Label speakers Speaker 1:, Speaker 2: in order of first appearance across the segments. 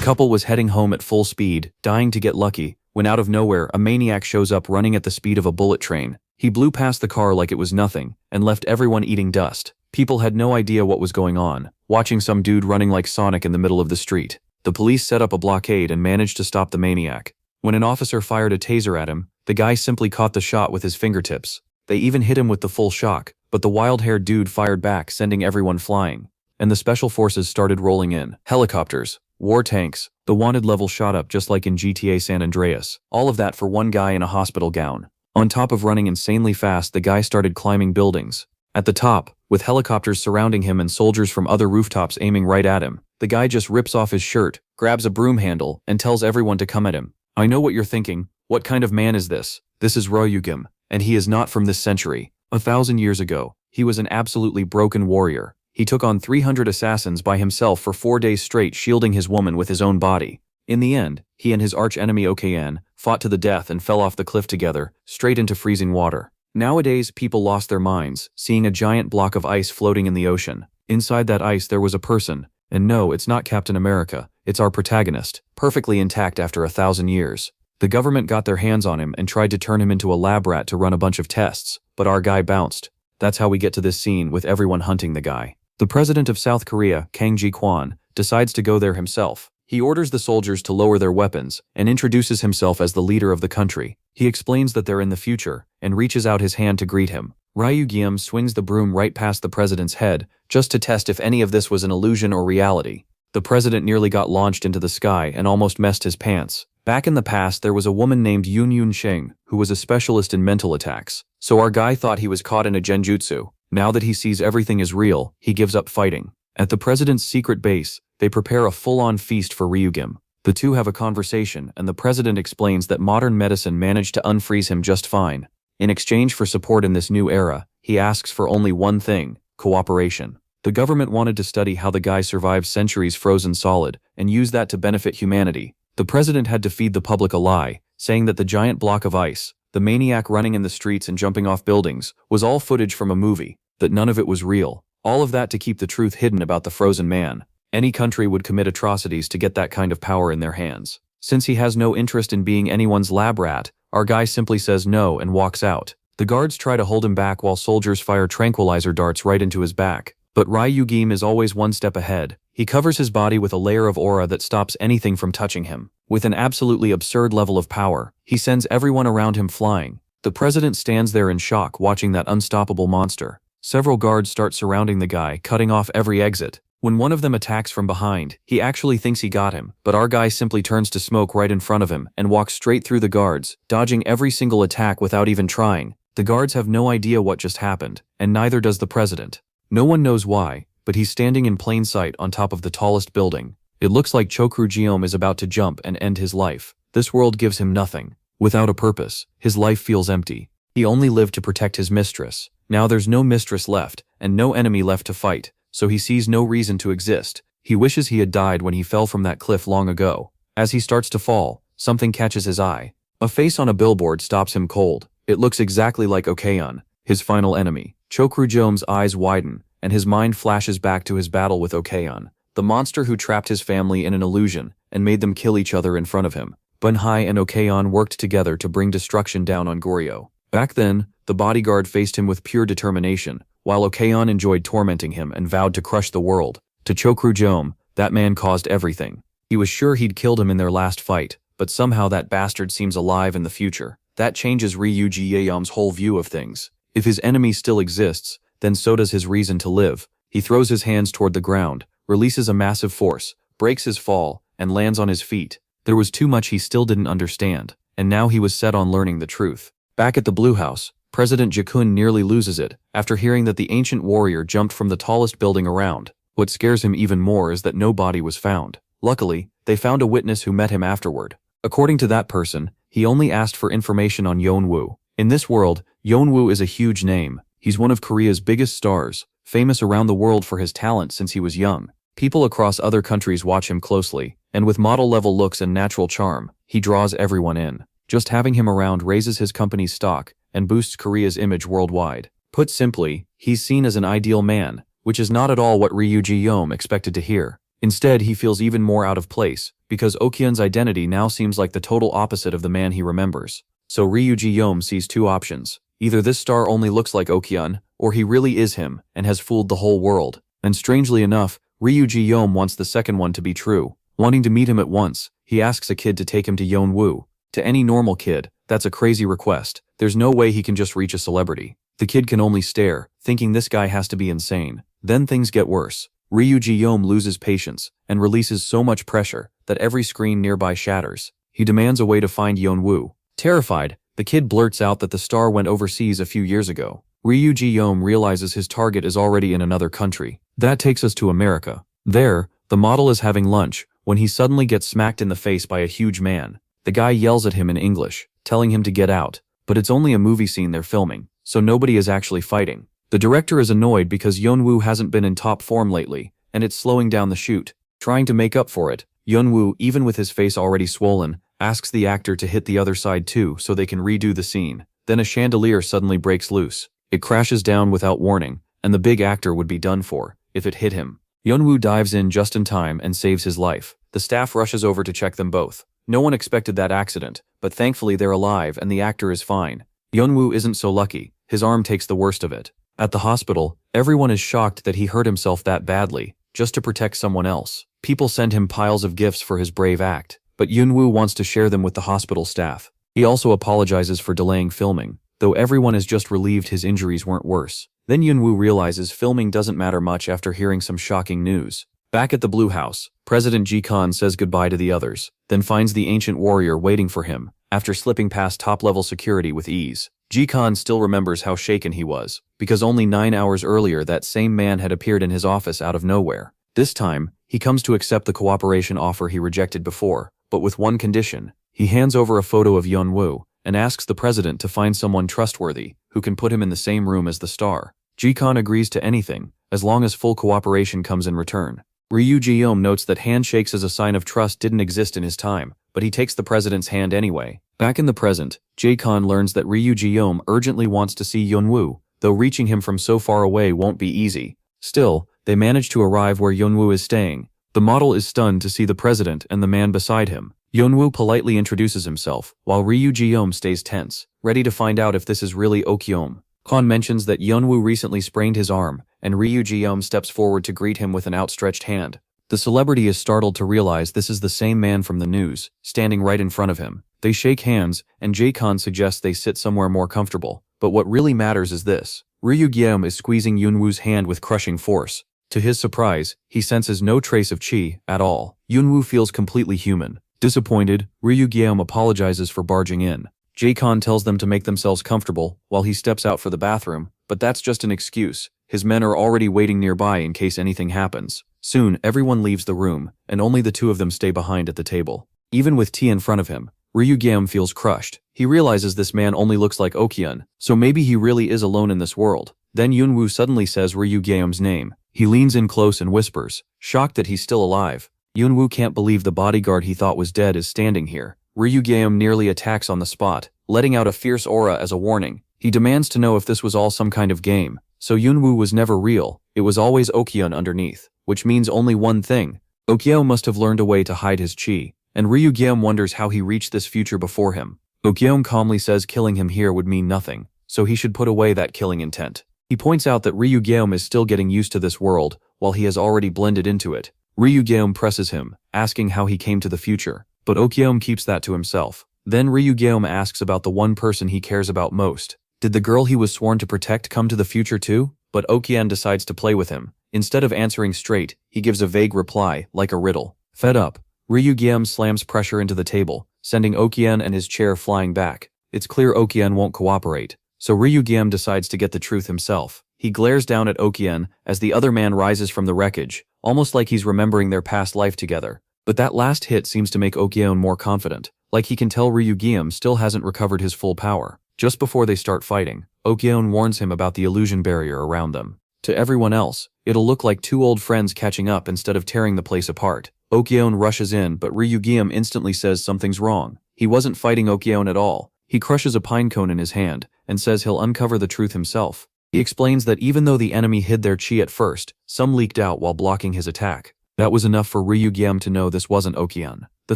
Speaker 1: couple was heading home at full speed, dying to get lucky, when out of nowhere a maniac shows up running at the speed of a bullet train. He blew past the car like it was nothing, and left everyone eating dust. People had no idea what was going on, watching some dude running like Sonic in the middle of the street. The police set up a blockade and managed to stop the maniac. When an officer fired a taser at him, the guy simply caught the shot with his fingertips. They even hit him with the full shock, but the wild-haired dude fired back, sending everyone flying. And the special forces started rolling in. Helicopters, war tanks, the wanted level shot up just like in GTA San Andreas. All of that for one guy in a hospital gown. On top of running insanely fast, the guy started climbing buildings. At the top, with helicopters surrounding him and soldiers from other rooftops aiming right at him, the guy just rips off his shirt, grabs a broom handle, and tells everyone to come at him. I know what you're thinking. What kind of man is this? This is Ryugim, and he is not from this century. 1,000 years ago, he was an absolutely broken warrior. He took on 300 assassins by himself for 4 days straight, shielding his woman with his own body. In the end, he and his arch-enemy Okayan fought to the death and fell off the cliff together, straight into freezing water. Nowadays, people lost their minds, seeing a giant block of ice floating in the ocean. Inside that ice there was a person, and no, it's not Captain America, it's our protagonist, perfectly intact after 1,000 years. The government got their hands on him and tried to turn him into a lab rat to run a bunch of tests, but our guy bounced. That's how we get to this scene with everyone hunting the guy. The president of South Korea, Kang Ji-kwan, decides to go there himself. He orders the soldiers to lower their weapons and introduces himself as the leader of the country. He explains that they're in the future and reaches out his hand to greet him. Ryugim swings the broom right past the president's head just to test if any of this was an illusion or reality. The president nearly got launched into the sky and almost messed his pants. Back in the past, there was a woman named Yun Sheng who was a specialist in mental attacks. So our guy thought he was caught in a genjutsu. Now that he sees everything is real, he gives up fighting. At the president's secret base, they prepare a full-on feast for Ryugim. The two have a conversation, and the president explains that modern medicine managed to unfreeze him just fine. In exchange for support in this new era, he asks for only one thing: cooperation. The government wanted to study how the guy survived centuries frozen solid and use that to benefit humanity. The president had to feed the public a lie, saying that the giant block of ice, the maniac running in the streets and jumping off buildings, was all footage from a movie, that none of it was real. All of that to keep the truth hidden about the frozen man. Any country would commit atrocities to get that kind of power in their hands. Since he has no interest in being anyone's lab rat, our guy simply says no and walks out. The guards try to hold him back while soldiers fire tranquilizer darts right into his back. But Ryugim is always one step ahead. He covers his body with a layer of aura that stops anything from touching him. With an absolutely absurd level of power, he sends everyone around him flying. The president stands there in shock watching that unstoppable monster. Several guards start surrounding the guy, cutting off every exit. When one of them attacks from behind, he actually thinks he got him, but our guy simply turns to smoke right in front of him and walks straight through the guards, dodging every single attack without even trying. The guards have no idea what just happened, and neither does the president. No one knows why, but he's standing in plain sight on top of the tallest building. It looks like Chokru is about to jump and end his life. This world gives him nothing. Without a purpose, his life feels empty. He only lived to protect his mistress. Now there's no mistress left, and no enemy left to fight, so he sees no reason to exist. He wishes he had died when he fell from that cliff long ago. As he starts to fall, something catches his eye. A face on a billboard stops him cold. It looks exactly like Okayan, his final enemy. Chokru's eyes widen, and his mind flashes back to his battle with Okayan, the monster who trapped his family in an illusion and made them kill each other in front of him. Bunhai and Okayan worked together to bring destruction down on Goryo. Back then, the bodyguard faced him with pure determination, while Okayan enjoyed tormenting him and vowed to crush the world. To Chokru, that man caused everything. He was sure he'd killed him in their last fight, but somehow that bastard seems alive in the future. That changes Ryugim's whole view of things. If his enemy still exists, then so does his reason to live. He throws his hands toward the ground, releases a massive force, breaks his fall, and lands on his feet. There was too much he still didn't understand, and now he was set on learning the truth. Back at the Blue House, President Jakun nearly loses it after hearing that the ancient warrior jumped from the tallest building around. What scares him even more is that no body was found. Luckily, they found a witness who met him afterward. According to that person, he only asked for information on Yeonwoo. In this world, Yeonwoo is a huge name. He's one of Korea's biggest stars, famous around the world for his talent since he was young. People across other countries watch him closely, and with model-level looks and natural charm, he draws everyone in. Just having him around raises his company's stock and boosts Korea's image worldwide. Put simply, he's seen as an ideal man, which is not at all what Ryugim expected to hear. Instead, he feels even more out of place, because Okyun's identity now seems like the total opposite of the man he remembers. So Ryuji Yom sees two options. Either this star only looks like Okyun, or he really is him, and has fooled the whole world. And strangely enough, Ryuji Yom wants the second one to be true. Wanting to meet him at once, he asks a kid to take him to Yeonwoo. To any normal kid, that's a crazy request. There's no way he can just reach a celebrity. The kid can only stare, thinking this guy has to be insane. Then things get worse. Ryuji Yom loses patience, and releases so much pressure, that every screen nearby shatters. He demands a way to find Yeonwoo. Terrified, the kid blurts out that the star went overseas a few years ago. Ryuji Yom realizes his target is already in another country. That takes us to America. There, the model is having lunch, when he suddenly gets smacked in the face by a huge man. The guy yells at him in English, telling him to get out, but it's only a movie scene they're filming, so nobody is actually fighting. The director is annoyed because Yeonwoo hasn't been in top form lately, and it's slowing down the shoot. Trying to make up for it, Yeonwoo, even with his face already swollen, asks the actor to hit the other side too so they can redo the scene. Then a chandelier suddenly breaks loose. It crashes down without warning, and the big actor would be done for if it hit him. Yeonwoo dives in just in time and saves his life. The staff rushes over to check them both. No one expected that accident, but thankfully they're alive and the actor is fine. Yeonwoo isn't so lucky. His arm takes the worst of it. At the hospital, everyone is shocked that he hurt himself that badly, just to protect someone else. People send him piles of gifts for his brave act, but Yeonwoo wants to share them with the hospital staff. He also apologizes for delaying filming, though everyone is just relieved his injuries weren't worse. Then Yeonwoo realizes filming doesn't matter much after hearing some shocking news. Back at the Blue House, President Ji-Khan says goodbye to the others, then finds the ancient warrior waiting for him, after slipping past top-level security with ease. Ji-Khan still remembers how shaken he was, because only 9 hours earlier that same man had appeared in his office out of nowhere. This time, he comes to accept the cooperation offer he rejected before, but with one condition. He hands over a photo of Yeonwoo, and asks the president to find someone trustworthy, who can put him in the same room as the star. Ji-Khan agrees to anything, as long as full cooperation comes in return. Ryuji Yom notes that handshakes as a sign of trust didn't exist in his time, but he takes the president's hand anyway. Back in the present, Ji-Khan learns that Ryuji Yom urgently wants to see Yeonwoo, though reaching him from so far away won't be easy. Still, they manage to arrive where Yeonwoo is staying. The model is stunned to see the president and the man beside him. Yeonwoo politely introduces himself, while Ryuji Yom stays tense, ready to find out if this is really Okyum. Khan mentions that Yeonwoo recently sprained his arm, and Ryuji Yom steps forward to greet him with an outstretched hand. The celebrity is startled to realize this is the same man from the news, standing right in front of him. They shake hands, and Ji-Khan suggests they sit somewhere more comfortable. But what really matters is this. Ryuji Yom is squeezing Yeonwoo's hand with crushing force. To his surprise, he senses no trace of chi at all. Yeonwoo feels completely human. Disappointed, Ryuji Yom apologizes for barging in. Ji-Khan tells them to make themselves comfortable while he steps out for the bathroom, but that's just an excuse. His men are already waiting nearby in case anything happens. Soon, everyone leaves the room, and only the two of them stay behind at the table. Even with tea in front of him, Ryuji Yom feels crushed. He realizes this man only looks like Okyun, so maybe he really is alone in this world. Then Yeonwoo suddenly says Ryuji Yom's name. He leans in close and whispers, shocked that he's still alive. Yeonwoo can't believe the bodyguard he thought was dead is standing here. Ryuji Yom nearly attacks on the spot, letting out a fierce aura as a warning. He demands to know if this was all some kind of game. So Yeonwoo was never real, it was always Okyun underneath, which means only one thing. Okyun must have learned a way to hide his chi, and Ryuji Yom wonders how he reached this future before him. Okyun calmly says killing him here would mean nothing, so he should put away that killing intent. He points out that Ryuji Yom is still getting used to this world, while he has already blended into it. Ryuji Yom presses him, asking how he came to the future, but Okyun keeps that to himself. Then Ryuji Yom asks about the one person he cares about most. Did the girl he was sworn to protect come to the future too? But Okyun decides to play with him. Instead of answering straight, he gives a vague reply, like a riddle. Fed up, Ryuji Yom slams pressure into the table, sending Okyun and his chair flying back. It's clear Okyun won't cooperate, so Ryuji Yom decides to get the truth himself. He glares down at Okyun as the other man rises from the wreckage, almost like he's remembering their past life together. But that last hit seems to make Okyun more confident, like he can tell Ryuji Yom still hasn't recovered his full power. Just before they start fighting, Okyun warns him about the illusion barrier around them. To everyone else, it'll look like two old friends catching up instead of tearing the place apart. Okyun rushes in, but Ryuji Yom instantly says something's wrong. He wasn't fighting Okyun at all. He crushes a pine cone in his hand, and says he'll uncover the truth himself. He explains that even though the enemy hid their chi at first, some leaked out while blocking his attack. That was enough for Ryugyam to know this wasn't Okian. The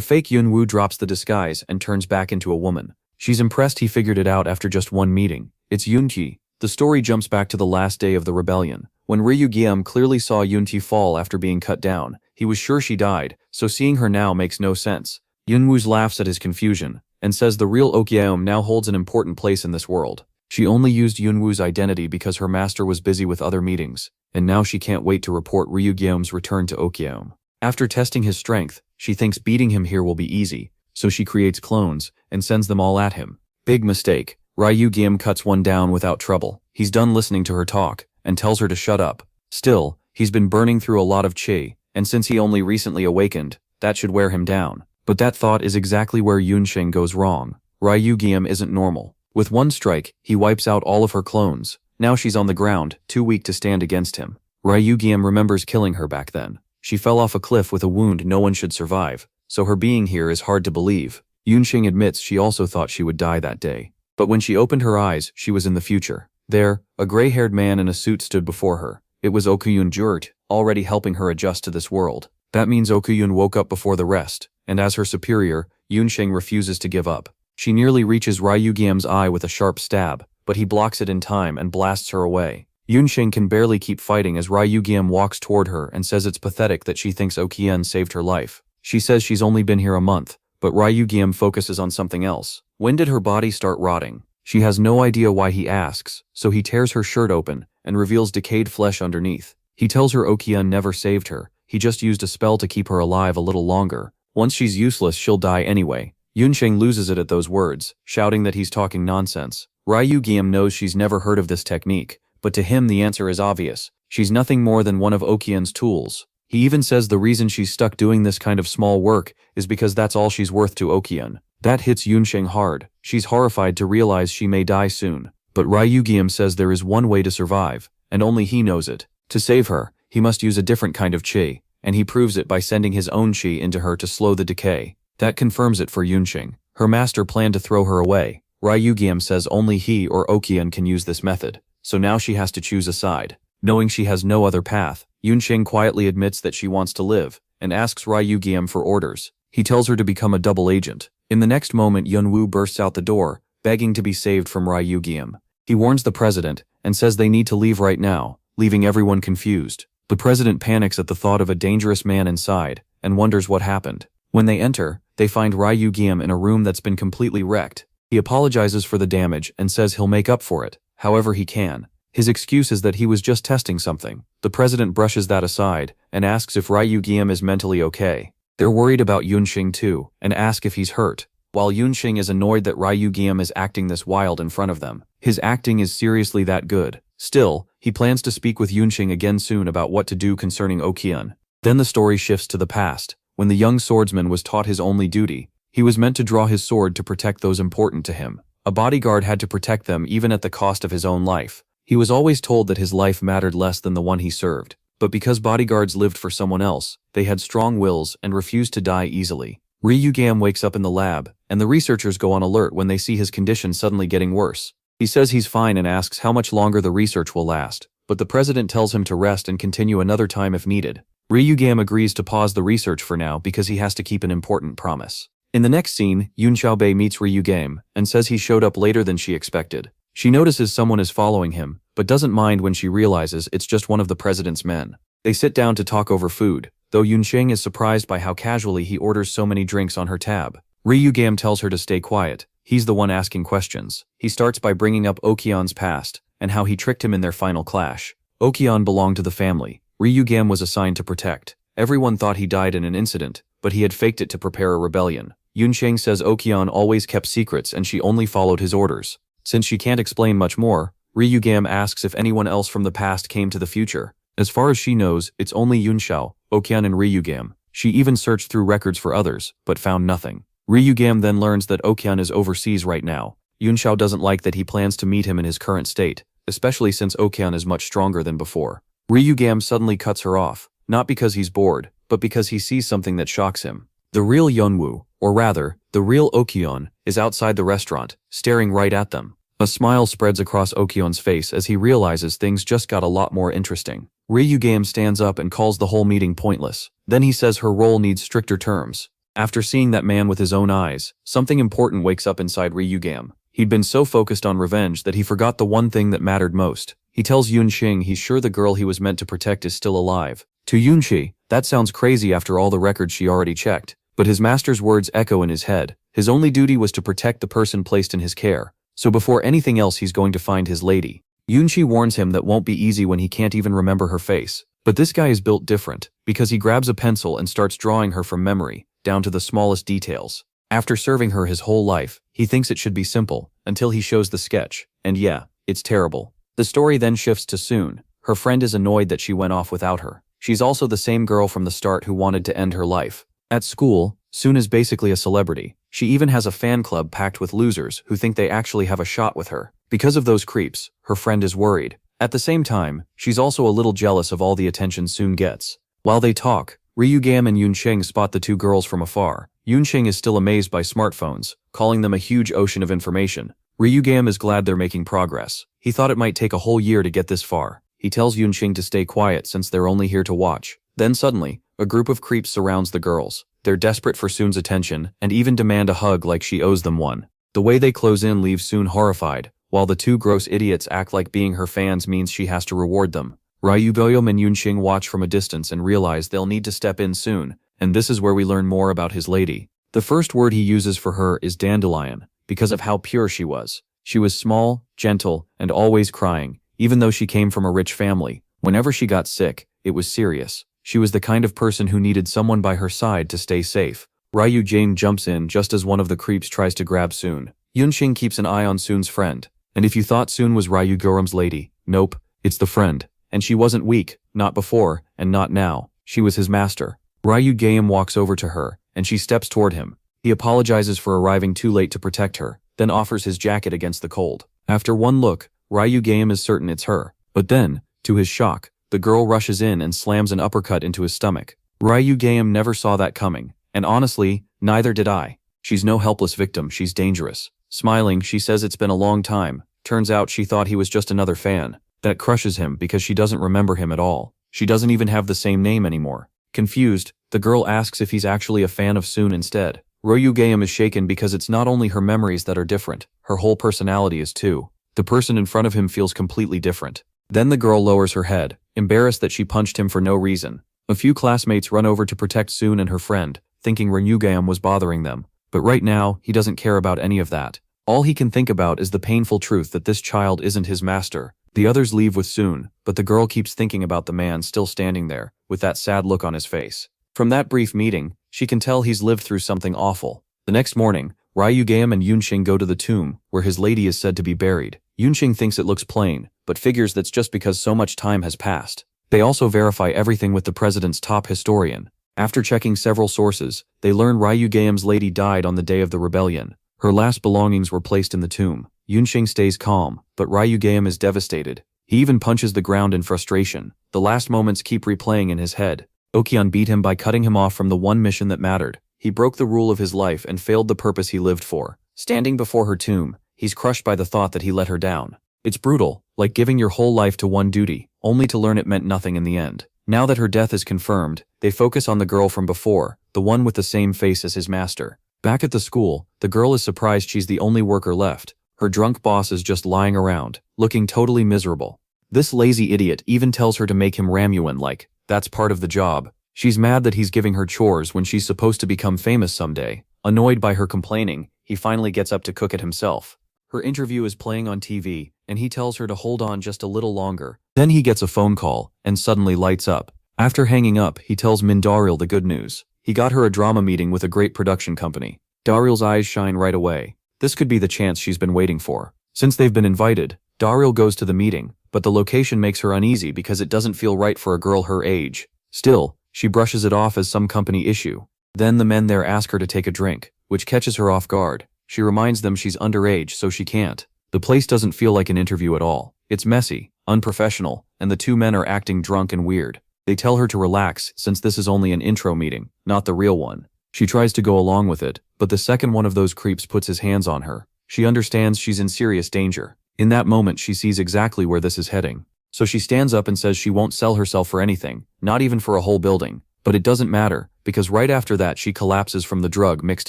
Speaker 1: fake Yunwoo drops the disguise and turns back into a woman. She's impressed he figured it out after just one meeting. It's Yunqi. The story jumps back to the last day of the rebellion. When Ryugyam clearly saw Yunqi fall after being cut down, he was sure she died, so seeing her now makes no sense. Yunwoo laughs at his confusion and says the real Okiam now holds an important place in this world. She only used Yunwoo's identity because her master was busy with other meetings, and now she can't wait to report Ryugyam's return to Okiam. After testing his strength, she thinks beating him here will be easy, so she creates clones and sends them all at him. Big mistake. Ryugyam cuts one down without trouble. He's done listening to her talk and tells her to shut up. Still, he's been burning through a lot of chi, and since he only recently awakened, that should wear him down. But that thought is exactly where Yunsheng goes wrong. Ryugyam isn't normal. With one strike, he wipes out all of her clones. Now she's on the ground, too weak to stand against him. Ryugyam remembers killing her back then. She fell off a cliff with a wound no one should survive, so her being here is hard to believe. Yunsheng admits she also thought she would die that day. But when she opened her eyes, she was in the future. There, a gray-haired man in a suit stood before her. It was Okuyun Jurt, already helping her adjust to this world. That means Okuyun woke up before the rest, and as her superior, Yunsheng refuses to give up. She nearly reaches Ryugyam's eye with a sharp stab, but he blocks it in time and blasts her away. Yunsheng can barely keep fighting as Ryugyam walks toward her and says it's pathetic that she thinks Okian saved her life. She says she's only been here a month, but Ryugyam focuses on something else. When did her body start rotting? She has no idea why he asks, so he tears her shirt open and reveals decayed flesh underneath. He tells her Okian never saved her, he just used a spell to keep her alive a little longer. Once she's useless, she'll die anyway. Yunsheng loses it at those words, shouting that he's talking nonsense. Ryugyam knows she's never heard of this technique, but to him the answer is obvious. She's nothing more than one of Okian's tools. He even says the reason she's stuck doing this kind of small work is because that's all she's worth to Okian. That hits Yunsheng hard. She's horrified to realize she may die soon. But Ryugyam says there is one way to survive, and only he knows it. To save her, he must use a different kind of chi, and he proves it by sending his own chi into her to slow the decay. That confirms it for Yunsheng. Her master planned to throw her away. Ryugyam says only he or Okian can use this method, so now she has to choose a side. Knowing she has no other path, Yunsheng quietly admits that she wants to live, and asks Ryugyam for orders. He tells her to become a double agent. In the next moment, Yunwoo bursts out the door, begging to be saved from Ryugyam. He warns the president, and says they need to leave right now, leaving everyone confused. The president panics at the thought of a dangerous man inside, and wonders what happened. When they enter, they find Ryugyam in a room that's been completely wrecked. He apologizes for the damage and says he'll make up for it, however he can. His excuse is that he was just testing something. The president brushes that aside and asks if Ryugyam is mentally okay. They're worried about Yunsheng too, and ask if he's hurt. While Yunsheng is annoyed that Ryugyam is acting this wild in front of them. His acting is seriously that good. Still, he plans to speak with Yunsheng again soon about what to do concerning Okian. Then the story shifts to the past, when the young swordsman was taught his only duty. He was meant to draw his sword to protect those important to him. A bodyguard had to protect them even at the cost of his own life. He was always told that his life mattered less than the one he served. But because bodyguards lived for someone else, they had strong wills and refused to die easily. Ryugyam wakes up in the lab, and the researchers go on alert when they see his condition suddenly getting worse. He says he's fine and asks how much longer the research will last, but the president tells him to rest and continue another time if needed. Ryugyam agrees to pause the research for now because he has to keep an important promise. In the next scene, Yun Xiaobei meets Ryugyam and says he showed up later than she expected. She notices someone is following him, but doesn't mind when she realizes it's just one of the president's men. They sit down to talk over food, though Yunsheng is surprised by how casually he orders so many drinks on her tab. Ryugyam tells her to stay quiet. He's the one asking questions. He starts by bringing up Okian's past, and how he tricked him in their final clash. Okian belonged to the family. Ryugyam was assigned to protect. Everyone thought he died in an incident, but he had faked it to prepare a rebellion. Yunsheng says Okian always kept secrets and she only followed his orders. Since she can't explain much more, Ryugyam asks if anyone else from the past came to the future. As far as she knows, it's only Yunxiao, Okian and Ryugyam. She even searched through records for others, but found nothing. Ryugyam then learns that Okian is overseas right now. Yunxiao doesn't like that he plans to meet him in his current state, especially since Okian is much stronger than before. Ryugyam suddenly cuts her off, not because he's bored, but because he sees something that shocks him. The real Yunwoo, or rather, the real Okion, is outside the restaurant, staring right at them. A smile spreads across Okyon's face as he realizes things just got a lot more interesting. Ryugame stands up and calls the whole meeting pointless. Then he says her role needs stricter terms. After seeing that man with his own eyes, something important wakes up inside Ryugame. He'd been so focused on revenge that he forgot the one thing that mattered most. He tells Yunqing he's sure the girl he was meant to protect is still alive. To Yunqi, that sounds crazy after all the records she already checked. But his master's words echo in his head. His only duty was to protect the person placed in his care. So before anything else he's going to find his lady. Yunqi warns him that won't be easy when he can't even remember her face. But this guy is built different, because he grabs a pencil and starts drawing her from memory, down to the smallest details. After serving her his whole life, he thinks it should be simple, until he shows the sketch, and yeah, it's terrible. The story then shifts to Soon. Her friend is annoyed that she went off without her. She's also the same girl from the start who wanted to end her life. At school, Soon is basically a celebrity. She even has a fan club packed with losers who think they actually have a shot with her. Because of those creeps, her friend is worried. At the same time, she's also a little jealous of all the attention Soon gets. While they talk, Ryugame and Yunqing spot the two girls from afar. Yunqing is still amazed by smartphones, calling them a huge ocean of information. Ryugame is glad they're making progress. He thought it might take a whole year to get this far. He tells Yunqing to stay quiet since they're only here to watch. Then suddenly, a group of creeps surrounds the girls. They're desperate for Soon's attention and even demand a hug like she owes them one. The way they close in leaves Soon horrified, while the two gross idiots act like being her fans means she has to reward them. Ryugame and Yunqing watch from a distance and realize they'll need to step in soon, and this is where we learn more about his lady. The first word he uses for her is dandelion, because of how pure she was. She was small, gentle, and always crying, even though she came from a rich family. Whenever she got sick, it was serious. She was the kind of person who needed someone by her side to stay safe. Ryugame jumps in just as one of the creeps tries to grab Soon. Yunqing keeps an eye on Soon's friend. And if you thought Soon was Ryugame's lady, nope, it's the friend. And she wasn't weak, not before, and not now. She was his master. Ryugame walks over to her, and she steps toward him. He apologizes for arriving too late to protect her, then offers his jacket against the cold. After one look, Ryugame is certain it's her. But then, to his shock, the girl rushes in and slams an uppercut into his stomach. Ryugame never saw that coming, and honestly, neither did I. She's no helpless victim, she's dangerous. Smiling, she says it's been a long time. Turns out she thought he was just another fan. That crushes him because she doesn't remember him at all. She doesn't even have the same name anymore. Confused, the girl asks if he's actually a fan of Soon instead. Ryugame is shaken because it's not only her memories that are different, her whole personality is too. The person in front of him feels completely different. Then the girl lowers her head, embarrassed that she punched him for no reason. A few classmates run over to protect Soon and her friend, thinking Ryugame was bothering them. But right now, he doesn't care about any of that. All he can think about is the painful truth that this child isn't his master. The others leave with Soon, but the girl keeps thinking about the man still standing there, with that sad look on his face. From that brief meeting, she can tell he's lived through something awful. The next morning, Ryugame and Yunqing go to the tomb, where his lady is said to be buried. Yunqing thinks it looks plain, but figures that's just because so much time has passed. They also verify everything with the president's top historian. After checking several sources, they learn Ryugame's lady died on the day of the rebellion. Her last belongings were placed in the tomb. Yunqing stays calm, but Ryugame is devastated. He even punches the ground in frustration. The last moments keep replaying in his head. Okyon beat him by cutting him off from the one mission that mattered. He broke the rule of his life and failed the purpose he lived for. Standing before her tomb, he's crushed by the thought that he let her down. It's brutal, like giving your whole life to one duty, only to learn it meant nothing in the end. Now that her death is confirmed, they focus on the girl from before, the one with the same face as his master. Back at the school, the girl is surprised she's the only worker left. Her drunk boss is just lying around, looking totally miserable. This lazy idiot even tells her to make him ramen like, that's part of the job. She's mad that he's giving her chores when she's supposed to become famous someday. Annoyed by her complaining, he finally gets up to cook it himself. Her interview is playing on TV, and he tells her to hold on just a little longer. Then he gets a phone call, and suddenly lights up. After hanging up, he tells Darryl the good news. He got her a drama meeting with a great production company. Darryl's eyes shine right away. This could be the chance she's been waiting for. Since they've been invited, Darryl goes to the meeting, but the location makes her uneasy because it doesn't feel right for a girl her age. Still, she brushes it off as some company issue. Then the men there ask her to take a drink, which catches her off guard. She reminds them she's underage, so she can't. The place doesn't feel like an interview at all. It's messy, unprofessional, and the two men are acting drunk and weird. They tell her to relax since this is only an intro meeting, not the real one. She tries to go along with it, but the second one of those creeps puts his hands on her. She understands she's in serious danger. In that moment, she sees exactly where this is heading. So she stands up and says she won't sell herself for anything, not even for a whole building. But it doesn't matter, because right after that she collapses from the drug mixed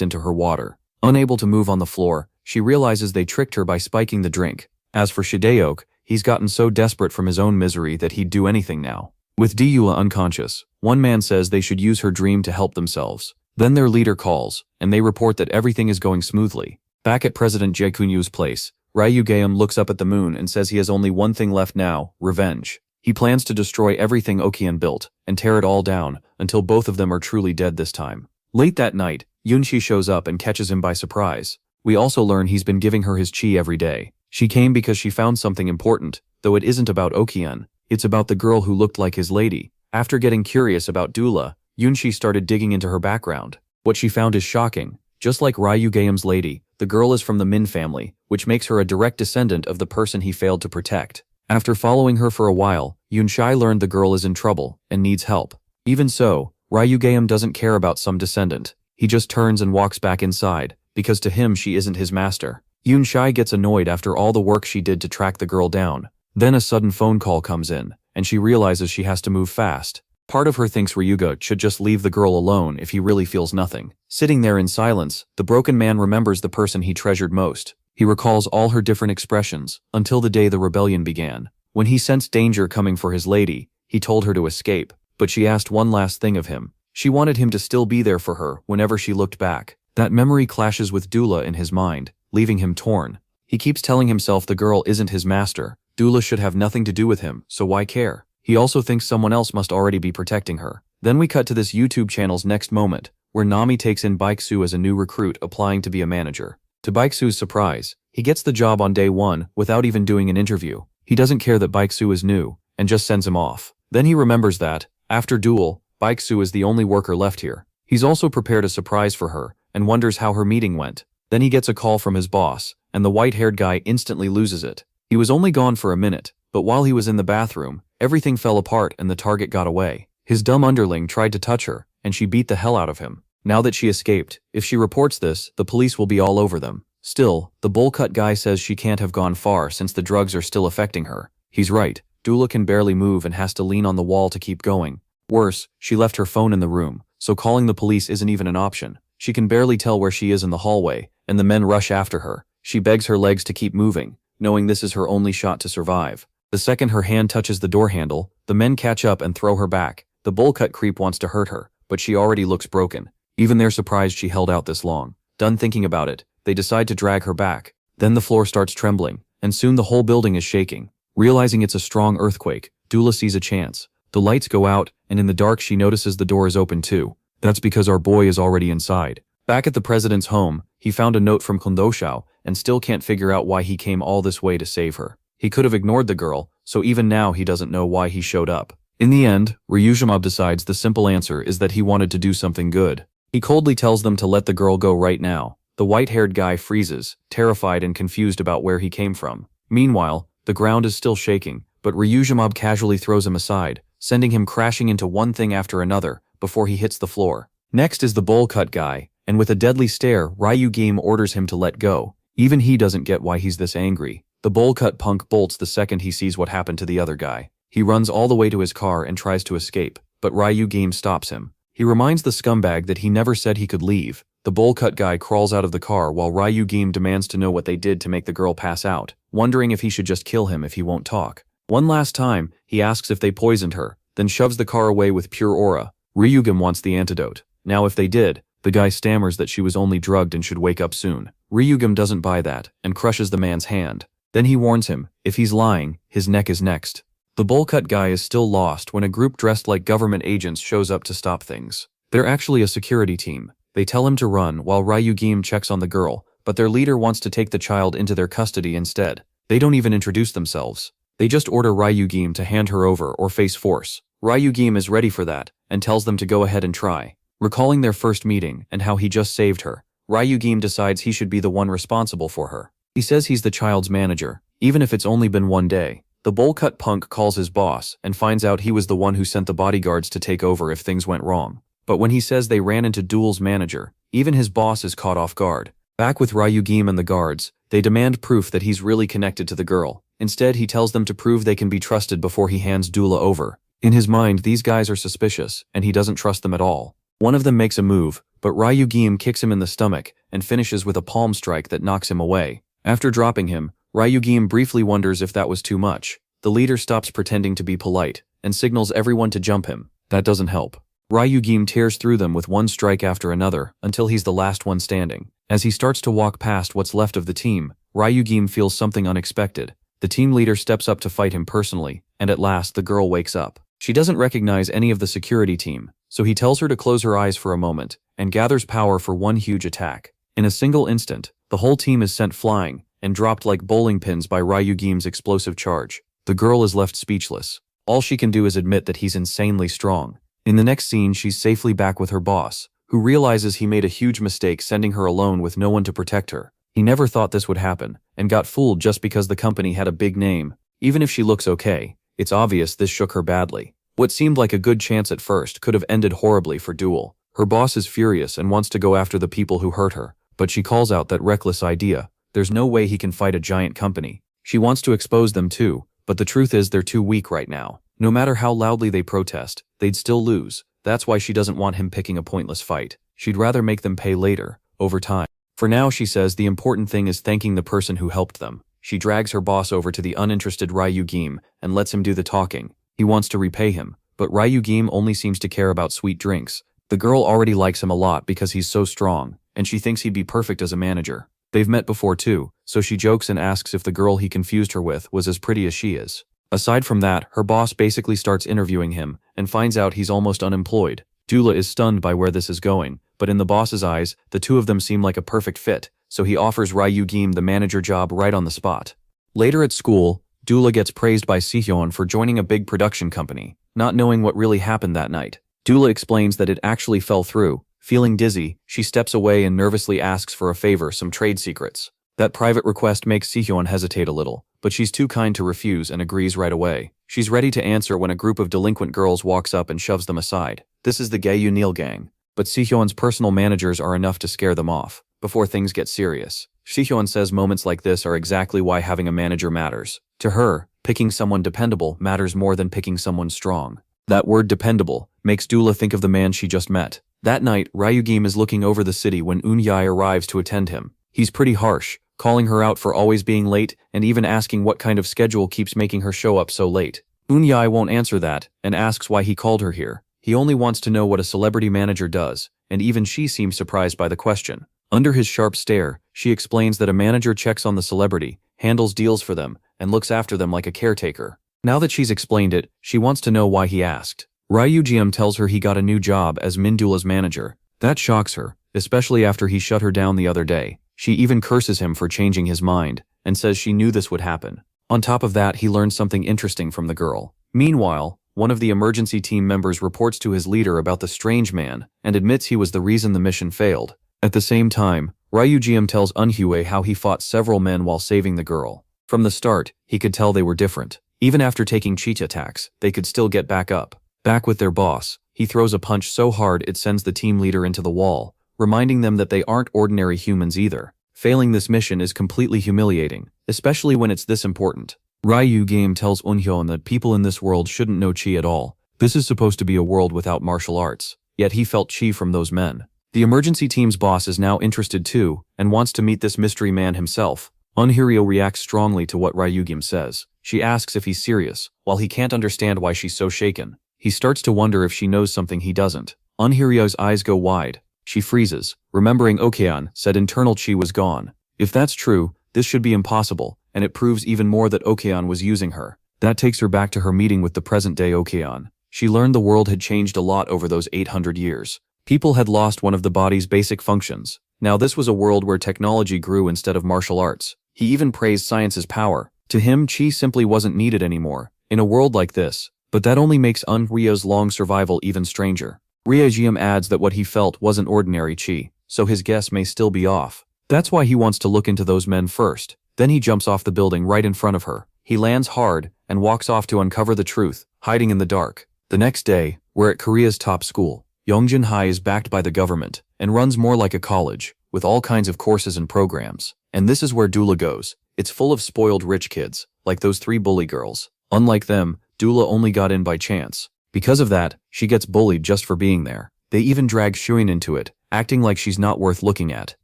Speaker 1: into her water. Unable to move on the floor, she realizes they tricked her by spiking the drink. As for Shideoke, he's gotten so desperate from his own misery that he'd do anything now. With Dyula unconscious, one man says they should use her dream to help themselves. Then their leader calls, and they report that everything is going smoothly. Back at President Jaekunyu's place, Ryugeum looks up at the moon and says he has only one thing left now: revenge. He plans to destroy everything Okian built, and tear it all down, until both of them are truly dead this time. Late that night, Yunshi shows up and catches him by surprise. We also learn he's been giving her his chi every day. She came because she found something important, though it isn't about Okian, it's about the girl who looked like his lady. After getting curious about Dula, Yunshi started digging into her background. What she found is shocking. Just like Ryugeum's lady, the girl is from the Min family, which makes her a direct descendant of the person he failed to protect. After following her for a while, Yunshi learned the girl is in trouble and needs help. Even so, Ryugeum doesn't care about some descendant. He just turns and walks back inside, because to him she isn't his master. Yunshi gets annoyed after all the work she did to track the girl down. Then a sudden phone call comes in, and she realizes she has to move fast. Part of her thinks Ryuga should just leave the girl alone if he really feels nothing. Sitting there in silence, the broken man remembers the person he treasured most. He recalls all her different expressions, until the day the rebellion began. When he sensed danger coming for his lady, he told her to escape, but she asked one last thing of him. She wanted him to still be there for her whenever she looked back. That memory clashes with Dula in his mind, leaving him torn. He keeps telling himself the girl isn't his master. Dula should have nothing to do with him, so why care? He also thinks someone else must already be protecting her. Then we cut to this YouTube channel's next moment, where Nami takes in Baeksu as a new recruit applying to be a manager. To Baeksu's surprise, he gets the job on day one without even doing an interview. He doesn't care that Baeksu is new, and just sends him off. Then he remembers that, after Duel, Baeksu is the only worker left here. He's also prepared a surprise for her, and wonders how her meeting went. Then he gets a call from his boss, and the white-haired guy instantly loses it. He was only gone for a minute, but while he was in the bathroom, everything fell apart and the target got away. His dumb underling tried to touch her, and she beat the hell out of him. Now that she escaped, if she reports this, the police will be all over them. Still, the bowl-cut guy says she can't have gone far since the drugs are still affecting her. He's right. Dula can barely move and has to lean on the wall to keep going. Worse, she left her phone in the room, so calling the police isn't even an option. She can barely tell where she is in the hallway, and the men rush after her. She begs her legs to keep moving, knowing this is her only shot to survive. The second her hand touches the door handle, the men catch up and throw her back. The bowl-cut creep wants to hurt her, but she already looks broken. Even they're surprised she held out this long. Done thinking about it, they decide to drag her back. Then the floor starts trembling, and soon the whole building is shaking. Realizing it's a strong earthquake, Dula sees a chance. The lights go out, and in the dark she notices the door is open too. That's because our boy is already inside. Back at the president's home, he found a note from Kondoshao, and still can't figure out why he came all this way to save her. He could have ignored the girl, so even now he doesn't know why he showed up. In the end, Ryujimab decides the simple answer is that he wanted to do something good. He coldly tells them to let the girl go right now. The white-haired guy freezes, terrified and confused about where he came from. Meanwhile, the ground is still shaking, but Ryujimab casually throws him aside, sending him crashing into one thing after another before he hits the floor. Next is the bowl-cut guy, and with a deadly stare, Ryugim orders him to let go. Even he doesn't get why he's this angry. The bowl-cut punk bolts the second he sees what happened to the other guy. He runs all the way to his car and tries to escape, but Ryugim stops him. He reminds the scumbag that he never said he could leave. The bowl-cut guy crawls out of the car while Ryugim demands to know what they did to make the girl pass out, wondering if he should just kill him if he won't talk. One last time, he asks if they poisoned her, then shoves the car away with pure aura. Ryugim wants the antidote. Now if they did, the guy stammers that she was only drugged and should wake up soon. Ryugim doesn't buy that, and crushes the man's hand. Then he warns him, if he's lying, his neck is next. The bowl-cut guy is still lost when a group dressed like government agents shows up to stop things. They're actually a security team. They tell him to run while Ryugim checks on the girl, but their leader wants to take the child into their custody instead. They don't even introduce themselves. They just order Ryugim to hand her over or face force. Ryugim is ready for that, and tells them to go ahead and try. Recalling their first meeting and how he just saved her, Ryugim decides he should be the one responsible for her. He says he's the child's manager, even if it's only been one day. The bowl-cut punk calls his boss and finds out he was the one who sent the bodyguards to take over if things went wrong. But when he says they ran into Duel's manager, even his boss is caught off guard. Back with Ryugim and the guards, they demand proof that he's really connected to the girl. Instead, he tells them to prove they can be trusted before he hands Dula over. In his mind, these guys are suspicious, and he doesn't trust them at all. One of them makes a move, but Ryugim kicks him in the stomach and finishes with a palm strike that knocks him away. After dropping him, Ryugim briefly wonders if that was too much. The leader stops pretending to be polite and signals everyone to jump him. That doesn't help. Ryugim tears through them with one strike after another until he's the last one standing. As he starts to walk past what's left of the team, Ryugim feels something unexpected. The team leader steps up to fight him personally, and at last the girl wakes up. She doesn't recognize any of the security team, so he tells her to close her eyes for a moment and gathers power for one huge attack. In a single instant, the whole team is sent flying and dropped like bowling pins by Ryugim's explosive charge. The girl is left speechless. All she can do is admit that he's insanely strong. In the next scene, she's safely back with her boss, who realizes he made a huge mistake sending her alone with no one to protect her. He never thought this would happen, and got fooled just because the company had a big name. Even if she looks okay, it's obvious this shook her badly. What seemed like a good chance at first could have ended horribly for Duel. Her boss is furious and wants to go after the people who hurt her, but she calls out that reckless idea. There's no way he can fight a giant company. She wants to expose them too, but the truth is they're too weak right now. No matter how loudly they protest, they'd still lose. That's why she doesn't want him picking a pointless fight. She'd rather make them pay later, over time. For now, she says the important thing is thanking the person who helped them. She drags her boss over to the uninterested Ryugim and lets him do the talking. He wants to repay him, but Ryugim only seems to care about sweet drinks. The girl already likes him a lot because he's so strong, and she thinks he'd be perfect as a manager. They've met before too, so she jokes and asks if the girl he confused her with was as pretty as she is. Aside from that, her boss basically starts interviewing him and finds out he's almost unemployed. Dula is stunned by where this is going, but in the boss's eyes, the two of them seem like a perfect fit, so he offers Ryugim the manager job right on the spot. Later at school, Dula gets praised by Sihyun for joining a big production company, not knowing what really happened that night. Dula explains that it actually fell through. Feeling dizzy, she steps away and nervously asks for a favor, some trade secrets. That private request makes Sihyun hesitate a little, but she's too kind to refuse and agrees right away. She's ready to answer when a group of delinquent girls walks up and shoves them aside. This is the Gaeunil gang, but Sihyun's personal managers are enough to scare them off before things get serious. Sihyun says moments like this are exactly why having a manager matters. To her, picking someone dependable matters more than picking someone strong. That word dependable makes Dula think of the man she just met. That night, Ryugim is looking over the city when Eun-yae arrives to attend him. He's pretty harsh, calling her out for always being late and even asking what kind of schedule keeps making her show up so late. Eun-yae won't answer that and asks why he called her here. He only wants to know what a celebrity manager does, and even she seems surprised by the question. Under his sharp stare, she explains that a manager checks on the celebrity, handles deals for them, and looks after them like a caretaker. Now that she's explained it, she wants to know why he asked. Ryugim tells her he got a new job as Mindula's manager. That shocks her, especially after he shut her down the other day. She even curses him for changing his mind, and says she knew this would happen. On top of that, he learns something interesting from the girl. Meanwhile, one of the emergency team members reports to his leader about the strange man, and admits he was the reason the mission failed. At the same time, Ryugim tells Eun-hye how he fought several men while saving the girl. From the start, he could tell they were different. Even after taking cheat attacks, they could still get back up. Back with their boss, he throws a punch so hard it sends the team leader into the wall, reminding them that they aren't ordinary humans either. Failing this mission is completely humiliating, especially when it's this important. Ryugim tells Eun-hye that people in this world shouldn't know chi at all. This is supposed to be a world without martial arts, yet he felt chi from those men. The emergency team's boss is now interested too, and wants to meet this mystery man himself. Eun-hye reacts strongly to what Ryugim says. She asks if he's serious, while he can't understand why she's so shaken. He starts to wonder if she knows something he doesn't. Eun-hye's eyes go wide. She freezes, remembering Okean said internal chi was gone. If that's true, this should be impossible, and it proves even more that Okean was using her. That takes her back to her meeting with the present-day Okean. She learned the world had changed a lot over those 800 years. People had lost one of the body's basic functions. Now this was a world where technology grew instead of martial arts. He even praised science's power. To him, chi simply wasn't needed anymore. In a world like this, but that only makes Eun-hye's long survival even stranger. Ryugim adds that what he felt wasn't ordinary chi, so his guess may still be off. That's why he wants to look into those men first. Then he jumps off the building right in front of her. He lands hard and walks off to uncover the truth, hiding in the dark. The next day, we're at Korea's top school. Yongjin High is backed by the government and runs more like a college. with all kinds of courses and programs. And this is where Dula goes. It's full of spoiled rich kids, like those 3 bully girls. Unlike them, Dula only got in by chance. Because of that, she gets bullied just for being there. They even drag Shuin into it, acting like she's not worth looking at.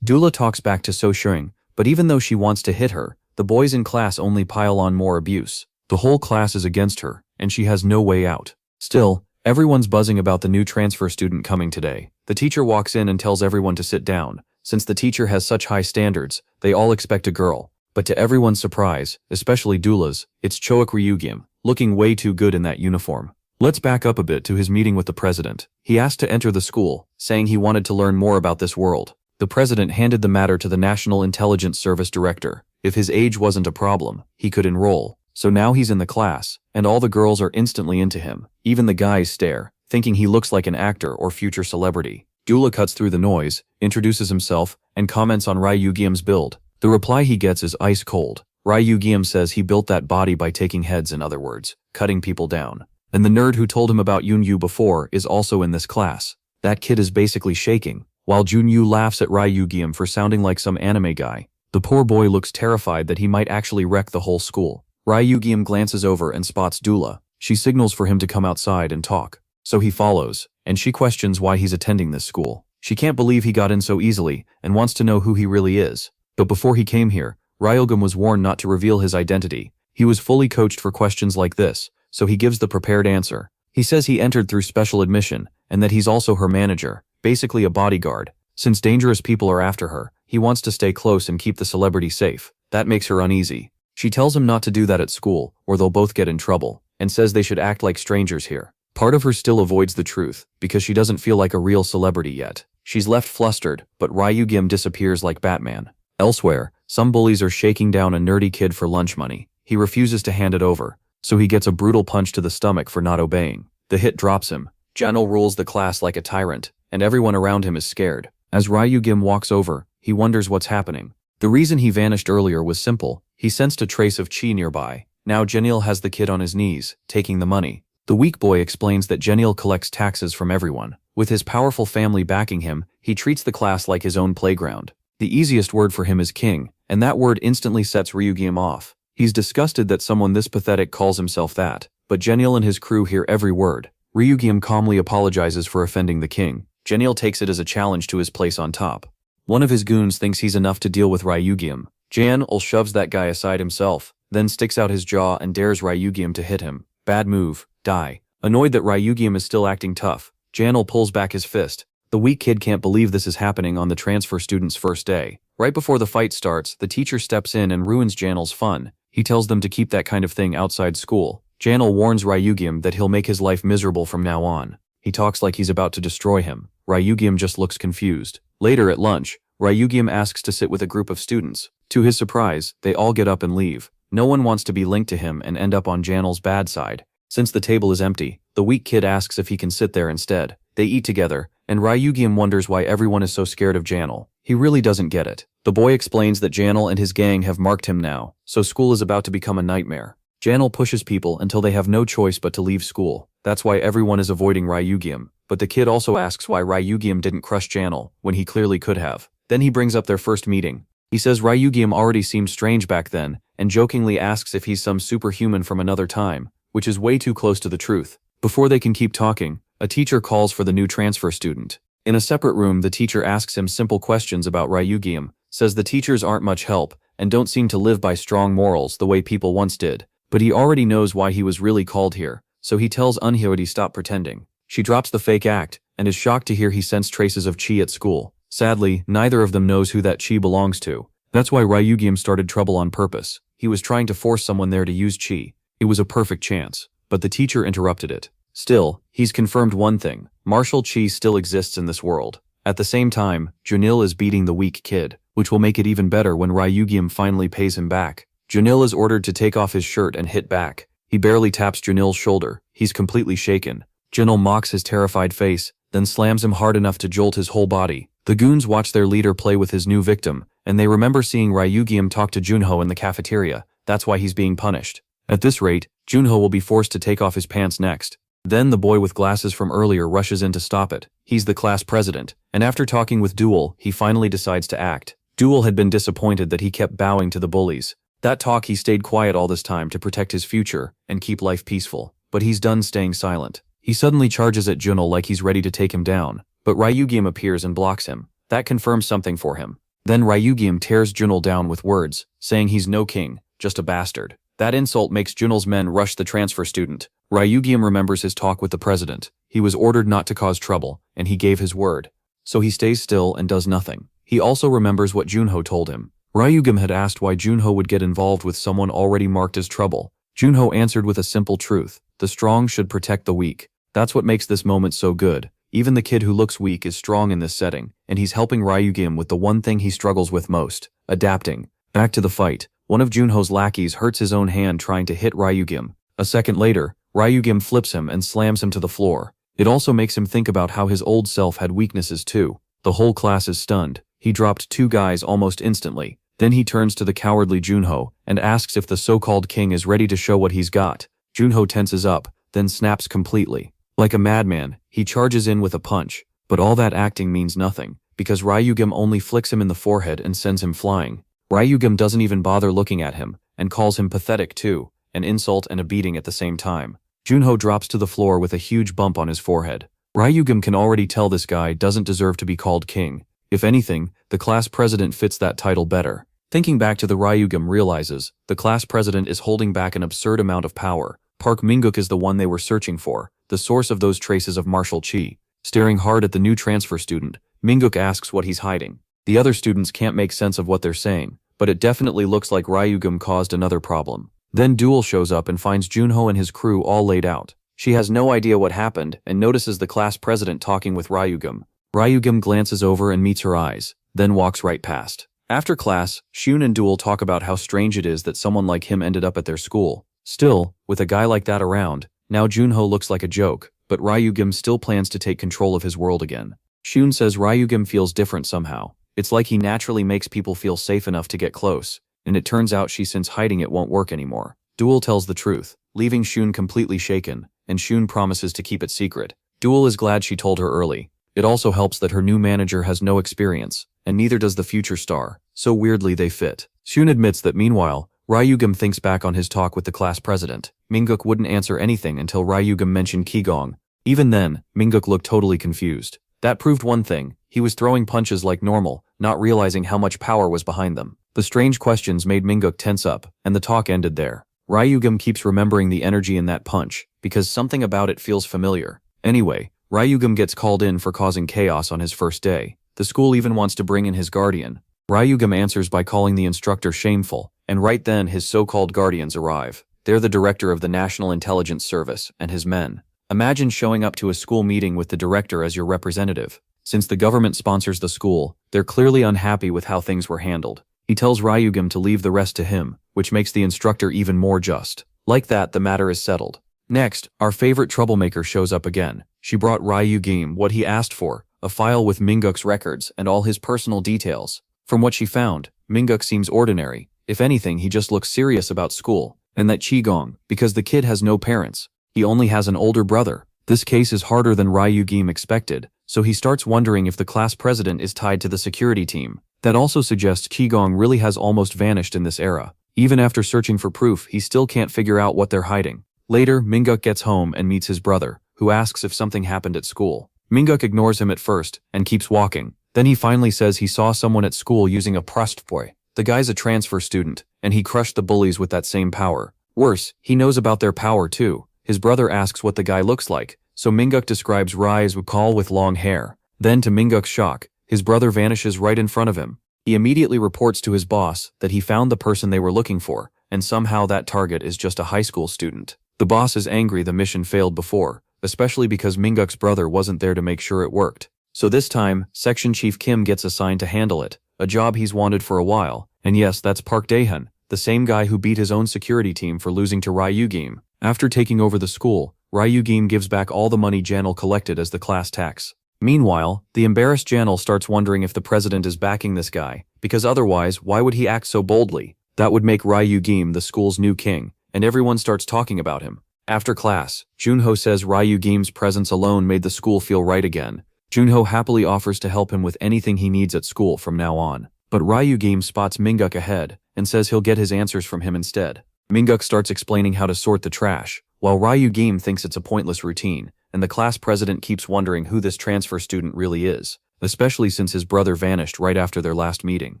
Speaker 1: Dula talks back to So Shuin, but even though she wants to hit her, the boys in class only pile on more abuse. The whole class is against her, and she has no way out. Still, everyone's buzzing about the new transfer student coming today. The teacher walks in and tells everyone to sit down. Since the teacher has such high standards, they all expect a girl. But to everyone's surprise, especially Dula's, it's Choak Ryugyim, looking way too good in that uniform. Let's back up a bit to his meeting with the president. He asked to enter the school, saying he wanted to learn more about this world. The president handed the matter to the National Intelligence Service director. If his age wasn't a problem, he could enroll. So now he's in the class, and all the girls are instantly into him. Even the guys stare, thinking he looks like an actor or future celebrity. Dula cuts through the noise, introduces himself, and comments on Ryugyim's build. The reply he gets is ice cold. Ryugyim says he built that body by taking heads, in other words, cutting people down. And the nerd who told him about Yunyu before is also in this class. That kid is basically shaking, while Junyu laughs at Ryugyim for sounding like some anime guy. The poor boy looks terrified that he might actually wreck the whole school. Ryugyim glances over and spots Dula. She signals for him to come outside and talk. So he follows, and she questions why he's attending this school. She can't believe he got in so easily and wants to know who he really is. But before he came here, Ryugyim was warned not to reveal his identity. He was fully coached for questions like this, so he gives the prepared answer. He says he entered through special admission, and that he's also her manager, basically a bodyguard. Since dangerous people are after her, he wants to stay close and keep the celebrity safe. That makes her uneasy. She tells him not to do that at school, or they'll both get in trouble, and says they should act like strangers here. Part of her still avoids the truth, because she doesn't feel like a real celebrity yet. She's left flustered, but Ryugyim disappears like Batman. Elsewhere, some bullies are shaking down a nerdy kid for lunch money. He refuses to hand it over, so he gets a brutal punch to the stomach for not obeying. The hit drops him. Janel rules the class like a tyrant, and everyone around him is scared. As Ryugyim walks over, he wonders what's happening. The reason he vanished earlier was simple. He sensed a trace of chi nearby. Now Janil has the kid on his knees, taking the money. The weak boy explains that Janil collects taxes from everyone. With his powerful family backing him, he treats the class like his own playground. The easiest word for him is king, and that word instantly sets Ryugyim off. He's disgusted that someone this pathetic calls himself that, but Janil and his crew hear every word. Ryugyim calmly apologizes for offending the king. Janil takes it as a challenge to his place on top. One of his goons thinks he's enough to deal with Ryugyim. Janil shoves that guy aside himself, then sticks out his jaw and dares Ryugyim to hit him. Bad move. Die. Annoyed that Ryugyim is still acting tough, Janil pulls back his fist. The weak kid can't believe this is happening on the transfer student's first day. Right before the fight starts, the teacher steps in and ruins Janil's fun. He tells them to keep that kind of thing outside school. Janil warns Ryugyim that he'll make his life miserable from now on. He talks like he's about to destroy him. Ryugyim just looks confused. Later at lunch, Ryugyim asks to sit with a group of students. To his surprise, they all get up and leave. No one wants to be linked to him and end up on Janil's bad side. Since the table is empty, the weak kid asks if he can sit there instead. They eat together, and Ryugyim wonders why everyone is so scared of Janil. He really doesn't get it. The boy explains that Janil and his gang have marked him now, so school is about to become a nightmare. Janil pushes people until they have no choice but to leave school. That's why everyone is avoiding Ryugyim. But the kid also asks why Ryugyim didn't crush Janil, when he clearly could have. Then he brings up their first meeting. He says Ryugyim already seemed strange back then, and jokingly asks if he's some superhuman from another time, which is way too close to the truth. Before they can keep talking, a teacher calls for the new transfer student. In a separate room, the teacher asks him simple questions about Ryugyim, says the teachers aren't much help, and don't seem to live by strong morals the way people once did. But he already knows why he was really called here, so he tells Unhyori to stop pretending. She drops the fake act, and is shocked to hear he sensed traces of chi at school. Sadly, neither of them knows who that chi belongs to. That's why Ryugyim started trouble on purpose. He was trying to force someone there to use chi. It was a perfect chance, but the teacher interrupted it. Still, he's confirmed one thing. Martial chi still exists in this world. At the same time, Junil is beating the weak kid, which will make it even better when Ryugyim finally pays him back. Junil is ordered to take off his shirt and hit back. He barely taps Junil's shoulder. He's completely shaken. Junil mocks his terrified face, then slams him hard enough to jolt his whole body. The goons watch their leader play with his new victim, and they remember seeing Ryugyim talk to Junho in the cafeteria. That's why he's being punished. At this rate, Junho will be forced to take off his pants next. Then the boy with glasses from earlier rushes in to stop it. He's the class president, and after talking with Duel, he finally decides to act. Duel had been disappointed that he kept bowing to the bullies. That talk he stayed quiet all this time to protect his future and keep life peaceful, but he's done staying silent. He suddenly charges at Junel like he's ready to take him down, but Ryugyam appears and blocks him. That confirms something for him. Then Ryugyam tears Junel down with words, saying he's no king, just a bastard. That insult makes Junel's men rush the transfer student. Ryugyam remembers his talk with the president. He was ordered not to cause trouble, and he gave his word. So he stays still and does nothing. He also remembers what Junho told him. Ryugyam had asked why Junho would get involved with someone already marked as trouble. Junho answered with a simple truth: the strong should protect the weak. That's what makes this moment so good. Even the kid who looks weak is strong in this setting, and he's helping Ryugyam with the one thing he struggles with most: adapting. Back to the fight. One of Junho's lackeys hurts his own hand trying to hit Ryugyam. A second later, Ryugyam flips him and slams him to the floor. It also makes him think about how his old self had weaknesses too. The whole class is stunned. He dropped 2 guys almost instantly. Then he turns to the cowardly Junho and asks if the so-called king is ready to show what he's got. Junho tenses up, then snaps completely. Like a madman, he charges in with a punch. But all that acting means nothing, because Ryugyam only flicks him in the forehead and sends him flying. Ryugyam doesn't even bother looking at him, and calls him pathetic too, an insult and a beating at the same time. Junho drops to the floor with a huge bump on his forehead. Ryugyam can already tell this guy doesn't deserve to be called king. If anything, the class president fits that title better. Thinking back to the Ryugyam realizes, the class president is holding back an absurd amount of power. Park Mingguk is the one they were searching for, the source of those traces of martial chi. Staring hard at the new transfer student, Mingguk asks what he's hiding. The other students can't make sense of what they're saying, but it definitely looks like Ryugyam caused another problem. Then Duel shows up and finds Junho and his crew all laid out. She has no idea what happened and notices the class president talking with Ryugyam. Ryugyam glances over and meets her eyes, then walks right past. After class, Shun and Duel talk about how strange it is that someone like him ended up at their school. Still, with a guy like that around, now Junho looks like a joke, but Ryugyam still plans to take control of his world again. Shun says Ryugyam feels different somehow. It's like he naturally makes people feel safe enough to get close, and it turns out since hiding it won't work anymore. Duel tells the truth, leaving Shun completely shaken, and Shun promises to keep it secret. Duel is glad she told her early. It also helps that her new manager has no experience, and neither does the future star, so weirdly they fit. Shun admits that meanwhile, Ryugyam thinks back on his talk with the class president. Mingguk wouldn't answer anything until Ryugyam mentioned Qigong. Even then, Mingguk looked totally confused. That proved one thing: he was throwing punches like normal, not realizing how much power was behind them. The strange questions made Mingguk tense up, and the talk ended there. Ryugyam keeps remembering the energy in that punch, because something about it feels familiar. Anyway, Ryugyam gets called in for causing chaos on his first day. The school even wants to bring in his guardian. Ryugyam answers by calling the instructor shameful, and right then his so-called guardians arrive. They're the director of the National Intelligence Service and his men. Imagine showing up to a school meeting with the director as your representative. Since the government sponsors the school, they're clearly unhappy with how things were handled. He tells Ryugyam to leave the rest to him, which makes the instructor even more just. Like that, the matter is settled. Next, our favorite troublemaker shows up again. She brought Ryugyam what he asked for, a file with Mingguk's records and all his personal details. From what she found, Mingguk seems ordinary. If anything, he just looks serious about school. And that Qigong, because the kid has no parents. He only has an older brother. This case is harder than Ryugyam expected, so he starts wondering if the class president is tied to the security team. That also suggests Qigong really has almost vanished in this era. Even after searching for proof, he still can't figure out what they're hiding. Later, Mingguk gets home and meets his brother, who asks if something happened at school. Mingguk ignores him at first and keeps walking. Then he finally says he saw someone at school using a prostboy. The guy's a transfer student, and he crushed the bullies with that same power. Worse, he knows about their power too. His brother asks what the guy looks like, so Mingguk describes Rai Wukal with long hair. Then, to Mingguk's shock, his brother vanishes right in front of him. He immediately reports to his boss that he found the person they were looking for, and somehow that target is just a high school student. The boss is angry the mission failed before, especially because Mingguk's brother wasn't there to make sure it worked. So this time, Section Chief Kim gets assigned to handle it, a job he's wanted for a while. And yes, that's Park Daehan, the same guy who beat his own security team for losing to Ryugyam. After taking over the school, Ryugyam gives back all the money Janel collected as the class tax. Meanwhile, the embarrassed Janel starts wondering if the president is backing this guy, because otherwise, why would he act so boldly? That would make Ryugyam the school's new king, and everyone starts talking about him. After class, Junho says Ryugame's presence alone made the school feel right again. Junho happily offers to help him with anything he needs at school from now on. But Ryugame spots Minguk ahead and says he'll get his answers from him instead. Minguk starts explaining how to sort the trash, while Ryugame thinks it's a pointless routine, and the class president keeps wondering who this transfer student really is, especially since his brother vanished right after their last meeting.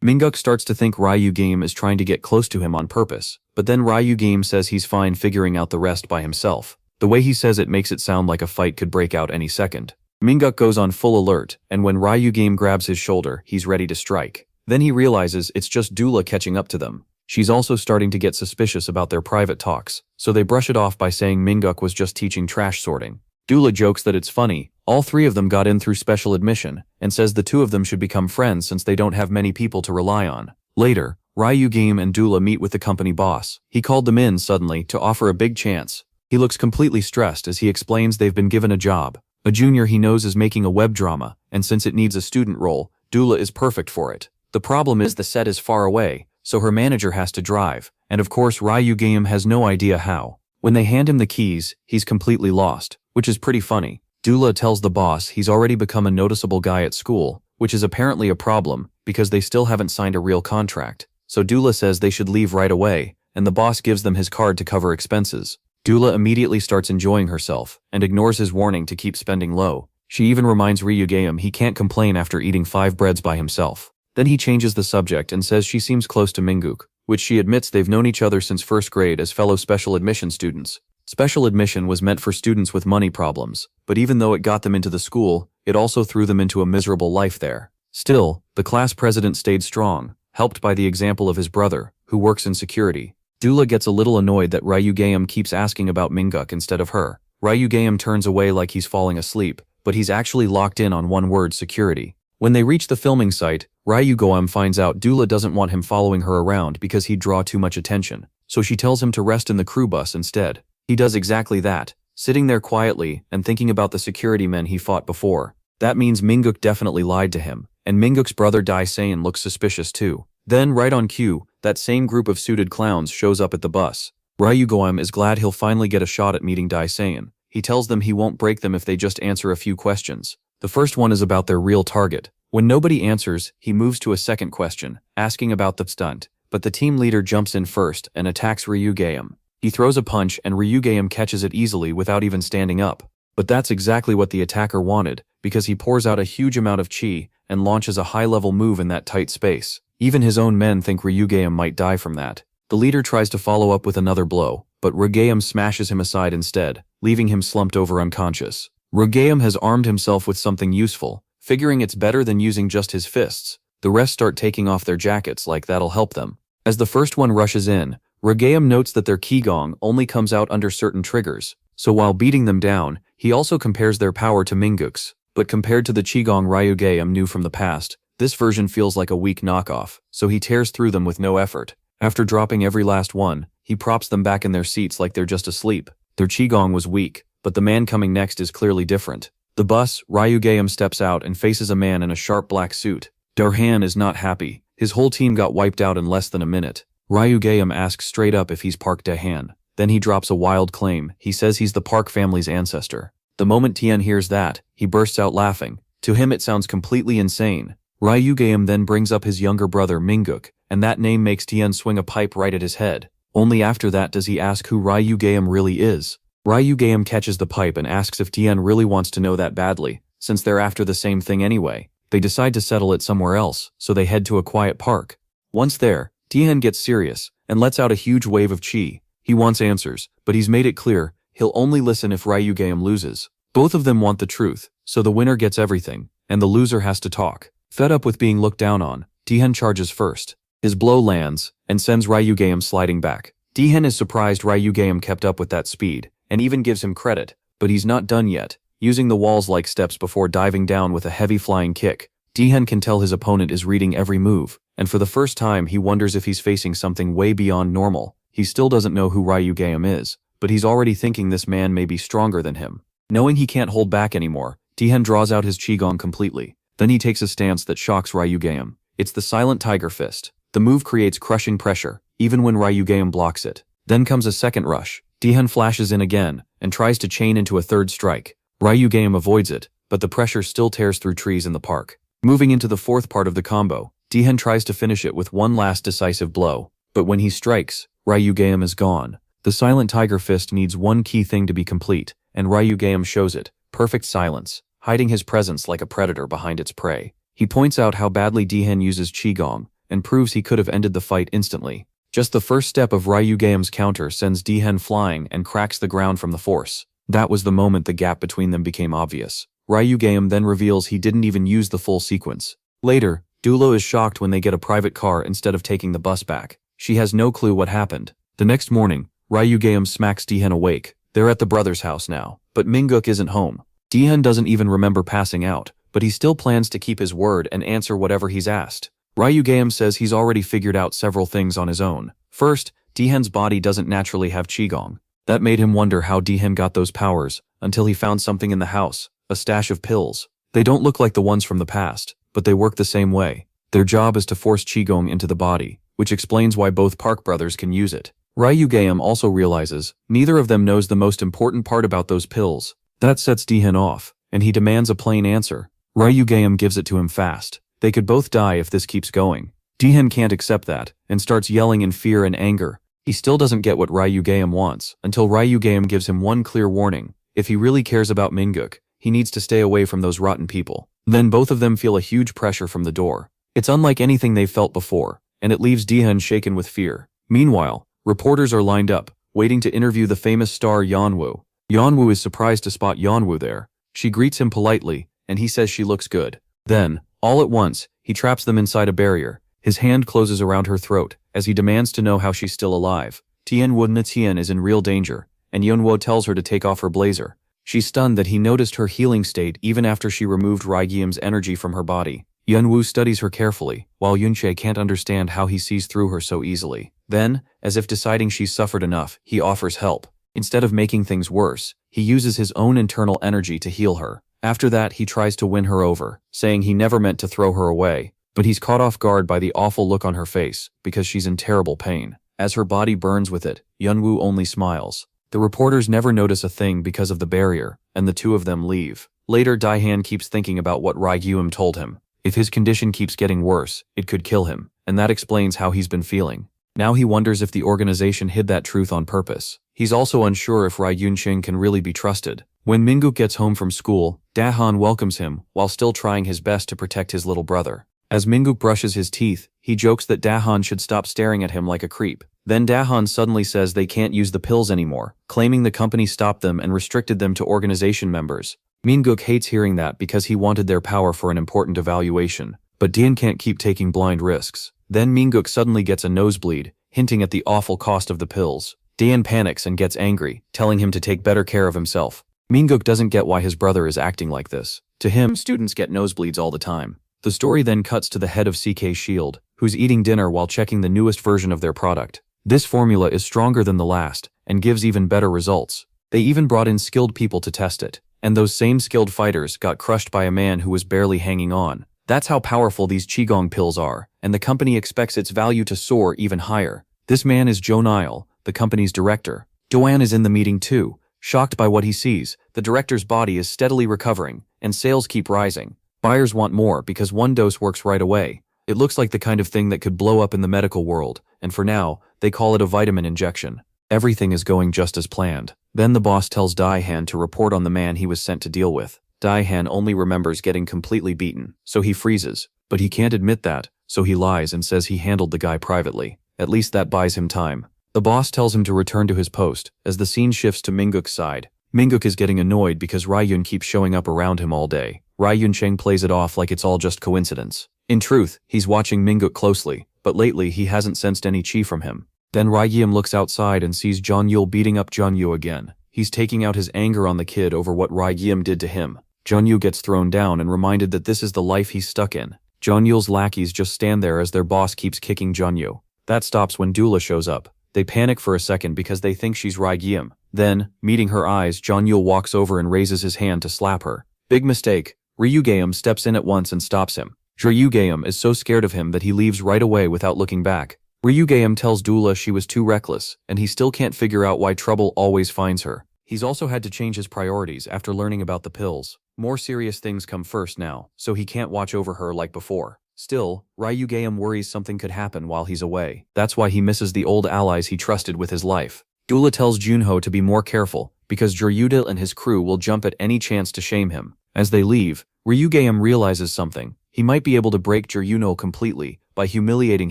Speaker 1: Minguk starts to think Ryugame is trying to get close to him on purpose, but then Ryugame says he's fine figuring out the rest by himself. The way he says it makes it sound like a fight could break out any second. Minguk goes on full alert, and when Ryugame grabs his shoulder, he's ready to strike. Then he realizes it's just Dula catching up to them. She's also starting to get suspicious about their private talks, so they brush it off by saying Minguk was just teaching trash sorting. Dula jokes that it's funny, all three of them got in through special admission, and says the two of them should become friends since they don't have many people to rely on. Later, Ryugame and Dula meet with the company boss. He called them in suddenly to offer a big chance. He looks completely stressed as he explains they've been given a job. A junior he knows is making a web drama, and since it needs a student role, Dula is perfect for it. The problem is the set is far away, so her manager has to drive, and of course Ryugame has no idea how. When they hand him the keys, he's completely lost, which is pretty funny. Dula tells the boss he's already become a noticeable guy at school, which is apparently a problem because they still haven't signed a real contract. So Dula says they should leave right away, and the boss gives them his card to cover expenses. Dula immediately starts enjoying herself and ignores his warning to keep spending low. She even reminds Ryugame he can't complain after eating 5 breads by himself. Then he changes the subject and says she seems close to Minguk, which she admits they've known each other since 1st grade as fellow special admission students. Special admission was meant for students with money problems, but even though it got them into the school, it also threw them into a miserable life there. Still, the class president stayed strong, helped by the example of his brother, who works in security. Dula gets a little annoyed that Ryugame keeps asking about Minguk instead of her. Ryugame turns away like he's falling asleep, but he's actually locked in on one word: security. When they reach the filming site, Ryugame finds out Dula doesn't want him following her around because he'd draw too much attention, so she tells him to rest in the crew bus instead. He does exactly that, sitting there quietly and thinking about the security men he fought before. That means Minguk definitely lied to him, and Minguk's brother Dae-san looks suspicious too. Then, right on cue, that same group of suited clowns shows up at the bus. Ryugame is glad he'll finally get a shot at meeting Dae-san. He tells them he won't break them if they just answer a few questions. The first one is about their real target. When nobody answers, he moves to a second question, asking about the stunt, but the team leader jumps in first and attacks Ryugame. He throws a punch and Ryugame catches it easily without even standing up. But that's exactly what the attacker wanted, because he pours out a huge amount of chi and launches a high-level move in that tight space. Even his own men think Ryugame might die from that. The leader tries to follow up with another blow, but Ryugame smashes him aside instead, leaving him slumped over unconscious. Ryugame has armed himself with something useful, figuring it's better than using just his fists. The rest start taking off their jackets like that'll help them. As the first one rushes in, Ryugame notes that their qigong only comes out under certain triggers, so while beating them down, he also compares their power to Minguk's. But compared to the qigong Ryugame knew from the past, this version feels like a weak knockoff, so he tears through them with no effort. After dropping every last one, he props them back in their seats like they're just asleep. Their qigong was weak, but the man coming next is clearly different. The bus, Ryugame steps out and faces a man in a sharp black suit. Darhan is not happy. His whole team got wiped out in less than a minute. Ryugame asks straight up if he's Park Dahan. Then he drops a wild claim. He says he's the Park family's ancestor. The moment Tien hears that, he bursts out laughing. To him it sounds completely insane. Ryugame then brings up his younger brother Minguk, and that name makes Tien swing a pipe right at his head. Only after that does he ask who Ryugame really is. Ryugame catches the pipe and asks if Tien really wants to know that badly, since they're after the same thing anyway. They decide to settle it somewhere else, so they head to a quiet park. Once there, Tien gets serious and lets out a huge wave of chi. He wants answers, but he's made it clear he'll only listen if Ryugame loses. Both of them want the truth, so the winner gets everything, and the loser has to talk. Fed up with being looked down on, Tien charges first. His blow lands and sends Ryugame sliding back. Tien is surprised Ryugame kept up with that speed, and even gives him credit, but he's not done yet, using the walls like steps before diving down with a heavy flying kick. Tien can tell his opponent is reading every move, and for the first time he wonders if he's facing something way beyond normal. He still doesn't know who Ryugame is, but he's already thinking this man may be stronger than him. Knowing he can't hold back anymore, Tien draws out his qigong completely. Then he takes a stance that shocks Ryugame. It's the silent tiger fist. The move creates crushing pressure, even when Ryugame blocks it. Then comes a second rush. Dihan flashes in again and tries to chain into a third strike. Ryugeum avoids it, but the pressure still tears through trees in the park. Moving into the fourth part of the combo, Dihan tries to finish it with one last decisive blow. But when he strikes, Ryugeum is gone. The Silent Tiger Fist needs one key thing to be complete, and Ryugeum shows it: perfect silence, hiding his presence like a predator behind its prey. He points out how badly Dihan uses Qigong, and proves he could have ended the fight instantly. Just the first step of Ryugeum's counter sends Dihan flying and cracks the ground from the force. That was the moment the gap between them became obvious. Ryugeum then reveals he didn't even use the full sequence. Later, Dulo is shocked when they get a private car instead of taking the bus back. She has no clue what happened. The next morning, Ryugeum smacks Dihan awake. They're at the brother's house now, but Minguk isn't home. Dihan doesn't even remember passing out, but he still plans to keep his word and answer whatever he's asked. Ryugeum says he's already figured out several things on his own. First, Dihan's body doesn't naturally have Qigong. That made him wonder how Dihan got those powers, until he found something in the house, a stash of pills. They don't look like the ones from the past, but they work the same way. Their job is to force Qigong into the body, which explains why both Park brothers can use it. Ryugeum also realizes neither of them knows the most important part about those pills. That sets Dihan off, and he demands a plain answer. Ryugeum gives it to him fast. They could both die if this keeps going. Dihan can't accept that, and starts yelling in fear and anger. He still doesn't get what Ryugeum wants, until Ryugeum gives him one clear warning. If he really cares about Minguk, he needs to stay away from those rotten people. Then both of them feel a huge pressure from the door. It's unlike anything they've felt before, and it leaves Dihan shaken with fear. Meanwhile, reporters are lined up, waiting to interview the famous star Yeonwoo. Yeonwoo is surprised to spot Yeonwoo there. She greets him politely, and he says she looks good. Then, all at once, he traps them inside a barrier. His hand closes around her throat, as he demands to know how she's still alive. Tian is in real danger, and Yeonwoo tells her to take off her blazer. She's stunned that he noticed her healing state even after she removed Ryugeum's energy from her body. Yeonwoo studies her carefully, while Yunche can't understand how he sees through her so easily. Then, as if deciding she's suffered enough, he offers help. Instead of making things worse, he uses his own internal energy to heal her. After that, he tries to win her over, saying he never meant to throw her away. But he's caught off guard by the awful look on her face, because she's in terrible pain. As her body burns with it, Yeonwoo only smiles. The reporters never notice a thing because of the barrier, and the two of them leave. Later, Dihan keeps thinking about what Ryugeum told him. If his condition keeps getting worse, it could kill him, and that explains how he's been feeling. Now he wonders if the organization hid that truth on purpose. He's also unsure if Ryuncheng can really be trusted. When Minguk gets home from school, Dahan welcomes him, while still trying his best to protect his little brother. As Minguk brushes his teeth, he jokes that Dahan should stop staring at him like a creep. Then Dahan suddenly says they can't use the pills anymore, claiming the company stopped them and restricted them to organization members. Minguk hates hearing that because he wanted their power for an important evaluation. But Dian can't keep taking blind risks. Then Minguk suddenly gets a nosebleed, hinting at the awful cost of the pills. Dian panics and gets angry, telling him to take better care of himself. Minguk doesn't get why his brother is acting like this. To him, students get nosebleeds all the time. The story then cuts to the head of CK Shield, who's eating dinner while checking the newest version of their product. This formula is stronger than the last, and gives even better results. They even brought in skilled people to test it, and those same skilled fighters got crushed by a man who was barely hanging on. That's how powerful these Qigong pills are, and the company expects its value to soar even higher. This man is Joe Nile, the company's director. Doan is in the meeting too, shocked by what he sees. The director's body is steadily recovering, and sales keep rising. Buyers want more because one dose works right away. It looks like the kind of thing that could blow up in the medical world, and for now, they call it a vitamin injection. Everything is going just as planned. Then the boss tells Daihan to report on the man he was sent to deal with. Daihan only remembers getting completely beaten, so he freezes. But he can't admit that, so he lies and says he handled the guy privately. At least that buys him time. The boss tells him to return to his post, as the scene shifts to Minguk's side. Minguk is getting annoyed because Ryun keeps showing up around him all day. Ryun Cheng plays it off like it's all just coincidence. In truth, he's watching Minguk closely, but lately he hasn't sensed any chi from him. Then Ryum looks outside and sees John Yul beating up John Yu again. He's taking out his anger on the kid over what Ryum did to him. John Yu gets thrown down and reminded that this is the life he's stuck in. John Yul's lackeys just stand there as their boss keeps kicking John Yu. That stops when Dula shows up. They panic for a second because they think she's Ryum. Then, meeting her eyes, John Yul walks over and raises his hand to slap her. Big mistake. Ryugeum steps in at once and stops him. Ryugeum is so scared of him that he leaves right away without looking back. Ryugeum tells Dula she was too reckless, and he still can't figure out why trouble always finds her. He's also had to change his priorities after learning about the pills. More serious things come first now, so he can't watch over her like before. Still, Ryugeum worries something could happen while he's away. That's why he misses the old allies he trusted with his life. Dula tells Junho to be more careful, because Joryuda and his crew will jump at any chance to shame him. As they leave, Ryugeum realizes something. He might be able to break Joryuno completely by humiliating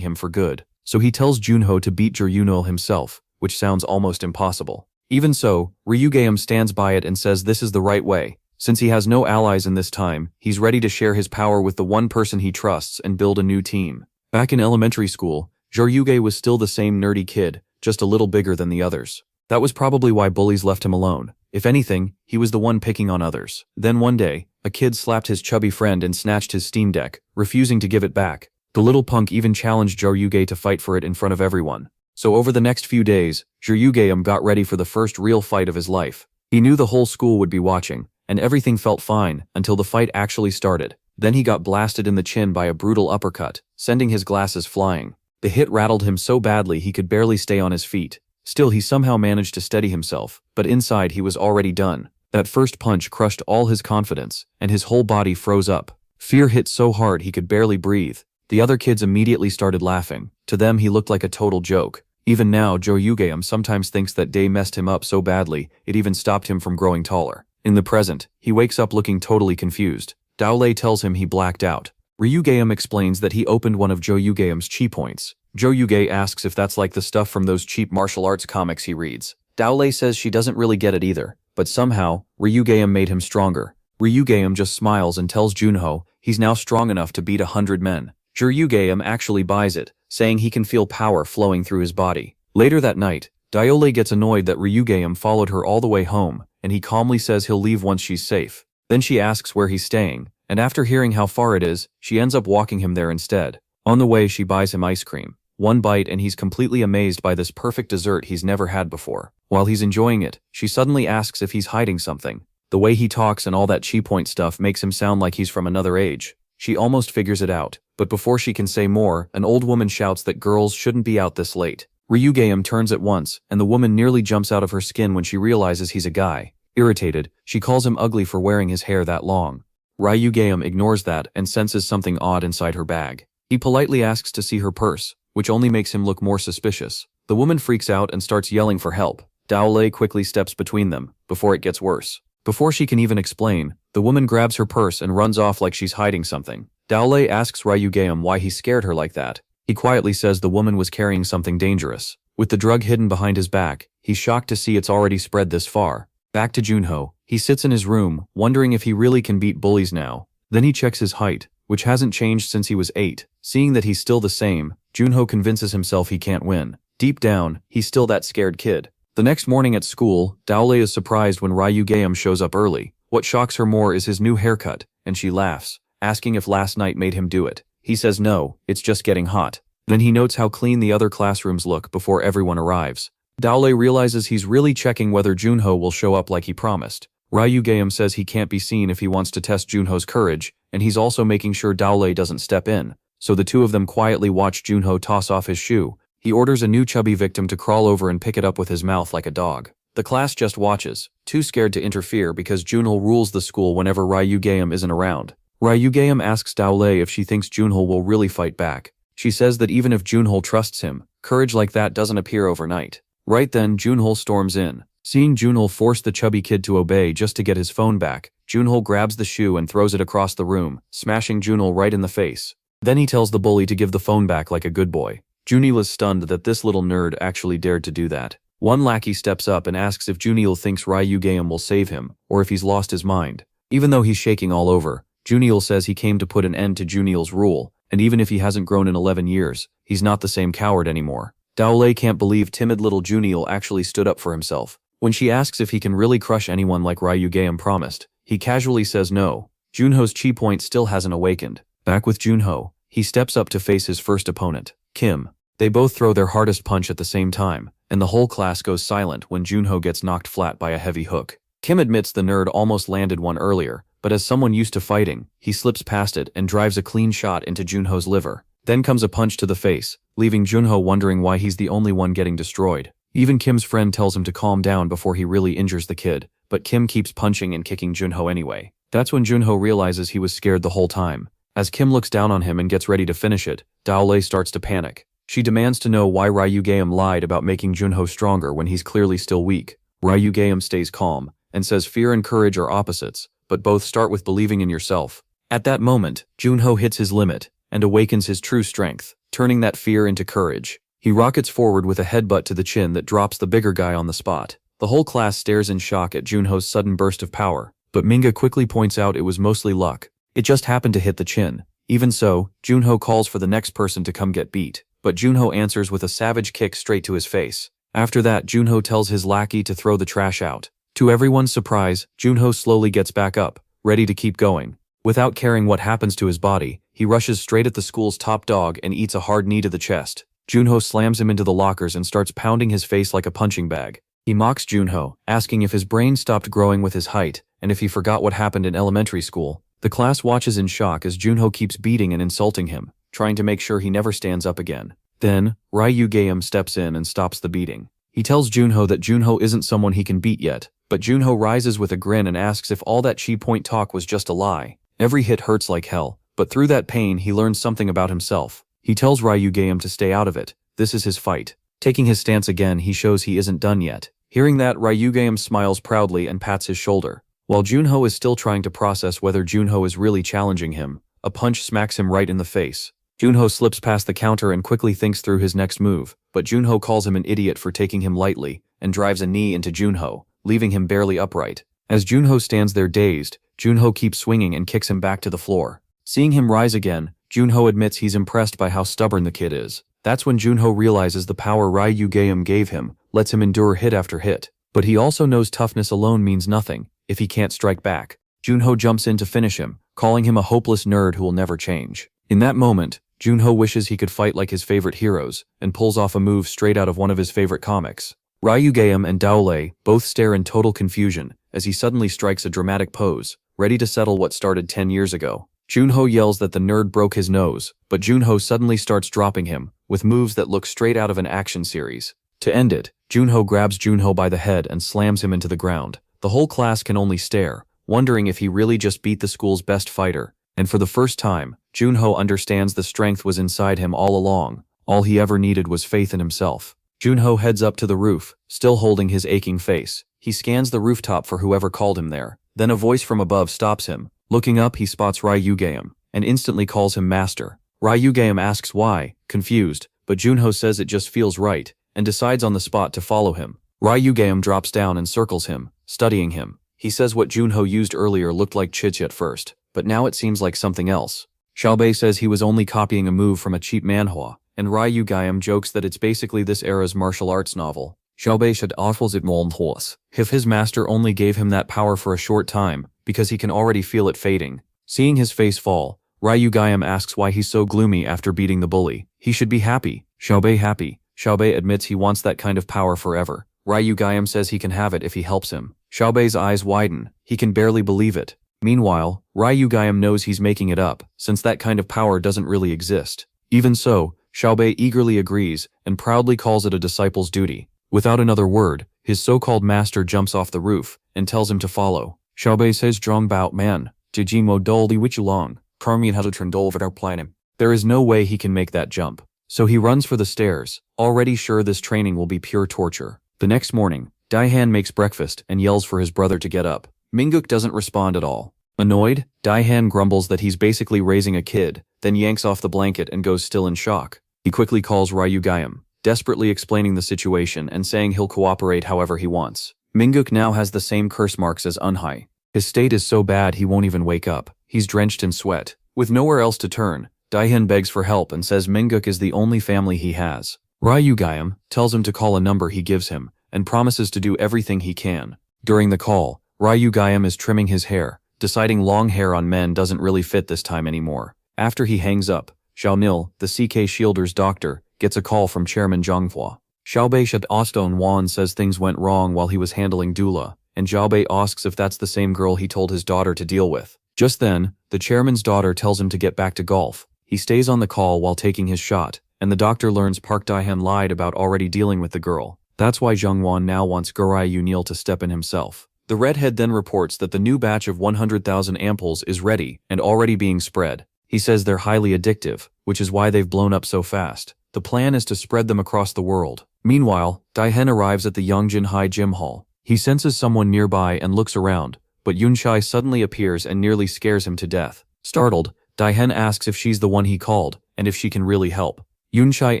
Speaker 1: him for good. So he tells Junho to beat Joryuno himself, which sounds almost impossible. Even so, Ryugeum stands by it and says this is the right way. Since he has no allies in this time, he's ready to share his power with the one person he trusts and build a new team. Back in elementary school, Joryuge was still the same nerdy kid, just a little bigger than the others. That was probably why bullies left him alone. If anything, he was the one picking on others. Then one day, a kid slapped his chubby friend and snatched his Steam Deck, refusing to give it back. The little punk even challenged Joryuge to fight for it in front of everyone. So over the next few days, Joryugeum got ready for the first real fight of his life. He knew the whole school would be watching, and everything felt fine until the fight actually started. Then he got blasted in the chin by a brutal uppercut, sending his glasses flying. The hit rattled him so badly he could barely stay on his feet. Still, he somehow managed to steady himself, but inside he was already done. That first punch crushed all his confidence, and his whole body froze up. Fear hit so hard he could barely breathe. The other kids immediately started laughing. To them, he looked like a total joke. Even now, Joryugeum sometimes thinks that day messed him up so badly, it even stopped him from growing taller. In the present, he wakes up looking totally confused. Daolei tells him he blacked out. Ryugeum explains that he opened one of Joryugeum's chi points. Joryuge asks if that's like the stuff from those cheap martial arts comics he reads. Daolei says she doesn't really get it either, but somehow, Ryugeum made him stronger. Ryugeum just smiles and tells Junho he's now strong enough to beat 100 men. Joryugeum actually buys it, saying he can feel power flowing through his body. Later that night, Daolei gets annoyed that Ryugeum followed her all the way home, and he calmly says he'll leave once she's safe. Then she asks where he's staying, and after hearing how far it is, she ends up walking him there instead. On the way, she buys him ice cream. One bite and he's completely amazed by this perfect dessert he's never had before. While he's enjoying it, she suddenly asks if he's hiding something. The way he talks and all that chi point stuff makes him sound like he's from another age. She almost figures it out, but before she can say more, an old woman shouts that girls shouldn't be out this late. Ryugeum turns at once, and the woman nearly jumps out of her skin when she realizes he's a guy. Irritated, she calls him ugly for wearing his hair that long. Ryugeum ignores that and senses something odd inside her bag. He politely asks to see her purse, which only makes him look more suspicious. The woman freaks out and starts yelling for help. Daolei quickly steps between them, before it gets worse. Before she can even explain, the woman grabs her purse and runs off like she's hiding something. Daolei asks Ryugeum why he scared her like that. He quietly says the woman was carrying something dangerous. With the drug hidden behind his back, he's shocked to see it's already spread this far. Back to Junho, he sits in his room, wondering if he really can beat bullies now. Then he checks his height, which hasn't changed since he was 8. Seeing that he's still the same, Junho convinces himself he can't win. Deep down, he's still that scared kid. The next morning at school, Daolei is surprised when Ryugeum shows up early. What shocks her more is his new haircut, and she laughs, asking if last night made him do it. He says no, it's just getting hot. Then he notes how clean the other classrooms look before everyone arrives. Daolei realizes he's really checking whether Junho will show up like he promised. Ryugeum says he can't be seen if he wants to test Junho's courage, and he's also making sure Daolei doesn't step in. So the two of them quietly watch Junho toss off his shoe. He orders a new chubby victim to crawl over and pick it up with his mouth like a dog. The class just watches, too scared to interfere because Junho rules the school whenever Ryugeum isn't around. Ryugeum asks Daolei if she thinks Junho will really fight back. She says that even if Junho trusts him, courage like that doesn't appear overnight. Right then, Junho storms in. Seeing Junho force the chubby kid to obey just to get his phone back, Junho grabs the shoe and throws it across the room, smashing Junho right in the face. Then he tells the bully to give the phone back like a good boy. Junil is stunned that this little nerd actually dared to do that. One lackey steps up and asks if Junil thinks Ryugeum will save him, or if he's lost his mind. Even though he's shaking all over, Junil says he came to put an end to Junil's rule, and even if he hasn't grown in 11 years, he's not the same coward anymore. Daolei can't believe timid little Junil actually stood up for himself. When she asks if he can really crush anyone like Ryugeum promised, he casually says no. Junho's chi point still hasn't awakened. Back with Junho, he steps up to face his first opponent, Kim. They both throw their hardest punch at the same time, and the whole class goes silent when Junho gets knocked flat by a heavy hook. Kim admits the nerd almost landed one earlier, but as someone used to fighting, he slips past it and drives a clean shot into Junho's liver. Then comes a punch to the face, leaving Junho wondering why he's the only one getting destroyed. Even Kim's friend tells him to calm down before he really injures the kid, but Kim keeps punching and kicking Junho anyway. That's when Junho realizes he was scared the whole time. As Kim looks down on him and gets ready to finish it, Daolei starts to panic. She demands to know why Ryugeum lied about making Junho stronger when he's clearly still weak. Ryugeum stays calm, and says fear and courage are opposites, but both start with believing in yourself. At that moment, Junho hits his limit, and awakens his true strength, turning that fear into courage. He rockets forward with a headbutt to the chin that drops the bigger guy on the spot. The whole class stares in shock at Junho's sudden burst of power, but Manga quickly points out it was mostly luck. It just happened to hit the chin. Even so, Junho calls for the next person to come get beat, but Junho answers with a savage kick straight to his face. After that, Junho tells his lackey to throw the trash out. To everyone's surprise, Junho slowly gets back up, ready to keep going. Without caring what happens to his body, he rushes straight at the school's top dog and eats a hard knee to the chest. Junho slams him into the lockers and starts pounding his face like a punching bag. He mocks Junho, asking if his brain stopped growing with his height and if he forgot what happened in elementary school. The class watches in shock as Junho keeps beating and insulting him, trying to make sure he never stands up again. Then, Ryugeum steps in and stops the beating. He tells Junho that Junho isn't someone he can beat yet, but Junho rises with a grin and asks if all that chi-point talk was just a lie. Every hit hurts like hell, but through that pain he learns something about himself. He tells Ryugeum to stay out of it. This is his fight. Taking his stance again, he shows he isn't done yet. Hearing that, Ryugeum smiles proudly and pats his shoulder. While Junho is still trying to process whether Junho is really challenging him, a punch smacks him right in the face. Junho slips past the counter and quickly thinks through his next move, but Junho calls him an idiot for taking him lightly, and drives a knee into Junho, leaving him barely upright. As Junho stands there dazed, Junho keeps swinging and kicks him back to the floor. Seeing him rise again, Junho admits he's impressed by how stubborn the kid is. That's when Junho realizes the power Ryugeum gave him lets him endure hit after hit. But he also knows toughness alone means nothing if he can't strike back. Junho jumps in to finish him, calling him a hopeless nerd who will never change. In that moment, Junho wishes he could fight like his favorite heroes, and pulls off a move straight out of one of his favorite comics. Ryugeum and Daolei both stare in total confusion as he suddenly strikes a dramatic pose, ready to settle what started 10 years ago. Junho yells that the nerd broke his nose, but Junho suddenly starts dropping him, with moves that look straight out of an action series. To end it, Junho grabs Junho by the head and slams him into the ground. The whole class can only stare, wondering if he really just beat the school's best fighter. And for the first time, Junho understands the strength was inside him all along. All he ever needed was faith in himself. Junho heads up to the roof, still holding his aching face. He scans the rooftop for whoever called him there. Then a voice from above stops him. Looking up, he spots Ryugeum, and instantly calls him master. Ryugeum asks why, confused, but Junho says it just feels right, and decides on the spot to follow him. Ryugeum drops down and circles him, studying him. He says what Junho used earlier looked like Chichi at first, but now it seems like something else. Xiaobei says he was only copying a move from a cheap manhwa, and Ryugeum jokes that it's basically this era's martial arts novel. Xiaobei should offers it manhwas. If his master only gave him that power for a short time, because he can already feel it fading. Seeing his face fall, Ryugeum asks why he's so gloomy after beating the bully. He should be happy. Xiaobei happy. Xiaobei admits he wants that kind of power forever. Ryugeum says he can have it if he helps him. Xiaobei's eyes widen. He can barely believe it. Meanwhile, Ryugeum knows he's making it up, since that kind of power doesn't really exist. Even so, Xiaobei eagerly agrees and proudly calls it a disciple's duty. Without another word, his so-called master jumps off the roof and tells him to follow. Xiaobei says Zhong Bao man, Jijimo Doldi Wichulong, Carmian had a trindol our planem. There is no way he can make that jump. So he runs for the stairs, already sure this training will be pure torture. The next morning, Daihan makes breakfast and yells for his brother to get up. Minguk doesn't respond at all. Annoyed, Daihan grumbles that he's basically raising a kid, then yanks off the blanket and goes still in shock. He quickly calls Ryugeum, desperately explaining the situation and saying he'll cooperate however he wants. Minguk now has the same curse marks as Unhai. His state is so bad he won't even wake up. He's drenched in sweat. With nowhere else to turn, Daihan begs for help and says Minguk is the only family he has. Ryugeum tells him to call a number he gives him, and promises to do everything he can. During the call, Ryugeum is trimming his hair, deciding long hair on men doesn't really fit this time anymore. After he hangs up, Xiaonil, the CK Shielder's doctor, gets a call from Chairman Zhonghua. Xiaobei Shed Oston Wan says things went wrong while he was handling Dula, and Xiaobei asks if that's the same girl he told his daughter to deal with. Just then, the chairman's daughter tells him to get back to golf. He stays on the call while taking his shot, and the doctor learns Park Dae-han lied about already dealing with the girl. That's why Jung-won now wants Gorai Yu-neil to step in himself. The redhead then reports that the new batch of 100,000 ampoules is ready and already being spread. He says they're highly addictive, which is why they've blown up so fast. The plan is to spread them across the world. Meanwhile, Dae-han arrives at the Yongjin High Gym Hall. He senses someone nearby and looks around, but Yoon-chae suddenly appears and nearly scares him to death. Startled, Dae-han asks if she's the one he called, and if she can really help. Yoon-chae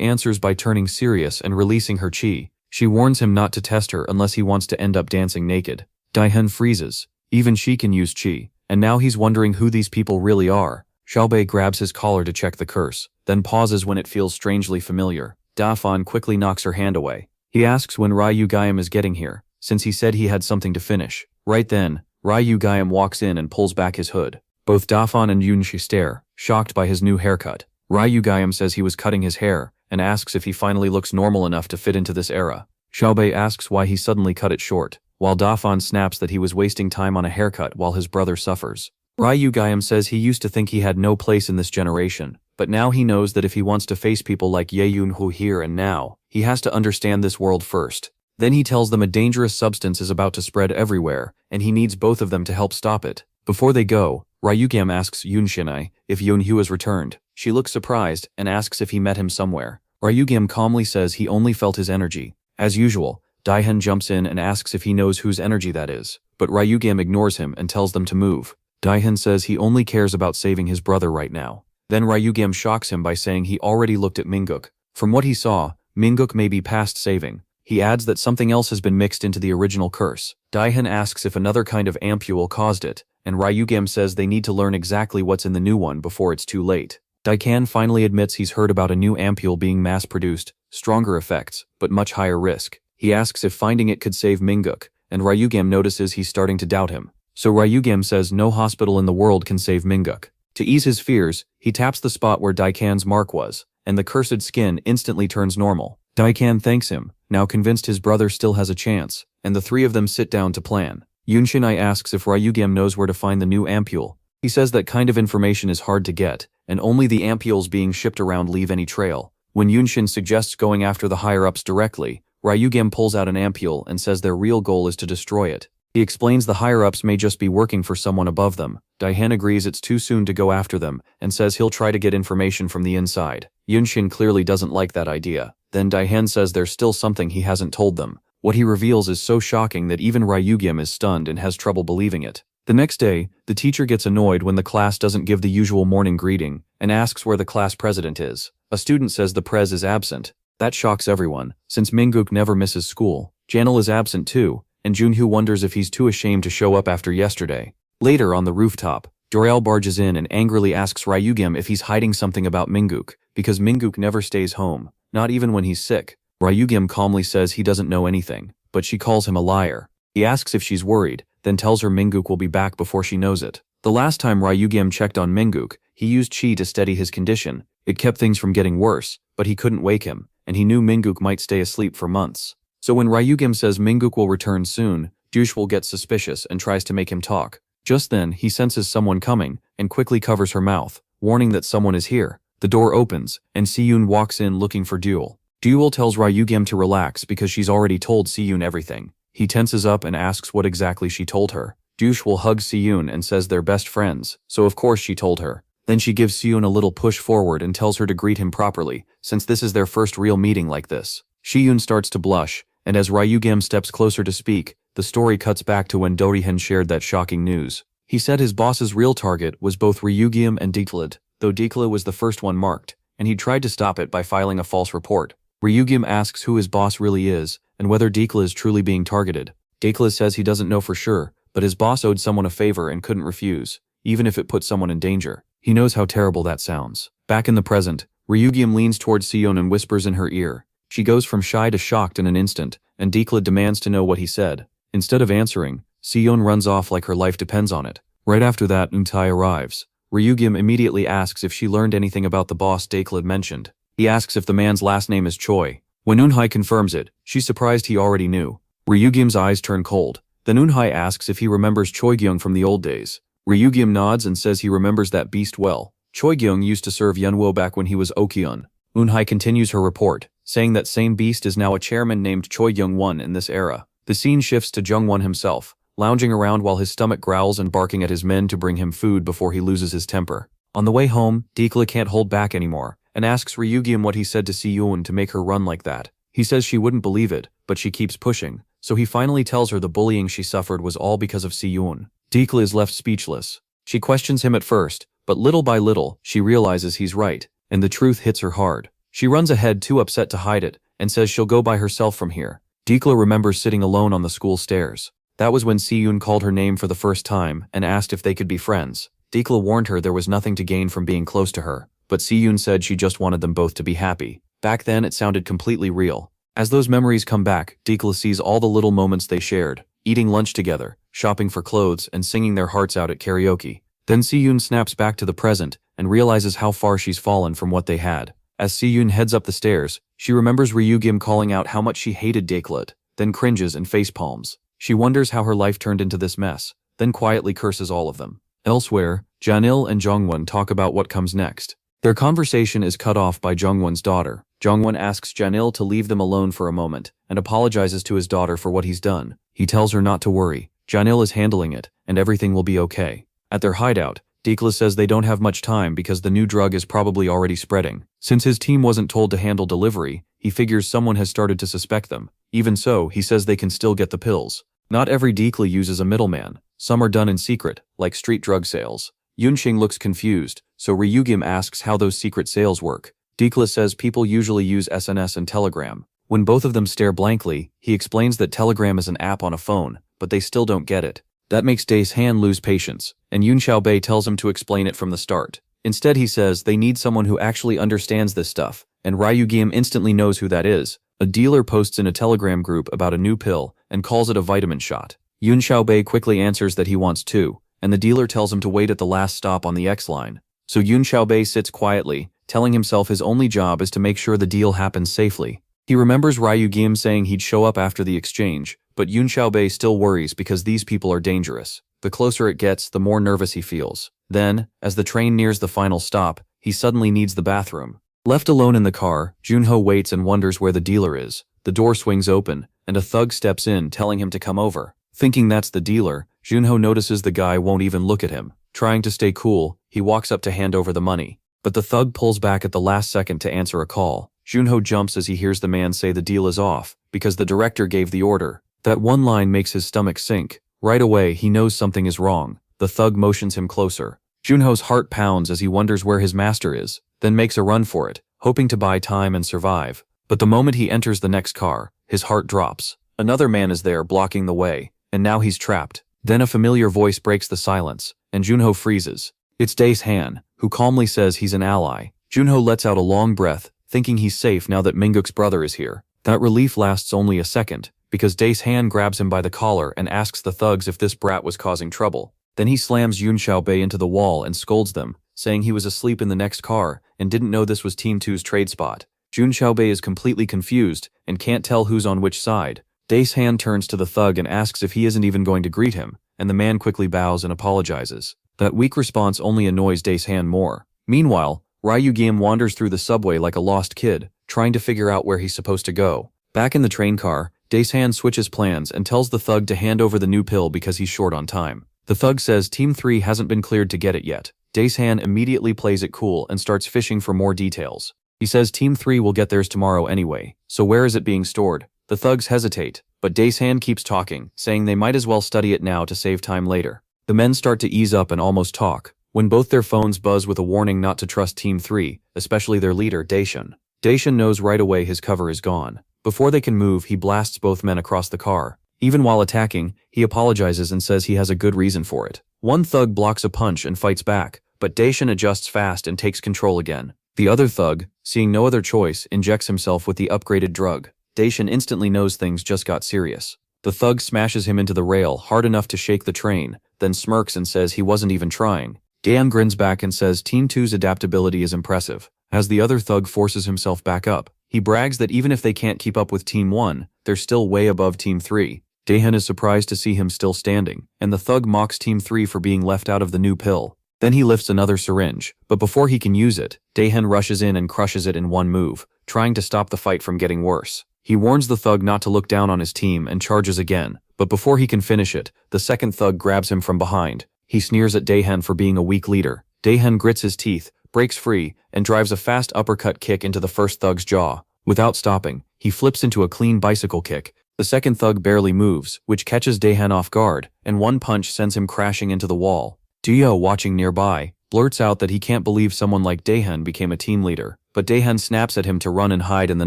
Speaker 1: answers by turning serious and releasing her chi. She warns him not to test her unless he wants to end up dancing naked. Dae-han freezes. Even she can use chi, and now he's wondering who these people really are. Xiaobei grabs his collar to check the curse, then pauses when it feels strangely familiar. Da-fan quickly knocks her hand away. He asks when Ryu Gayam is getting here, since he said he had something to finish. Right then, Ryu Gayam walks in and pulls back his hood. Both Da-fan and Yoon-chae stare, shocked by his new haircut. Ryu Gayam says he was cutting his hair, and asks if he finally looks normal enough to fit into this era. Xiaobei asks why he suddenly cut it short, while Da-fan snaps that he was wasting time on a haircut while his brother suffers. Ryu Gayam says he used to think he had no place in this generation, but now he knows that if he wants to face people like Ye Yoon-ho here and now, he has to understand this world first. Then he tells them a dangerous substance is about to spread everywhere, and he needs both of them to help stop it. Before they go, Ryugam asks Yoon-shin if Yoon-hyo has returned. She looks surprised and asks if he met him somewhere. Ryugam calmly says he only felt his energy. As usual, Dae-han jumps in and asks if he knows whose energy that is, but Ryugam ignores him and tells them to move. Dae-han says he only cares about saving his brother right now. Then Ryugam shocks him by saying he already looked at Minguk. From what he saw, Minguk may be past saving. He adds that something else has been mixed into the original curse. Dae-han asks if another kind of ampule caused it, and Ryugam says they need to learn exactly what's in the new one before it's too late. Dae-kan finally admits he's heard about a new ampule being mass-produced, stronger effects, but much higher risk. He asks if finding it could save Minguk, and Ryugam notices he's starting to doubt him. So Ryugam says no hospital in the world can save Minguk. To ease his fears, he taps the spot where Dae-kan's mark was, and the cursed skin instantly turns normal. Dae-kan thanks him, now convinced his brother still has a chance, and the three of them sit down to plan. Yoon-shin asks if Ryugam knows where to find the new ampule. He says that kind of information is hard to get, and only the ampules being shipped around leave any trail. When Yoon-shin suggests going after the higher-ups directly, Ryugam pulls out an ampule and says their real goal is to destroy it. He explains the higher-ups may just be working for someone above them. Dae-han agrees it's too soon to go after them, and says he'll try to get information from the inside. Yoon-shin clearly doesn't like that idea. Then Dae-han says there's still something he hasn't told them. What he reveals is so shocking that even Ryugam is stunned and has trouble believing it. The next day, the teacher gets annoyed when the class doesn't give the usual morning greeting, and asks where the class president is. A student says the prez is absent. That shocks everyone, since Minguk never misses school. Janil is absent too, and Junhoo wonders if he's too ashamed to show up after yesterday. Later on the rooftop, Dorel barges in and angrily asks Ryugam if he's hiding something about Minguk, because Minguk never stays home, not even when he's sick. Ryugam calmly says he doesn't know anything, but she calls him a liar. He asks if she's worried, then tells her Minguk will be back before she knows it. The last time Ryugam checked on Minguk, he used chi to steady his condition. It kept things from getting worse, but he couldn't wake him, and he knew Minguk might stay asleep for months. So when Ryugam says Minguk will return soon, Dushwal gets suspicious and tries to make him talk. Just then, he senses someone coming, and quickly covers her mouth, warning that someone is here. The door opens, and Siyun walks in looking for Duel. Duel tells Ryugam to relax because she's already told Siyun everything. He tenses up and asks what exactly she told her. Dushwal hugs Siyun and says they're best friends, so of course she told her. Then she gives Siyun a little push forward and tells her to greet him properly, since this is their first real meeting like this. Siyun starts to blush, and as Ryugam steps closer to speak, the story cuts back to when Dorihen shared that shocking news. He said his boss's real target was both Ryugam and Dekla, though Dekla was the first one marked, and he tried to stop it by filing a false report. Ryugam asks who his boss really is, and whether Dekla is truly being targeted. Dekla says he doesn't know for sure, but his boss owed someone a favor and couldn't refuse, even if it put someone in danger. He knows how terrible that sounds. Back in the present, Ryugam leans towards Siyun and whispers in her ear. She goes from shy to shocked in an instant, and Dekla demands to know what he said. Instead of answering, Siyun runs off like her life depends on it. Right after that, Untai arrives. Ryugam immediately asks if she learned anything about the boss Dekla mentioned. He asks if the man's last name is Choi. When Eunhye confirms it, she's surprised he already knew. Ryugyam's eyes turn cold. Then Eunhye asks if he remembers Choi Gyung from the old days. Ryugam nods and says he remembers that beast well. Choi-gyung used to serve Yunwo back when he was Okyun. Eun-hye continues her report, saying that same beast is now a chairman named Choi-gyung-won in this era. The scene shifts to Jung-won himself, lounging around while his stomach growls and barking at his men to bring him food before he loses his temper. On the way home, Dekla can't hold back anymore, and asks Ryugyum what he said to Si-yoon to make her run like that. He says she wouldn't believe it, but she keeps pushing, so he finally tells her the bullying she suffered was all because of Si-yoon. Dekla is left speechless. She questions him at first, but little by little, she realizes he's right, and the truth hits her hard. She runs ahead too upset to hide it, and says she'll go by herself from here. Dekla remembers sitting alone on the school stairs. That was when Si-yoon called her name for the first time and asked if they could be friends. Dekla warned her there was nothing to gain from being close to her, but Si-yoon said she just wanted them both to be happy. Back then it sounded completely real. As those memories come back, Dekla sees all the little moments they shared, eating lunch together, shopping for clothes, and singing their hearts out at karaoke. Then Si-yoon snaps back to the present and realizes how far she's fallen from what they had. As Si-yoon heads up the stairs, she remembers Ryugyum calling out how much she hated Dekla, then cringes and facepalms. She wonders how her life turned into this mess, then quietly curses all of them. Elsewhere, Janil and Jongwon talk about what comes next. Their conversation is cut off by Jongwon's daughter. Jongwon asks Janil to leave them alone for a moment and apologizes to his daughter for what he's done. He tells her not to worry. Janil is handling it, and everything will be okay. At their hideout, Dekla says they don't have much time because the new drug is probably already spreading. Since his team wasn't told to handle delivery, he figures someone has started to suspect them. Even so, he says they can still get the pills. Not every Dekla uses a middleman. Some are done in secret, like street drug sales. Yunxing looks confused, so Ryugyum asks how those secret sales work. Dekla says people usually use SNS and Telegram. When both of them stare blankly, he explains that Telegram is an app on a phone, but they still don't get it. That makes Dae's Han lose patience, and Yoon Xiaobei tells him to explain it from the start. Instead he says they need someone who actually understands this stuff, and Ryugyum instantly knows who that is. A dealer posts in a Telegram group about a new pill and calls it a vitamin shot. Yoon Xiaobei quickly answers that he wants two, and the dealer tells him to wait at the last stop on the X line. So Yoon Xiaobei sits quietly, telling himself his only job is to make sure the deal happens safely. He remembers Ryugyum saying he'd show up after the exchange, but Yoon Xiaobei still worries because these people are dangerous. The closer it gets, the more nervous he feels. Then, as the train nears the final stop, he suddenly needs the bathroom. Left alone in the car, Junho waits and wonders where the dealer is. The door swings open, and a thug steps in telling him to come over. Thinking that's the dealer, Junho notices the guy won't even look at him. Trying to stay cool, he walks up to hand over the money. But the thug pulls back at the last second to answer a call. Junho jumps as he hears the man say the deal is off, because the director gave the order. That one line makes his stomach sink. Right away, he knows something is wrong. The thug motions him closer. Junho's heart pounds as he wonders where his master is, then makes a run for it, hoping to buy time and survive. But the moment he enters the next car, his heart drops. Another man is there blocking the way, and now he's trapped. Then a familiar voice breaks the silence, and Junho freezes. It's Dae's Han, who calmly says he's an ally. Junho lets out a long breath, thinking he's safe now that Minguk's brother is here. That relief lasts only a second, because Dae's Han grabs him by the collar and asks the thugs if this brat was causing trouble. Then he slams Yoon Xiaobei into the wall and scolds them, saying he was asleep in the next car and didn't know this was Team 2's trade spot. Yoon Xiaobei is completely confused and can't tell who's on which side. Dae's Han turns to the thug and asks if he isn't even going to greet him, and the man quickly bows and apologizes. That weak response only annoys Dae's Han more. Meanwhile, Ryugyum wanders through the subway like a lost kid, trying to figure out where he's supposed to go. Back in the train car, Dae's Han switches plans and tells the thug to hand over the new pill because he's short on time. The thug says Team 3 hasn't been cleared to get it yet. Dae's Han immediately plays it cool and starts fishing for more details. He says Team 3 will get theirs tomorrow anyway, so where is it being stored? The thugs hesitate, but Dae's Han keeps talking, saying they might as well study it now to save time later. The men start to ease up and almost talk, when both their phones buzz with a warning not to trust Team 3, especially their leader, Daeshin. Daeshin knows right away his cover is gone. Before they can move, he blasts both men across the car. Even while attacking, he apologizes and says he has a good reason for it. One thug blocks a punch and fights back, but Daeshin adjusts fast and takes control again. The other thug, seeing no other choice, injects himself with the upgraded drug. Daeshin instantly knows things just got serious. The thug smashes him into the rail hard enough to shake the train, then smirks and says he wasn't even trying. Daehan grins back and says Team 2's adaptability is impressive. As the other thug forces himself back up, he brags that even if they can't keep up with Team 1, they're still way above Team 3. Daehan is surprised to see him still standing, and the thug mocks Team 3 for being left out of the new pill. Then he lifts another syringe, but before he can use it, Daehan rushes in and crushes it in one move, trying to stop the fight from getting worse. He warns the thug not to look down on his team and charges again, but before he can finish it, the second thug grabs him from behind. He sneers at Daehan for being a weak leader. Daehan grits his teeth, breaks free, and drives a fast uppercut kick into the first thug's jaw. Without stopping, he flips into a clean bicycle kick. The second thug barely moves, which catches Daehan off guard, and one punch sends him crashing into the wall. Dio, watching nearby, blurts out that he can't believe someone like Daehan became a team leader, but Daehan snaps at him to run and hide in the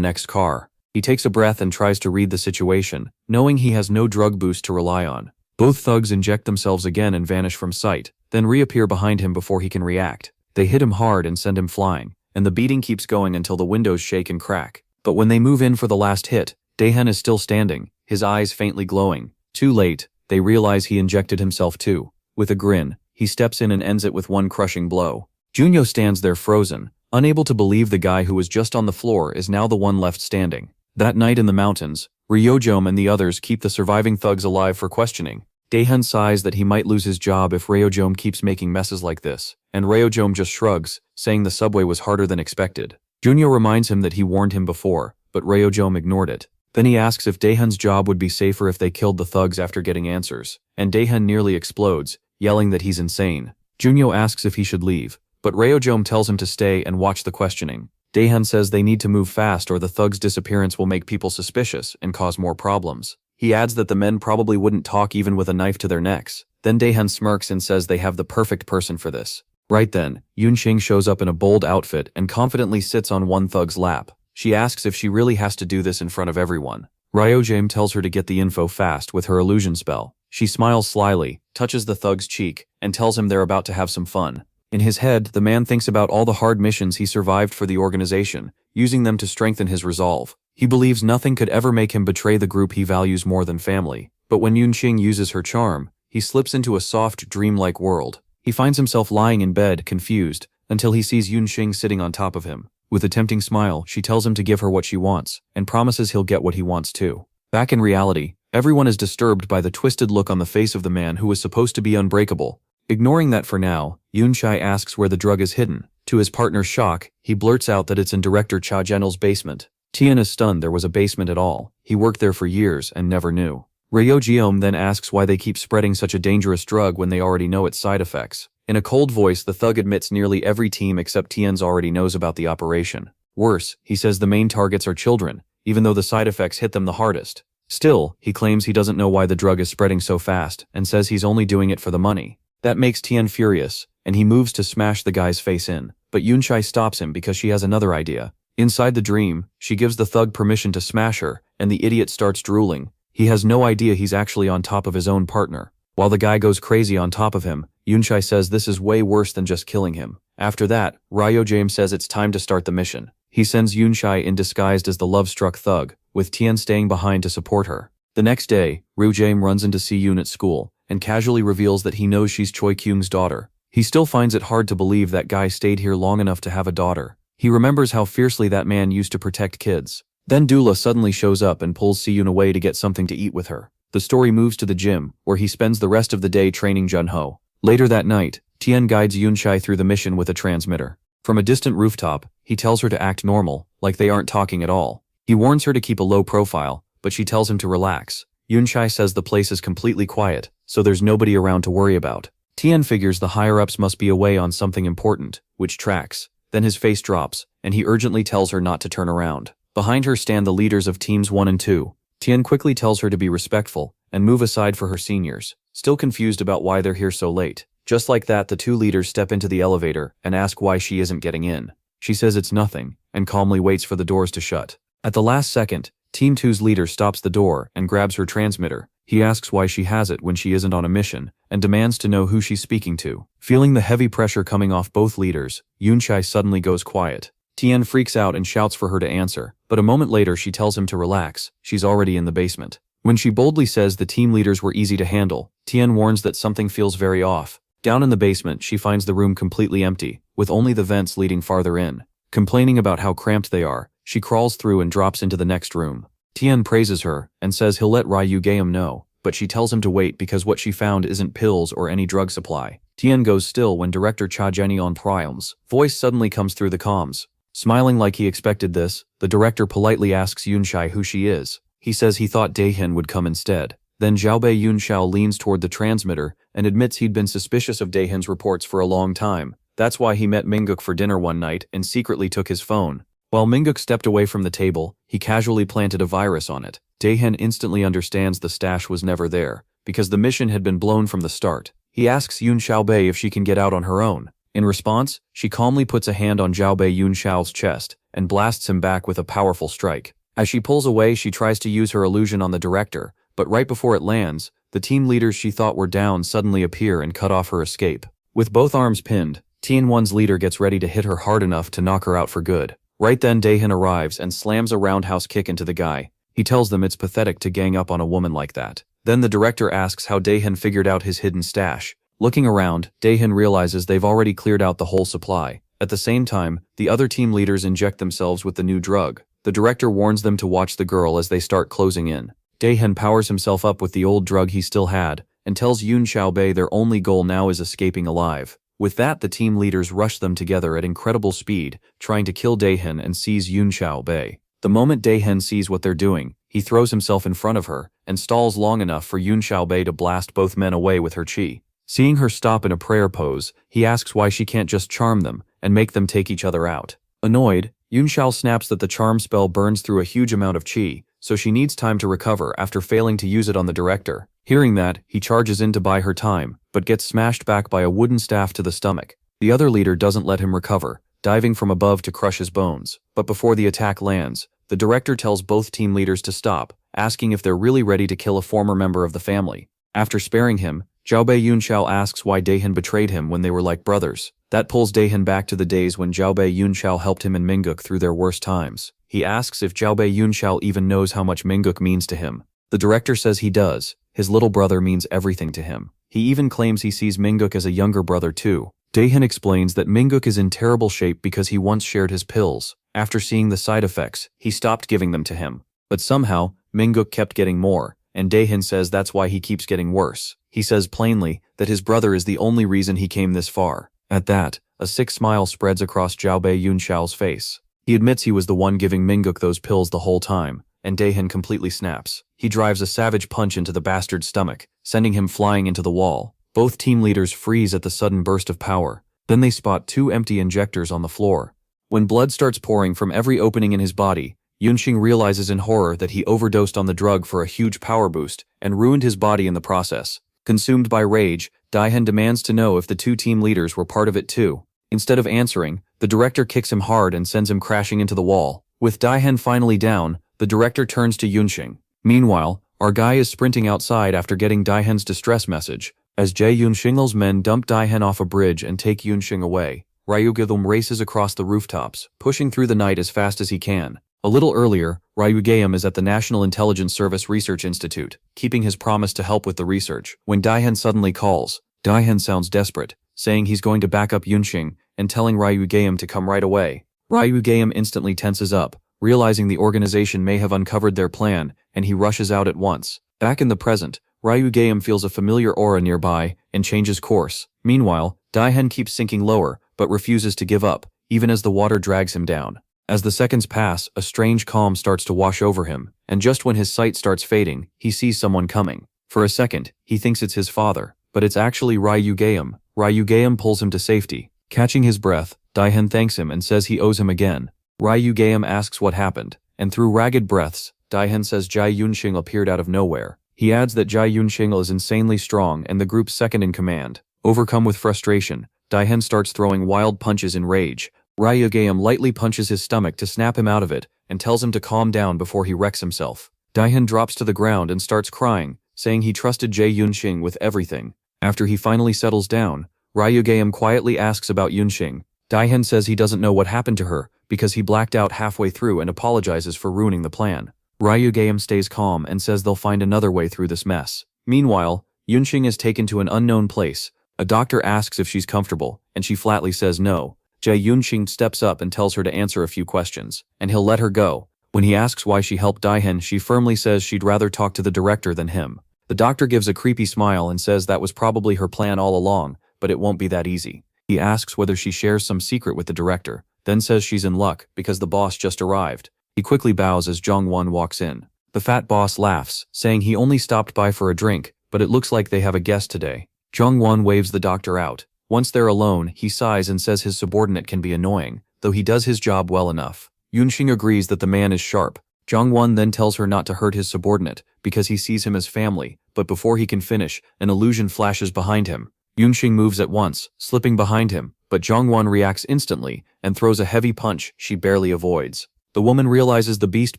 Speaker 1: next car. He takes a breath and tries to read the situation, knowing he has no drug boost to rely on. Both thugs inject themselves again and vanish from sight, then reappear behind him before he can react. They hit him hard and send him flying, and the beating keeps going until the windows shake and crack. But when they move in for the last hit, Daehan is still standing, his eyes faintly glowing. Too late, they realize he injected himself too. With a grin, he steps in and ends it with one crushing blow. Junyo stands there frozen, unable to believe the guy who was just on the floor is now the one left standing. That night in the mountains, Ryojom and the others keep the surviving thugs alive for questioning. Daehan sighs that he might lose his job if Ryojom keeps making messes like this, and Ryojom just shrugs, saying the subway was harder than expected. Junyo reminds him that he warned him before, but Ryojom ignored it. Then he asks if Daehan's job would be safer if they killed the thugs after getting answers, and Daehan nearly explodes, yelling that he's insane. Junyo asks if he should leave, but Ryojom tells him to stay and watch the questioning. Daehan says they need to move fast or the thug's disappearance will make people suspicious and cause more problems. He adds that the men probably wouldn't talk even with a knife to their necks. Then Daehan smirks and says they have the perfect person for this. Right then, Yunqing shows up in a bold outfit and confidently sits on one thug's lap. She asks if she really has to do this in front of everyone. Ryojam tells her to get the info fast with her illusion spell. She smiles slyly, touches the thug's cheek, and tells him they're about to have some fun. In his head, the man thinks about all the hard missions he survived for the organization, using them to strengthen his resolve. He believes nothing could ever make him betray the group he values more than family. But when Yunqing uses her charm, he slips into a soft, dreamlike world. He finds himself lying in bed, confused, until he sees Yunqing sitting on top of him. With a tempting smile, she tells him to give her what she wants, and promises he'll get what he wants too. Back in reality, everyone is disturbed by the twisted look on the face of the man who was supposed to be unbreakable. Ignoring that for now, Yunchai asks where the drug is hidden. To his partner's shock, he blurts out that it's in Director Cha Genel's basement. Tian is stunned there was a basement at all. He worked there for years and never knew. Ryojiom then asks why they keep spreading such a dangerous drug when they already know its side effects. In a cold voice, the thug admits nearly every team except Tian's already knows about the operation. Worse, he says the main targets are children, even though the side effects hit them the hardest. Still, he claims he doesn't know why the drug is spreading so fast and says he's only doing it for the money. That makes Tian furious, and he moves to smash the guy's face in, but Yunchai stops him because she has another idea. Inside the dream, she gives the thug permission to smash her, and the idiot starts drooling. He has no idea he's actually on top of his own partner. While the guy goes crazy on top of him, Yunchai says this is way worse than just killing him. After that, Ryojam says it's time to start the mission. He sends Yunchai in disguised as the love-struck thug, with Tian staying behind to support her. The next day, Ryojam runs into Si-Yun at school, and casually reveals that he knows she's Choi Kyung's daughter. He still finds it hard to believe that guy stayed here long enough to have a daughter. He remembers how fiercely that man used to protect kids. Then Dula suddenly shows up and pulls Si-Yun away to get something to eat with her. The story moves to the gym, where he spends the rest of the day training Junho. Later that night, Tian guides Yunchai through the mission with a transmitter. From a distant rooftop, he tells her to act normal, like they aren't talking at all. He warns her to keep a low profile, but she tells him to relax. Yunchai says the place is completely quiet, so there's nobody around to worry about. Tian figures the higher-ups must be away on something important, which tracks. Then his face drops, and he urgently tells her not to turn around. Behind her stand the leaders of teams 1 and 2. Tian quickly tells her to be respectful and move aside for her seniors, still confused about why they're here so late. Just like that, the two leaders step into the elevator and ask why she isn't getting in. She says it's nothing, and calmly waits for the doors to shut. At the last second, Team 2's leader stops the door and grabs her transmitter. He asks why she has it when she isn't on a mission, and demands to know who she's speaking to. Feeling the heavy pressure coming off both leaders, Yunchai suddenly goes quiet. Tian freaks out and shouts for her to answer, but a moment later she tells him to relax, she's already in the basement. When she boldly says the team leaders were easy to handle, Tian warns that something feels very off. Down in the basement, she finds the room completely empty, with only the vents leading farther in. Complaining about how cramped they are, she crawls through and drops into the next room. Tian praises her and says he'll let Ryu Gaem know, but she tells him to wait because what she found isn't pills or any drug supply. Tian Tian goes still when director Cha Zhenyan Priam's voice suddenly comes through the comms. Smiling like he expected this, the director politely asks Yunshai who she is. He says he thought Daehin would come instead. Then Xiaobei Yunshao leans toward the transmitter and admits he'd been suspicious of Daehin's reports for a long time. That's why he met Minguk for dinner one night and secretly took his phone. While Minguk stepped away from the table, he casually planted a virus on it. Daehin instantly understands the stash was never there, because the mission had been blown from the start. He asks Yun Xiaobei if she can get out on her own. In response, she calmly puts a hand on Xiaobei Yunshao's chest and blasts him back with a powerful strike. As she pulls away, she tries to use her illusion on the director, but right before it lands, the team leaders she thought were down suddenly appear and cut off her escape. With both arms pinned, Tianwan's leader gets ready to hit her hard enough to knock her out for good. Right then Daehin arrives and slams a roundhouse kick into the guy. He tells them it's pathetic to gang up on a woman like that. Then the director asks how Daehin figured out his hidden stash. Looking around, Daehin realizes they've already cleared out the whole supply. At the same time, the other team leaders inject themselves with the new drug. The director warns them to watch the girl as they start closing in. Daehin powers himself up with the old drug he still had, and tells Yun Xiaobei their only goal now is escaping alive. With that, the team leaders rush them together at incredible speed, trying to kill Daehin and seize Yun Xiaobei. The moment Daehin sees what they're doing, he throws himself in front of her, and stalls long enough for Yun Xiaobei to blast both men away with her chi. Seeing her stop in a prayer pose, he asks why she can't just charm them, and make them take each other out. Annoyed, Yun Xiao snaps that the charm spell burns through a huge amount of chi, so she needs time to recover after failing to use it on the director. Hearing that, he charges in to buy her time, but gets smashed back by a wooden staff to the stomach. The other leader doesn't let him recover, diving from above to crush his bones. But before the attack lands, the director tells both team leaders to stop, asking if they're really ready to kill a former member of the family. After sparing him, Xiaobei Yunshao asks why Daehin betrayed him when they were like brothers. That pulls Daehin back to the days when Xiaobei Yunshao helped him and Minguk through their worst times. He asks if Xiaobei Yunshao even knows how much Minguk means to him. The director says he does. His little brother means everything to him. He even claims he sees Minguk as a younger brother too. Daehin explains that Minguk is in terrible shape because he once shared his pills. After seeing the side effects, he stopped giving them to him. But somehow, Minguk kept getting more, and Daehin says that's why he keeps getting worse. He says plainly that his brother is the only reason he came this far. At that, a sick smile spreads across Xiaobei Yunshao's face. He admits he was the one giving Minguk those pills the whole time, and Daehin completely snaps. He drives a savage punch into the bastard's stomach, sending him flying into the wall. Both team leaders freeze at the sudden burst of power. Then they spot two empty injectors on the floor. When blood starts pouring from every opening in his body, Yunxing realizes in horror that he overdosed on the drug for a huge power boost and ruined his body in the process. Consumed by rage, Daehin demands to know if the two team leaders were part of it too. Instead of answering, the director kicks him hard and sends him crashing into the wall. With Daehin finally down, the director turns to Yunxing. Meanwhile, our guy is sprinting outside after getting Daehin's distress message. As Jae Yunxing's men dump Daehin off a bridge and take Yunxing away, Ryugeum races across the rooftops, pushing through the night as fast as he can. A little earlier, Ryugeum is at the National Intelligence Service Research Institute, keeping his promise to help with the research. When Daehin suddenly calls, Daehin sounds desperate, saying he's going to back up Yunxing and telling Ryugeum to come right away. Ryugeum instantly tenses up, realizing the organization may have uncovered their plan, and he rushes out at once. Back in the present, Ryugeum feels a familiar aura nearby and changes course. Meanwhile, Daehin keeps sinking lower, but refuses to give up, even as the water drags him down. As the seconds pass, a strange calm starts to wash over him, and just when his sight starts fading, he sees someone coming. For a second, he thinks it's his father, but it's actually Ryugeum. Ryugeum pulls him to safety. Catching his breath, Daehin thanks him and says he owes him again. Ryugeum asks what happened, and through ragged breaths, Daehin says Jae Yunxing appeared out of nowhere. He adds that Jae Yunxing is insanely strong and the group's second in command. Overcome with frustration, Daehin starts throwing wild punches in rage. Ryugeum lightly punches his stomach to snap him out of it and tells him to calm down before he wrecks himself. Daehin drops to the ground and starts crying, saying he trusted Jae Yunxing with everything. After he finally settles down, Ryugeum quietly asks about Yunxing. Daehin says he doesn't know what happened to her because he blacked out halfway through and apologizes for ruining the plan. Ryugeum stays calm and says they'll find another way through this mess. Meanwhile, Yunxing is taken to an unknown place. A doctor asks if she's comfortable, and she flatly says no. Jae Yunxing steps up and tells her to answer a few questions, and he'll let her go. When he asks why she helped Daehin, she firmly says she'd rather talk to the director than him. The doctor gives a creepy smile and says that was probably her plan all along, but it won't be that easy. He asks whether she shares some secret with the director, then says she's in luck because the boss just arrived. He quickly bows as Jong-won walks in. The fat boss laughs, saying he only stopped by for a drink, but it looks like they have a guest today. Jong-won waves the doctor out. Once they're alone, he sighs and says his subordinate can be annoying, though he does his job well enough. Yunxing agrees that the man is sharp. Jong-won then tells her not to hurt his subordinate, because he sees him as family, but before he can finish, an illusion flashes behind him. Yunxing moves at once, slipping behind him, but Jong-won reacts instantly and throws a heavy punch she barely avoids. The woman realizes the beast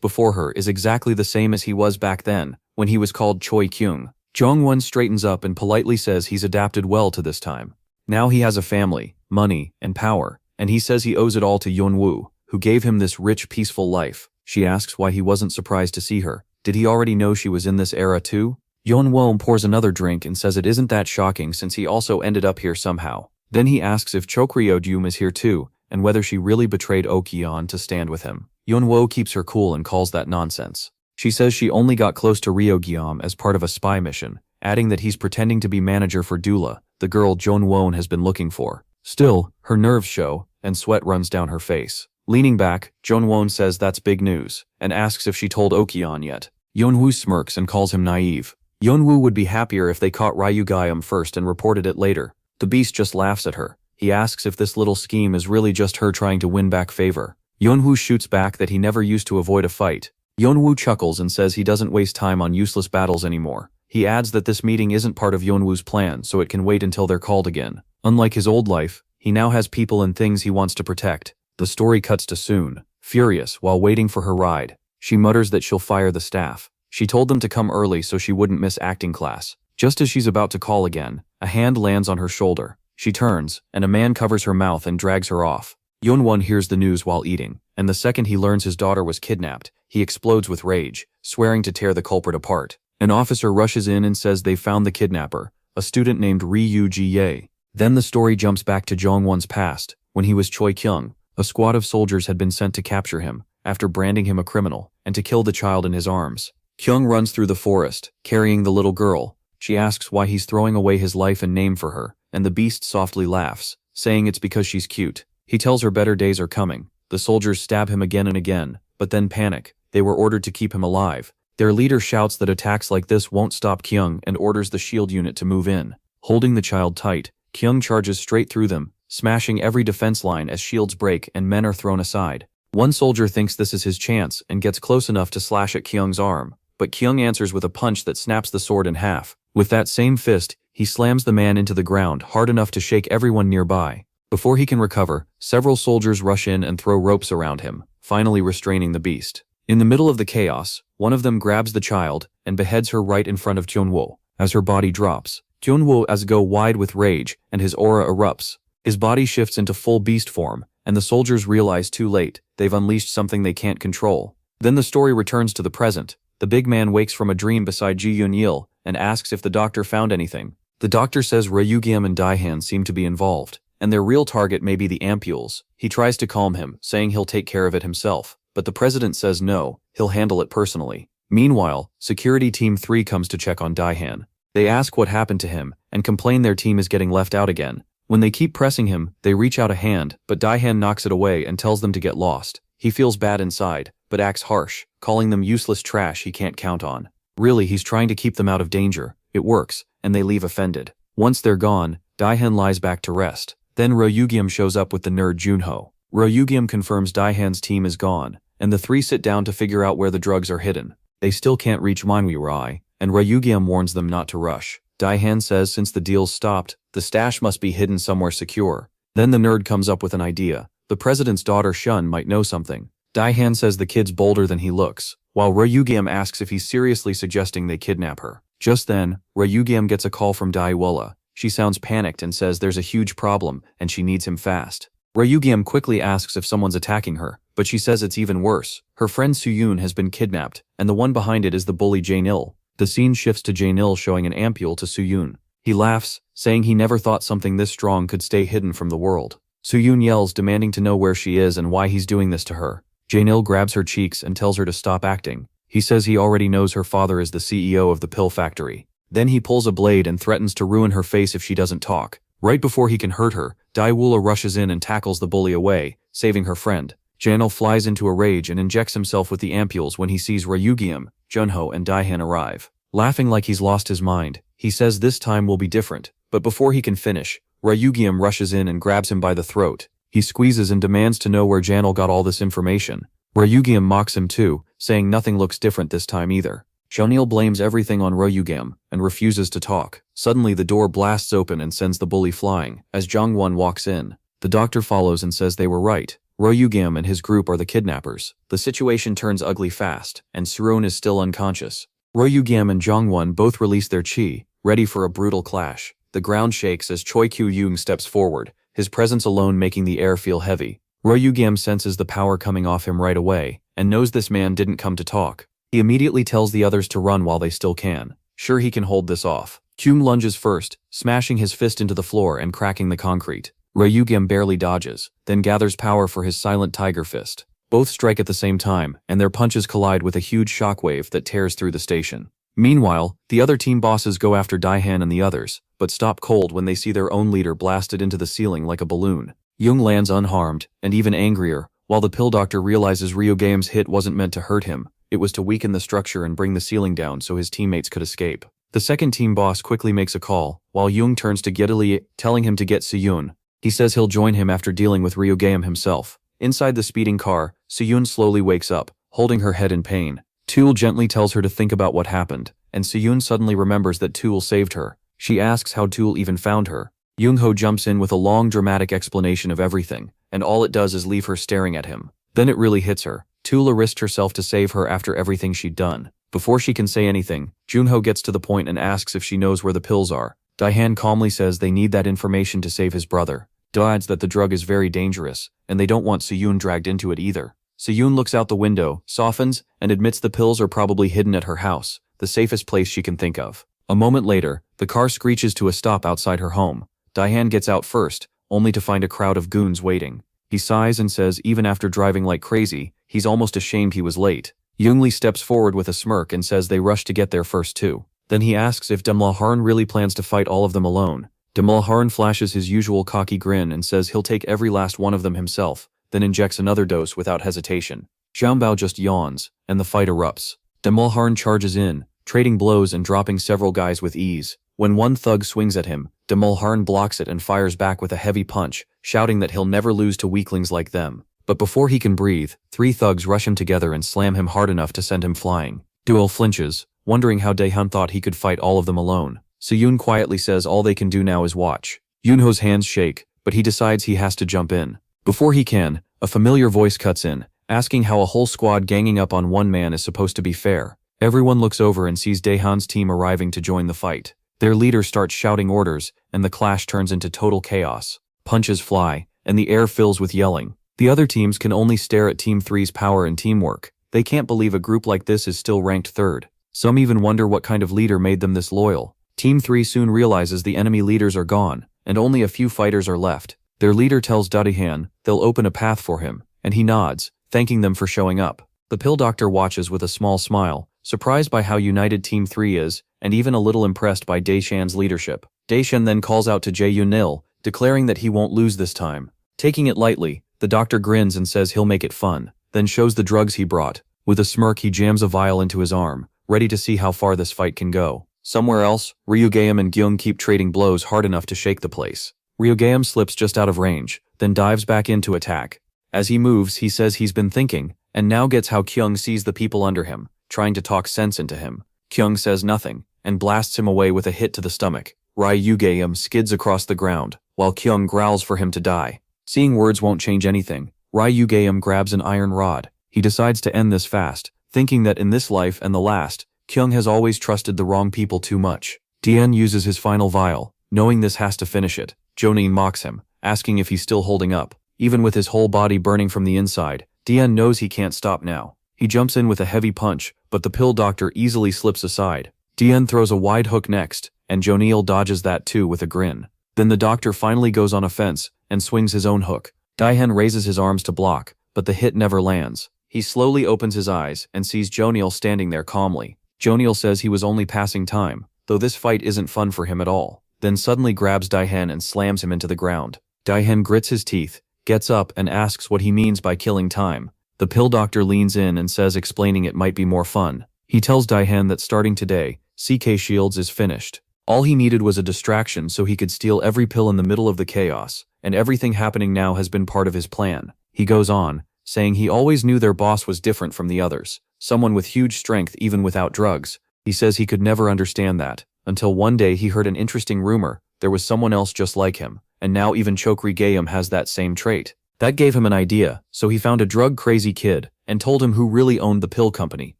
Speaker 1: before her is exactly the same as he was back then, when he was called Choi Kyung. Jong-won straightens up and politely says he's adapted well to this time. Now he has a family, money, and power, and he says he owes it all to Yeon-woo, who gave him this rich, peaceful life. She asks why he wasn't surprised to see her. Did he already know she was in this era too? Yeon-woo pours another drink and says it isn't that shocking since he also ended up here somehow. Then he asks if Chokryo-jum is here too, and whether she really betrayed Ok-yeon to stand with him. Yeon-woo keeps her cool and calls that nonsense. She says she only got close to Ryo-gyam as part of a spy mission, adding that he's pretending to be manager for Dula, the girl Jeon-won has been looking for. Still, her nerves show, and sweat runs down her face. Leaning back, Jeon-won says that's big news, and asks if she told Ok-yeon yet. Yeon-woo smirks and calls him naive. Yeon-woo would be happier if they caught Ryu-gyam first and reported it later. The beast just laughs at her. He asks if this little scheme is really just her trying to win back favor. Yeon-woo shoots back that he never used to avoid a fight. Yeon-woo chuckles and says he doesn't waste time on useless battles anymore. He adds that this meeting isn't part of Yeon-woo's plan, so it can wait until they're called again. Unlike his old life, he now has people and things he wants to protect. The story cuts to Soon, furious while waiting for her ride. She mutters that she'll fire the staff. She told them to come early so she wouldn't miss acting class. Just as she's about to call again, a hand lands on her shoulder. She turns, and a man covers her mouth and drags her off. Yeon-won hears the news while eating, and the second he learns his daughter was kidnapped, he explodes with rage, swearing to tear the culprit apart. An officer rushes in and says they've found the kidnapper, a student named Ryu-ji-ye. Then the story jumps back to Jong-won's past, when he was Choi Kyung. A squad of soldiers had been sent to capture him, after branding him a criminal, and to kill the child in his arms. Kyung runs through the forest, carrying the little girl. She asks why he's throwing away his life and name for her, and the beast softly laughs, saying it's because she's cute. He tells her better days are coming. The soldiers stab him again and again, but then panic. They were ordered to keep him alive. Their leader shouts that attacks like this won't stop Kyung and orders the shield unit to move in. Holding the child tight, Kyung charges straight through them, smashing every defense line as shields break and men are thrown aside. One soldier thinks this is his chance and gets close enough to slash at Kyung's arm, but Kyung answers with a punch that snaps the sword in half. With that same fist, he slams the man into the ground hard enough to shake everyone nearby. Before he can recover, several soldiers rush in and throw ropes around him, finally restraining the beast. In the middle of the chaos, one of them grabs the child and beheads her right in front of Jeon-woo. As her body drops, Jeon-woo go wide with rage and his aura erupts. His body shifts into full beast form, and the soldiers realize too late, they've unleashed something they can't control. Then the story returns to the present. The big man wakes from a dream beside Ji Yun-il and asks if the doctor found anything. The doctor says Ryugyam and Daihan seem to be involved, and their real target may be the ampules. He tries to calm him, saying he'll take care of it himself, but the president says no, he'll handle it personally. Meanwhile, Security Team 3 comes to check on Daihan. They ask what happened to him, and complain their team is getting left out again. When they keep pressing him, they reach out a hand, but Daihan knocks it away and tells them to get lost. He feels bad inside, but acts harsh, calling them useless trash he can't count on. Really, he's trying to keep them out of danger. It works, and they leave offended. Once they're gone, Daihan lies back to rest. Then Ryugyam shows up with the nerd Junho. Ryugyam confirms Daihan's team is gone, and the three sit down to figure out where the drugs are hidden. They still can't reach Manwi-rai, and Ryugyam warns them not to rush. Daihan says since the deal's stopped, the stash must be hidden somewhere secure. Then the nerd comes up with an idea. The president's daughter Shun might know something. Daihan says the kid's bolder than he looks, while Ryugyam asks if he's seriously suggesting they kidnap her. Just then, Ryugyam gets a call from Daiwola. She sounds panicked and says there's a huge problem and she needs him fast. Ryugyam quickly asks if someone's attacking her, but she says it's even worse. Her friend Suyun has been kidnapped, and the one behind it is the bully Jae-il. The scene shifts to Jae-il showing an ampule to Suyun. He laughs, saying he never thought something this strong could stay hidden from the world. Suyun yells, demanding to know where she is and why he's doing this to her. Jae-il grabs her cheeks and tells her to stop acting. He says he already knows her father is the CEO of the pill factory. Then he pulls a blade and threatens to ruin her face if she doesn't talk. Right before he can hurt her, Daewoola rushes in and tackles the bully away, saving her friend. Janel flies into a rage and injects himself with the ampules when he sees Ryugyam, Junho and Daihan arrive. Laughing like he's lost his mind, he says this time will be different, but before he can finish, Ryugyam rushes in and grabs him by the throat. He squeezes and demands to know where Janel got all this information. Ryugyam mocks him too, saying nothing looks different this time either. Jonil blames everything on Ryugyam and refuses to talk. Suddenly the door blasts open and sends the bully flying. As Jongwon walks in, the doctor follows and says they were right. Ryugyam and his group are the kidnappers. The situation turns ugly fast, and Suron is still unconscious. Ryugyam and Jongwon both release their chi, ready for a brutal clash. The ground shakes as Choi Kyu-young steps forward, his presence alone making the air feel heavy. Ryugyam senses the power coming off him right away, and knows this man didn't come to talk. He immediately tells the others to run while they still can. Sure he can hold this off. Kyung lunges first, smashing his fist into the floor and cracking the concrete. Ryugyam barely dodges, then gathers power for his silent tiger fist. Both strike at the same time, and their punches collide with a huge shockwave that tears through the station. Meanwhile, the other team bosses go after Daihan and the others, but stop cold when they see their own leader blasted into the ceiling like a balloon. Jung lands unharmed, and even angrier, while the pill doctor realizes Ryugyam's hit wasn't meant to hurt him. It was to weaken the structure and bring the ceiling down so his teammates could escape. The second team boss quickly makes a call, while Jung turns to Gyedali, telling him to get Seyun. He says he'll join him after dealing with Ryugyam himself. Inside the speeding car, Seyun slowly wakes up, holding her head in pain. Tool gently tells her to think about what happened, and Seyun suddenly remembers that Tool saved her. She asks how Tool even found her. Jung-ho jumps in with a long dramatic explanation of everything, and all it does is leave her staring at him. Then it really hits her. Tula risked herself to save her after everything she'd done. Before she can say anything, Junho gets to the point and asks if she knows where the pills are. Daihan calmly says they need that information to save his brother. Do adds that the drug is very dangerous, and they don't want Seyun dragged into it either. Seyun looks out the window, softens, and admits the pills are probably hidden at her house, the safest place she can think of. A moment later, the car screeches to a stop outside her home. Daihan gets out first, only to find a crowd of goons waiting. He sighs and says even after driving like crazy, he's almost ashamed he was late. Youngli steps forward with a smirk and says they rushed to get there first too. Then he asks if Demlaharn really plans to fight all of them alone. Demlaharn flashes his usual cocky grin and says he'll take every last one of them himself, then injects another dose without hesitation. Xiaobao just yawns, and the fight erupts. Demlaharn charges in, trading blows and dropping several guys with ease. When one thug swings at him, Demlaharn blocks it and fires back with a heavy punch, shouting that he'll never lose to weaklings like them. But before he can breathe, 3 thugs rush him together and slam him hard enough to send him flying. Duel flinches, wondering how Daehan thought he could fight all of them alone. Seyun quietly says all they can do now is watch. Yunho's hands shake, but he decides he has to jump in. Before he can, a familiar voice cuts in, asking how a whole squad ganging up on one man is supposed to be fair. Everyone looks over and sees Daehan's team arriving to join the fight. Their leader starts shouting orders, and the clash turns into total chaos. Punches fly, and the air fills with yelling. The other teams can only stare at Team 3's power and teamwork. They can't believe a group like this is still ranked 3rd. Some even wonder what kind of leader made them this loyal. Team 3 soon realizes the enemy leaders are gone, and only a few fighters are left. Their leader tells Dadihan they'll open a path for him, and he nods, thanking them for showing up. The pill doctor watches with a small smile, surprised by how united Team 3 is, and even a little impressed by Daishan's leadership. Daishan then calls out to Jae-yunil, declaring that he won't lose this time. Taking it lightly, the doctor grins and says he'll make it fun, then shows the drugs he brought. With a smirk he jams a vial into his arm, ready to see how far this fight can go. Somewhere else, Ryugyam and Gyung keep trading blows hard enough to shake the place. Ryugyam slips just out of range, then dives back in to attack. As he moves, he says he's been thinking, and now gets how Kyung sees the people under him, trying to talk sense into him. Kyung says nothing, and blasts him away with a hit to the stomach. Ryugyam skids across the ground, while Kyung growls for him to die. Seeing words won't change anything, Ryugyam grabs an iron rod. He decides to end this fast, thinking that in this life and the last, Kyung has always trusted the wrong people too much. Dian uses his final vial, knowing this has to finish it. Jonin mocks him, asking if he's still holding up. Even with his whole body burning from the inside, Dian knows he can't stop now. He jumps in with a heavy punch, but the pill doctor easily slips aside. Dian throws a wide hook next, and Jonil dodges that too with a grin. Then the doctor finally goes on offense and swings his own hook. Daihan raises his arms to block, but the hit never lands. He slowly opens his eyes and sees Jonil standing there calmly. Jonil says he was only passing time, though this fight isn't fun for him at all. then suddenly grabs Daehan and slams him into the ground. Daehan grits his teeth, gets up and asks what he means by killing time. The pill doctor leans in and says explaining it might be more fun. He tells Daehan that starting today, CK Shields is finished. All he needed was a distraction so he could steal every pill in the middle of the chaos, and everything happening now has been part of his plan. He goes on, saying he always knew their boss was different from the others, someone with huge strength even without drugs. He says he could never understand that, until one day he heard an interesting rumor, there was someone else just like him, and now even Chokri Gayam has that same trait. That gave him an idea, so he found a drug-crazy kid, and told him who really owned the pill company,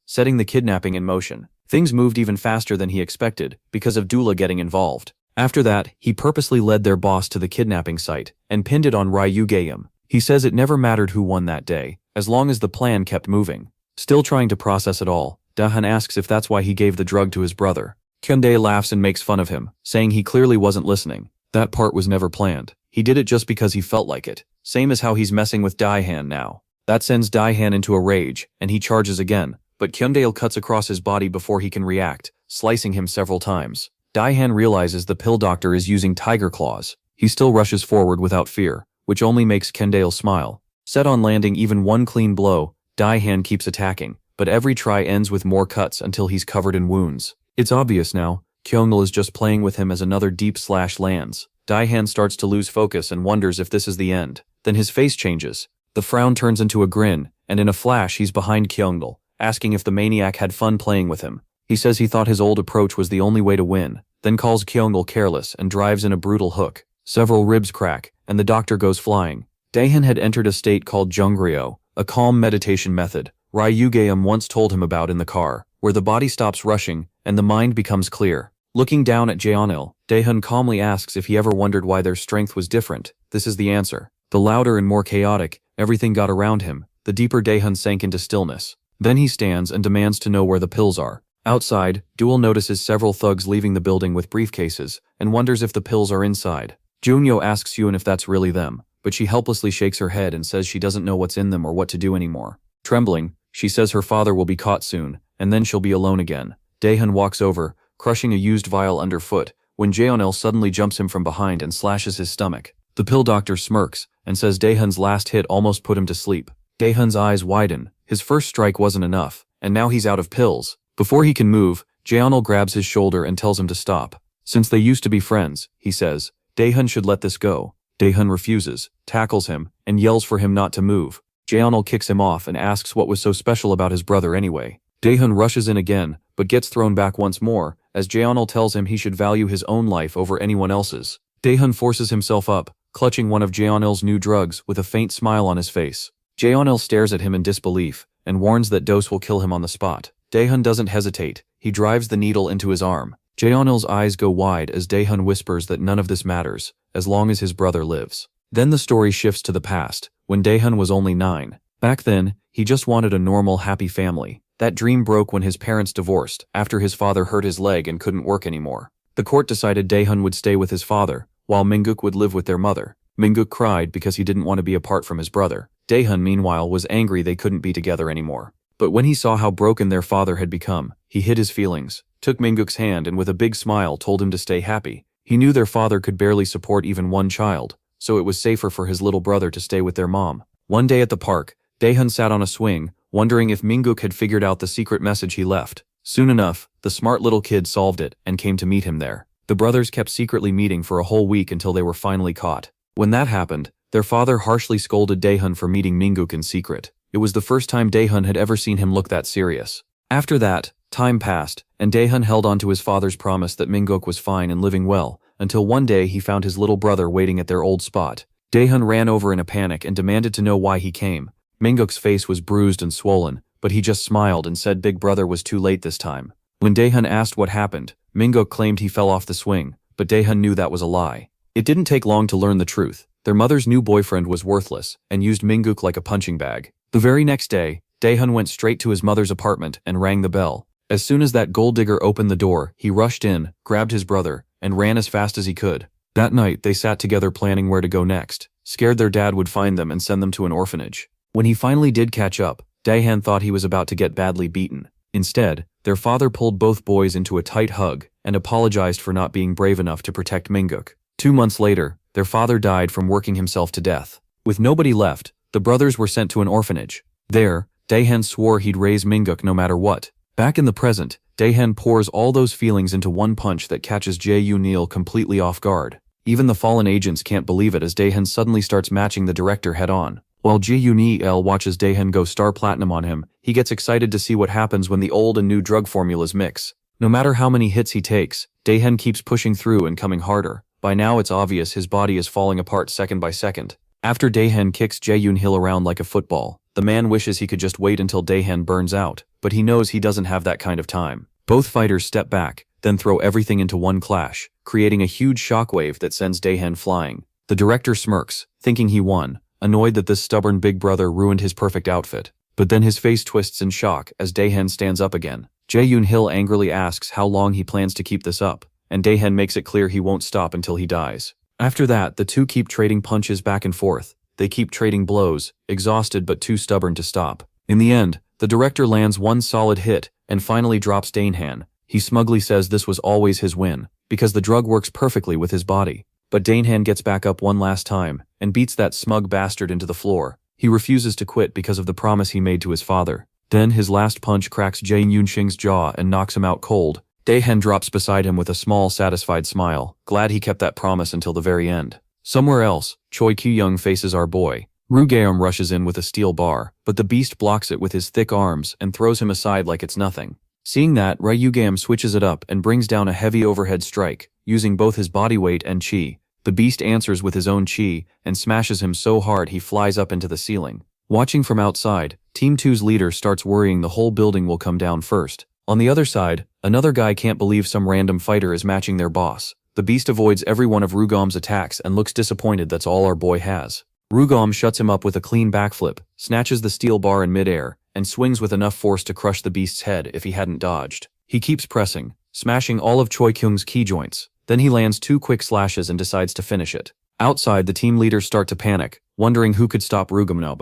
Speaker 1: setting the kidnapping in motion. Things moved even faster than he expected, because of Dula getting involved. After that, he purposely led their boss to the kidnapping site, and pinned it on Ryu Gayam. He says it never mattered who won that day, as long as the plan kept moving. Still trying to process it all, Daehan asks if that's why he gave the drug to his brother. Hyundai laughs and makes fun of him, saying he clearly wasn't listening. That part was never planned. He did it just because he felt like it. Same as how he's messing with Daehan now. That sends Daehan into a rage, and he charges again, but Hyundai cuts across his body before he can react, slicing him several times. Daehan realizes the pill doctor is using tiger claws. He still rushes forward without fear, which only makes Hyundai smile. Set on landing even one clean blow, Daehan keeps attacking, but every try ends with more cuts until he's covered in wounds. It's obvious now, Kyungil is just playing with him as another deep slash lands. Daehan starts to lose focus and wonders if this is the end. Then his face changes. The frown turns into a grin, and in a flash he's behind Kyungil, asking if the maniac had fun playing with him. He says he thought his old approach was the only way to win, then calls Kyungil careless and drives in a brutal hook. Several ribs crack, and the doctor goes flying. Daehan had entered a state called Jungryeo, a calm meditation method Ryu Gayam once told him about in the car, where the body stops rushing and the mind becomes clear. Looking down at Jeonil, Daehan calmly asks if he ever wondered why their strength was different. This is the answer. The louder and more chaotic everything got around him, the deeper Daehan sank into stillness. Then he stands and demands to know where the pills are. Outside, Duel notices several thugs leaving the building with briefcases, and wonders if the pills are inside. Junyo asks Yoon if that's really them, but she helplessly shakes her head and says she doesn't know what's in them or what to do anymore. Trembling, she says her father will be caught soon, and then she'll be alone again. Daehan walks over, crushing a used vial underfoot, when Jeonil suddenly jumps him from behind and slashes his stomach. The pill doctor smirks, and says Daehan's last hit almost put him to sleep. Daehan's eyes widen. His first strike wasn't enough, and now he's out of pills. Before he can move, Jeonil grabs his shoulder and tells him to stop. Since they used to be friends, he says, Daehan should let this go. Daehan refuses, tackles him, and yells for him not to move. Jeonil kicks him off and asks what was so special about his brother anyway. Daehan rushes in again, but gets thrown back once more, as Jeonil tells him he should value his own life over anyone else's. Daehan forces himself up, clutching one of Jeonil's new drugs with a faint smile on his face. Jeonil stares at him in disbelief, and warns that dose will kill him on the spot. Daehan doesn't hesitate. He drives the needle into his arm. Jeonil's eyes go wide as Daehan whispers that none of this matters, as long as his brother lives. Then the story shifts to the past, when Daehan was only 9. Back then, he just wanted a normal, happy family. That dream broke when his parents divorced, after his father hurt his leg and couldn't work anymore. The court decided Daehan would stay with his father, while Mingguk would live with their mother. Mingguk cried because he didn't want to be apart from his brother. Daehan, meanwhile, was angry they couldn't be together anymore. But when he saw how broken their father had become, he hid his feelings, took Mingguk's hand and with a big smile told him to stay happy. He knew their father could barely support even one child, so it was safer for his little brother to stay with their mom. One day at the park, Daehan sat on a swing, wondering if Mingguk had figured out the secret message he left. Soon enough, the smart little kid solved it and came to meet him there. The brothers kept secretly meeting for a whole week until they were finally caught. When that happened, their father harshly scolded Daehan for meeting Mingguk in secret. It was the first time Daehan had ever seen him look that serious. After that, time passed, and Daehan held on to his father's promise that Mingguk was fine and living well, until one day he found his little brother waiting at their old spot. Daehan ran over in a panic and demanded to know why he came. Mingguk's face was bruised and swollen, but he just smiled and said Big Brother was too late this time. When Daehan asked what happened, Mingguk claimed he fell off the swing, but Daehan knew that was a lie. It didn't take long to learn the truth. Their mother's new boyfriend was worthless and used Mingguk like a punching bag. The very next day, Daehan went straight to his mother's apartment and rang the bell. As soon as that gold digger opened the door, he rushed in, grabbed his brother, and ran as fast as he could. That night, they sat together planning where to go next, scared their dad would find them and send them to an orphanage. When he finally did catch up, Daehan thought he was about to get badly beaten. Instead, their father pulled both boys into a tight hug and apologized for not being brave enough to protect Minguk. 2 months later, their father died from working himself to death. With nobody left, the brothers were sent to an orphanage. There, Daehan swore he'd raise Minguk no matter what. Back in the present, Daehan pours all those feelings into one punch that catches Jae-Yoon completely off guard. Even the fallen agents can't believe it as Daehan suddenly starts matching the director head-on. While Jae-Yoon watches Daehan go star platinum on him, he gets excited to see what happens when the old and new drug formulas mix. No matter how many hits he takes, Daehan keeps pushing through and coming harder. By now it's obvious his body is falling apart second by second. After Daehan kicks Jae-Yoon around like a football, the man wishes he could just wait until Daehan burns out, but he knows he doesn't have that kind of time. Both fighters step back, then throw everything into one clash, creating a huge shockwave that sends Daehan flying. The director smirks, thinking he won, annoyed that this stubborn big brother ruined his perfect outfit. But then his face twists in shock as Daehan stands up again. Jae-Yoon angrily asks how long he plans to keep this up, and Daehan makes it clear he won't stop until he dies. After that, the two keep trading punches back and forth. They keep trading blows, exhausted but too stubborn to stop. In the end, the director lands one solid hit and finally drops Daehan. He smugly says this was always his win, because the drug works perfectly with his body. But Daehan gets back up one last time and beats that smug bastard into the floor. He refuses to quit because of the promise he made to his father. Then his last punch cracks Jae-Yoon's jaw and knocks him out cold. Daehan drops beside him with a small, satisfied smile, glad he kept that promise until the very end. Somewhere else, Choi Kyu-young faces our boy. Rugeum rushes in with a steel bar, but the beast blocks it with his thick arms and throws him aside like it's nothing. Seeing that, Ryugam switches it up and brings down a heavy overhead strike, using both his body weight and chi. The beast answers with his own chi and smashes him so hard he flies up into the ceiling. Watching from outside, Team 2's leader starts worrying the whole building will come down first. On the other side, another guy can't believe some random fighter is matching their boss. The beast avoids every one of Rugam's attacks and looks disappointed that's all our boy has. Rugam shuts him up with a clean backflip, snatches the steel bar in midair, and swings with enough force to crush the beast's head if he hadn't dodged. He keeps pressing, smashing all of Choi Kyung's key joints. Then he lands 2 quick slashes and decides to finish it. Outside, the team leaders start to panic, wondering who could stop Rugam now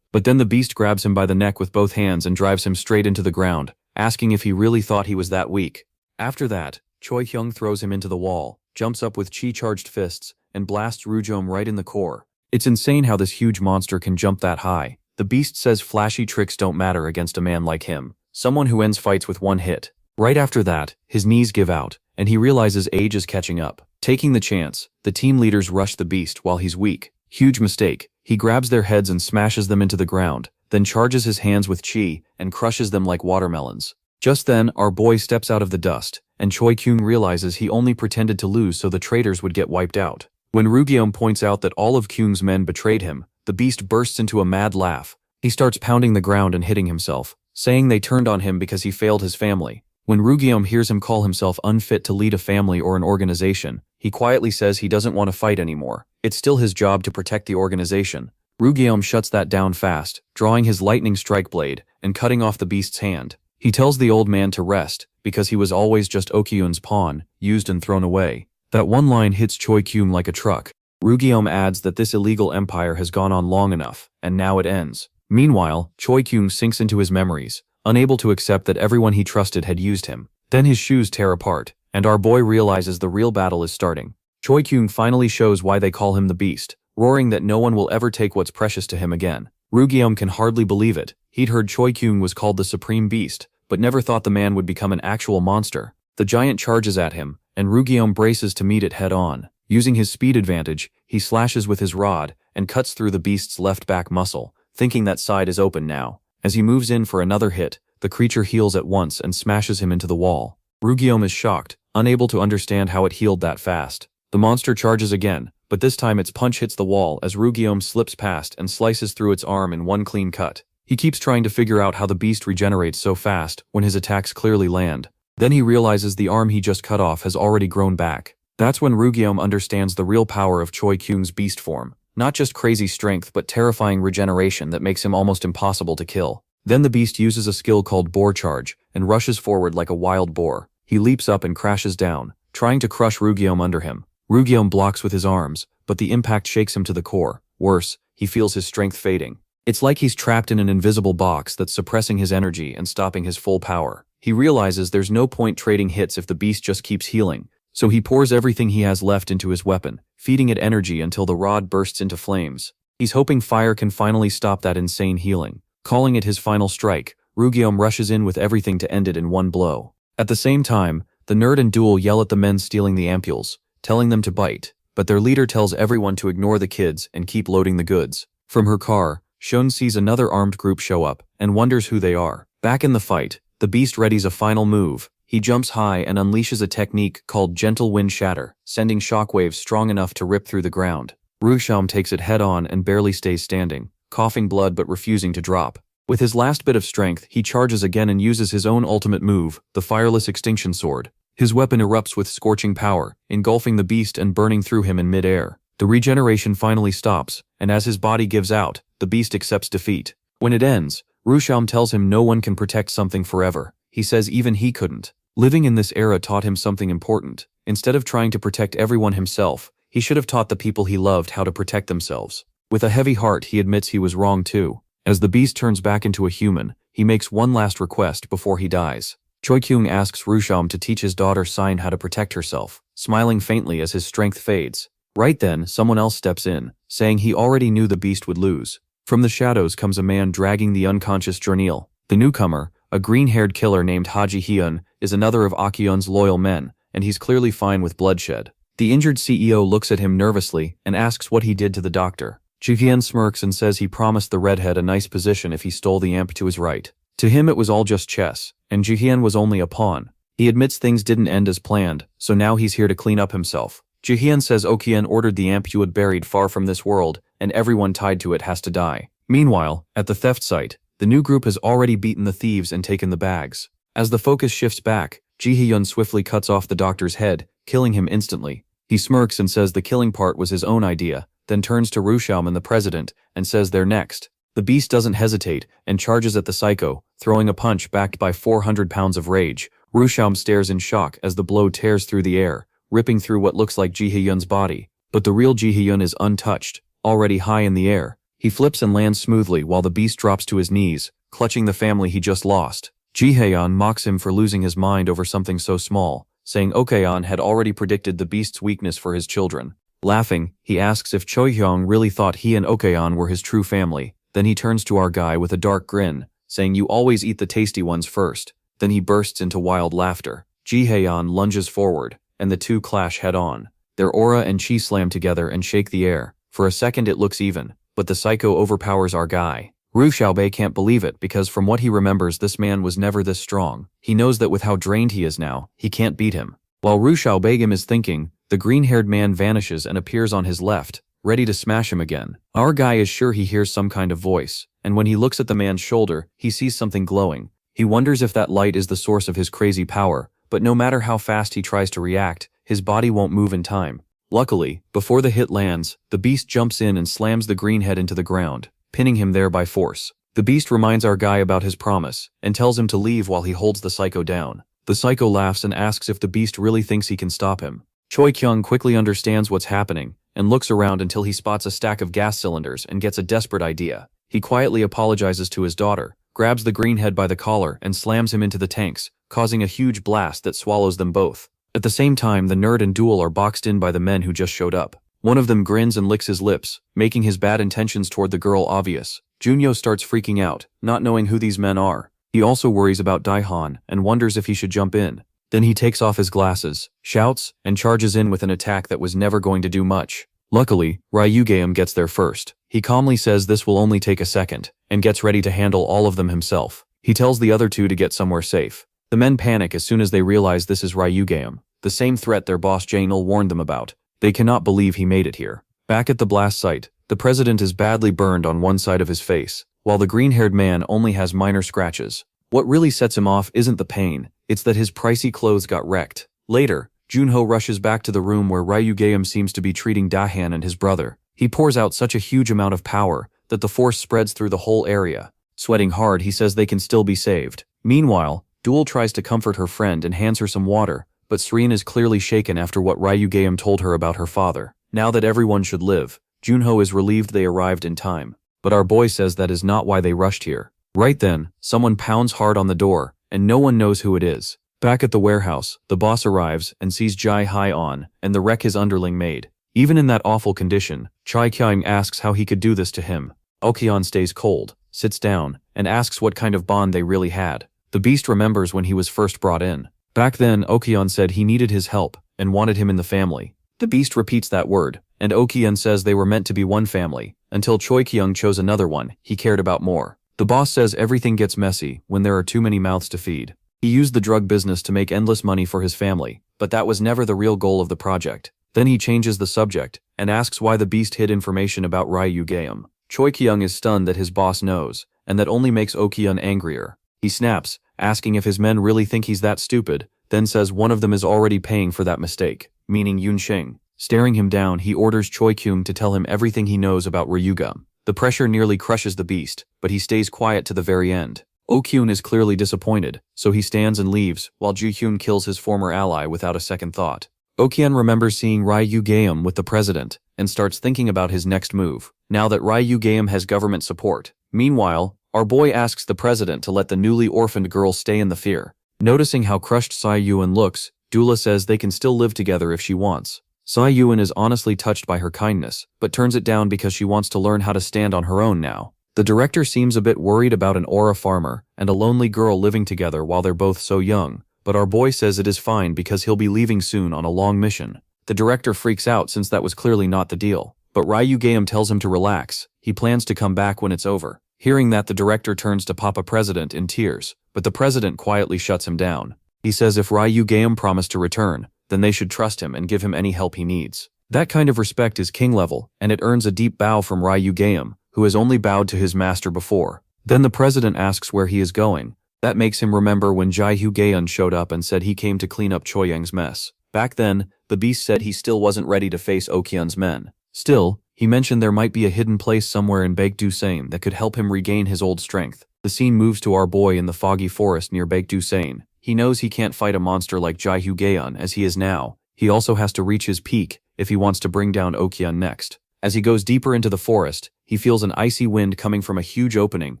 Speaker 1: but then the beast grabs him by the neck with both hands and drives him straight into the ground, asking if he really thought he was that weak. After that, Choi Kyung throws him into the wall, jumps up with chi-charged fists, and blasts Rugam right in the core. It's insane how this huge monster can jump that high. The beast says flashy tricks don't matter against a man like him, someone who ends fights with one hit. Right after that, his knees give out, and he realizes age is catching up. Taking the chance, the team leaders rush the beast while he's weak. Huge mistake. He grabs their heads and smashes them into the ground, then charges his hands with chi and crushes them like watermelons. Just then, our boy steps out of the dust, and Choi Kyung realizes he only pretended to lose so the traitors would get wiped out. When Rugeum points out that all of Kyung's men betrayed him, the beast bursts into a mad laugh. He starts pounding the ground and hitting himself, saying they turned on him because he failed his family. When Rugeum hears him call himself unfit to lead a family or an organization, he quietly says he doesn't want to fight anymore. It's still his job to protect the organization. Rugeum shuts that down fast, drawing his lightning strike blade and cutting off the beast's hand. He tells the old man to rest, because he was always just Okyun's pawn, used and thrown away. That one line hits Choi Kyung like a truck. Rugeum adds that this illegal empire has gone on long enough, and now it ends. Meanwhile, Choi Kyung sinks into his memories, unable to accept that everyone he trusted had used him. Then his shoes tear apart, and our boy realizes the real battle is starting. Choi Kyung finally shows why they call him the Beast, roaring that no one will ever take what's precious to him again. Rugeum can hardly believe it. He'd heard Choi Kyung was called the Supreme Beast, but never thought the man would become an actual monster. The giant charges at him, and Rugeum braces to meet it head-on. Using his speed advantage, he slashes with his rod and cuts through the beast's left back muscle, thinking that side is open now. As he moves in for another hit, the creature heals at once and smashes him into the wall. Rugeum is shocked, unable to understand how it healed that fast. The monster charges again, but this time its punch hits the wall as Rugeum slips past and slices through its arm in one clean cut. He keeps trying to figure out how the beast regenerates so fast when his attacks clearly land. Then he realizes the arm he just cut off has already grown back. That's when Rugeum understands the real power of Choi Kyung's beast form. Not just crazy strength but terrifying regeneration that makes him almost impossible to kill. Then the beast uses a skill called boar charge and rushes forward like a wild boar. He leaps up and crashes down, trying to crush Rugeum under him. Rugeum blocks with his arms, but the impact shakes him to the core. Worse, he feels his strength fading. It's like he's trapped in an invisible box that's suppressing his energy and stopping his full power. He realizes there's no point trading hits if the beast just keeps healing, so he pours everything he has left into his weapon, feeding it energy until the rod bursts into flames. He's hoping fire can finally stop that insane healing. Calling it his final strike, Rugiom rushes in with everything to end it in one blow. At the same time, the nerd and Duel yell at the men stealing the ampules, telling them to bite, but their leader tells everyone to ignore the kids and keep loading the goods. From her car, Shon sees another armed group show up and wonders who they are. Back in the fight, the beast readies a final move. He jumps high and unleashes a technique called Gentle Wind Shatter, sending shockwaves strong enough to rip through the ground. Rusham takes it head-on and barely stays standing, coughing blood but refusing to drop. With his last bit of strength, he charges again and uses his own ultimate move, the Fireless Extinction Sword. His weapon erupts with scorching power, engulfing the beast and burning through him in mid-air. The regeneration finally stops, and as his body gives out, the beast accepts defeat. When it ends, Rusham tells him no one can protect something forever. He says even he couldn't. Living in this era taught him something important. Instead of trying to protect everyone himself, he should have taught the people he loved how to protect themselves. With a heavy heart, he admits he was wrong too. As the beast turns back into a human, he makes one last request before he dies. Choi-kyung asks Rusham to teach his daughter Sign how to protect herself, smiling faintly as his strength fades. Right then, someone else steps in, saying he already knew the beast would lose. From the shadows comes a man dragging the unconscious Jernil. The newcomer, a green-haired killer named Haji Hyun, is another of Akyun's loyal men, and he's clearly fine with bloodshed. The injured CEO looks at him nervously and asks what he did to the doctor. Ji-hyun smirks and says he promised the redhead a nice position if he stole the amp to his right. To him it was all just chess, and Ji-hyun was only a pawn. He admits things didn't end as planned, so now he's here to clean up himself. Ji-hyun says Okien ordered the amp buried far from this world, and everyone tied to it has to die. Meanwhile, at the theft site, the new group has already beaten the thieves and taken the bags. As the focus shifts back, Ji-hyun swiftly cuts off the doctor's head, killing him instantly. He smirks and says the killing part was his own idea, then turns to Rusham and the president and says they're next. The beast doesn't hesitate and charges at the psycho, throwing a punch backed by 400 pounds of rage. Rusham stares in shock as the blow tears through the air, ripping through what looks like Ji-hyun's body. But the real Ji-hyun is untouched, already high in the air. He flips and lands smoothly while the beast drops to his knees, clutching the family he just lost. Ji-hyun mocks him for losing his mind over something so small, saying Okeon had already predicted the beast's weakness for his children. Laughing, he asks if Choi-hyung really thought he and Okeon were his true family. Then he turns to our guy with a dark grin, saying you always eat the tasty ones first. Then he bursts into wild laughter. Ji-hyun lunges forward, and the two clash head-on. Their aura and chi slam together and shake the air. For a second it looks even, but the psycho overpowers our guy. Ru Xiaobei can't believe it because from what he remembers this man was never this strong. He knows that with how drained he is now, he can't beat him. While Ru Xiaobei is thinking, the green-haired man vanishes and appears on his left, ready to smash him again. Our guy is sure he hears some kind of voice, and when he looks at the man's shoulder, he sees something glowing. He wonders if that light is the source of his crazy power, but no matter how fast he tries to react, his body won't move in time. Luckily, before the hit lands, the beast jumps in and slams the greenhead into the ground, pinning him there by force. The beast reminds our guy about his promise, and tells him to leave while he holds the psycho down. The psycho laughs and asks if the beast really thinks he can stop him. Choi-kyung quickly understands what's happening, and looks around until he spots a stack of gas cylinders and gets a desperate idea. He quietly apologizes to his daughter, grabs the greenhead by the collar and slams him into the tanks, causing a huge blast that swallows them both. At the same time, the nerd and Duel are boxed in by the men who just showed up. One of them grins and licks his lips, making his bad intentions toward the girl obvious. Junyo starts freaking out, not knowing who these men are. He also worries about Daihan and wonders if he should jump in. Then he takes off his glasses, shouts, and charges in with an attack that was never going to do much. Luckily, Ryugeum gets there first. He calmly says this will only take a second, and gets ready to handle all of them himself. He tells the other two to get somewhere safe. The men panic as soon as they realize this is Ryugeum, the same threat their boss Janel warned them about. They cannot believe he made it here. Back at the blast site, the president is badly burned on one side of his face, while the green-haired man only has minor scratches. What really sets him off isn't the pain, it's that his pricey clothes got wrecked. Later, Junho rushes back to the room where Ryugeum seems to be treating Dahan and his brother. He pours out such a huge amount of power that the force spreads through the whole area. Sweating hard, he says they can still be saved. Meanwhile, Duel tries to comfort her friend and hands her some water, but Sreen is clearly shaken after what Ryugeum told her about her father. Now that everyone should live, Junho is relieved they arrived in time. But our boy says that is not why they rushed here. Right then, someone pounds hard on the door, and no one knows who it is. Back at the warehouse, the boss arrives and sees Jai high on, and the wreck his underling made. Even in that awful condition, Chai Kyung asks how he could do this to him. Okion stays cold, sits down, and asks what kind of bond they really had. The beast remembers when he was first brought in. Back then, Okion said he needed his help and wanted him in the family. The beast repeats that word, and Okion says they were meant to be one family, until Choi Kyung chose another one he cared about more. The boss says everything gets messy when there are too many mouths to feed. He used the drug business to make endless money for his family, but that was never the real goal of the project. Then he changes the subject and asks why the beast hid information about Ryu Gaeum. Choi Kyung is stunned that his boss knows, and that only makes Okion angrier. He snaps, asking if his men really think he's that stupid, then says one of them is already paying for that mistake, meaning Yun Shing. Staring him down, he orders Choi Kyung to tell him everything he knows about Ryuga. The pressure nearly crushes the beast, but he stays quiet to the very end. Oh-kyun is clearly disappointed, so he stands and leaves, while Ju-hyun kills his former ally without a second thought. Oh-kyun remembers seeing Ryu Gaeum with the president, and starts thinking about his next move, now that Ryu Gaeum has government support. Meanwhile, our boy asks the president to let the newly orphaned girl stay in the fear. Noticing how crushed Sai-Yuan looks, Dula says they can still live together if she wants. Sai-Yuan is honestly touched by her kindness, but turns it down because she wants to learn how to stand on her own now. The director seems a bit worried about an aura farmer and a lonely girl living together while they're both so young, but our boy says it is fine because he'll be leaving soon on a long mission. The director freaks out since that was clearly not the deal, but Ryu Gaeum tells him to relax. He plans to come back when it's over. Hearing that, the director turns to Papa President in tears, but the president quietly shuts him down. He says if Ryu Gaeum promised to return, then they should trust him and give him any help he needs. That kind of respect is king level, and it earns a deep bow from Ryu Gaeum, who has only bowed to his master before. Then the president asks where he is going. That makes him remember when Jaihu Gaeun showed up and said he came to clean up Choyang's mess. Back then, the beast said he still wasn't ready to face Okyun's men. Still, he mentioned there might be a hidden place somewhere in Baekdu-sain that could help him regain his old strength. The scene moves to our boy in the foggy forest near Baekdu-sain. He knows he can't fight a monster like Jaihu Gaeun as he is now. He also has to reach his peak if he wants to bring down Okyun next. As he goes deeper into the forest, he feels an icy wind coming from a huge opening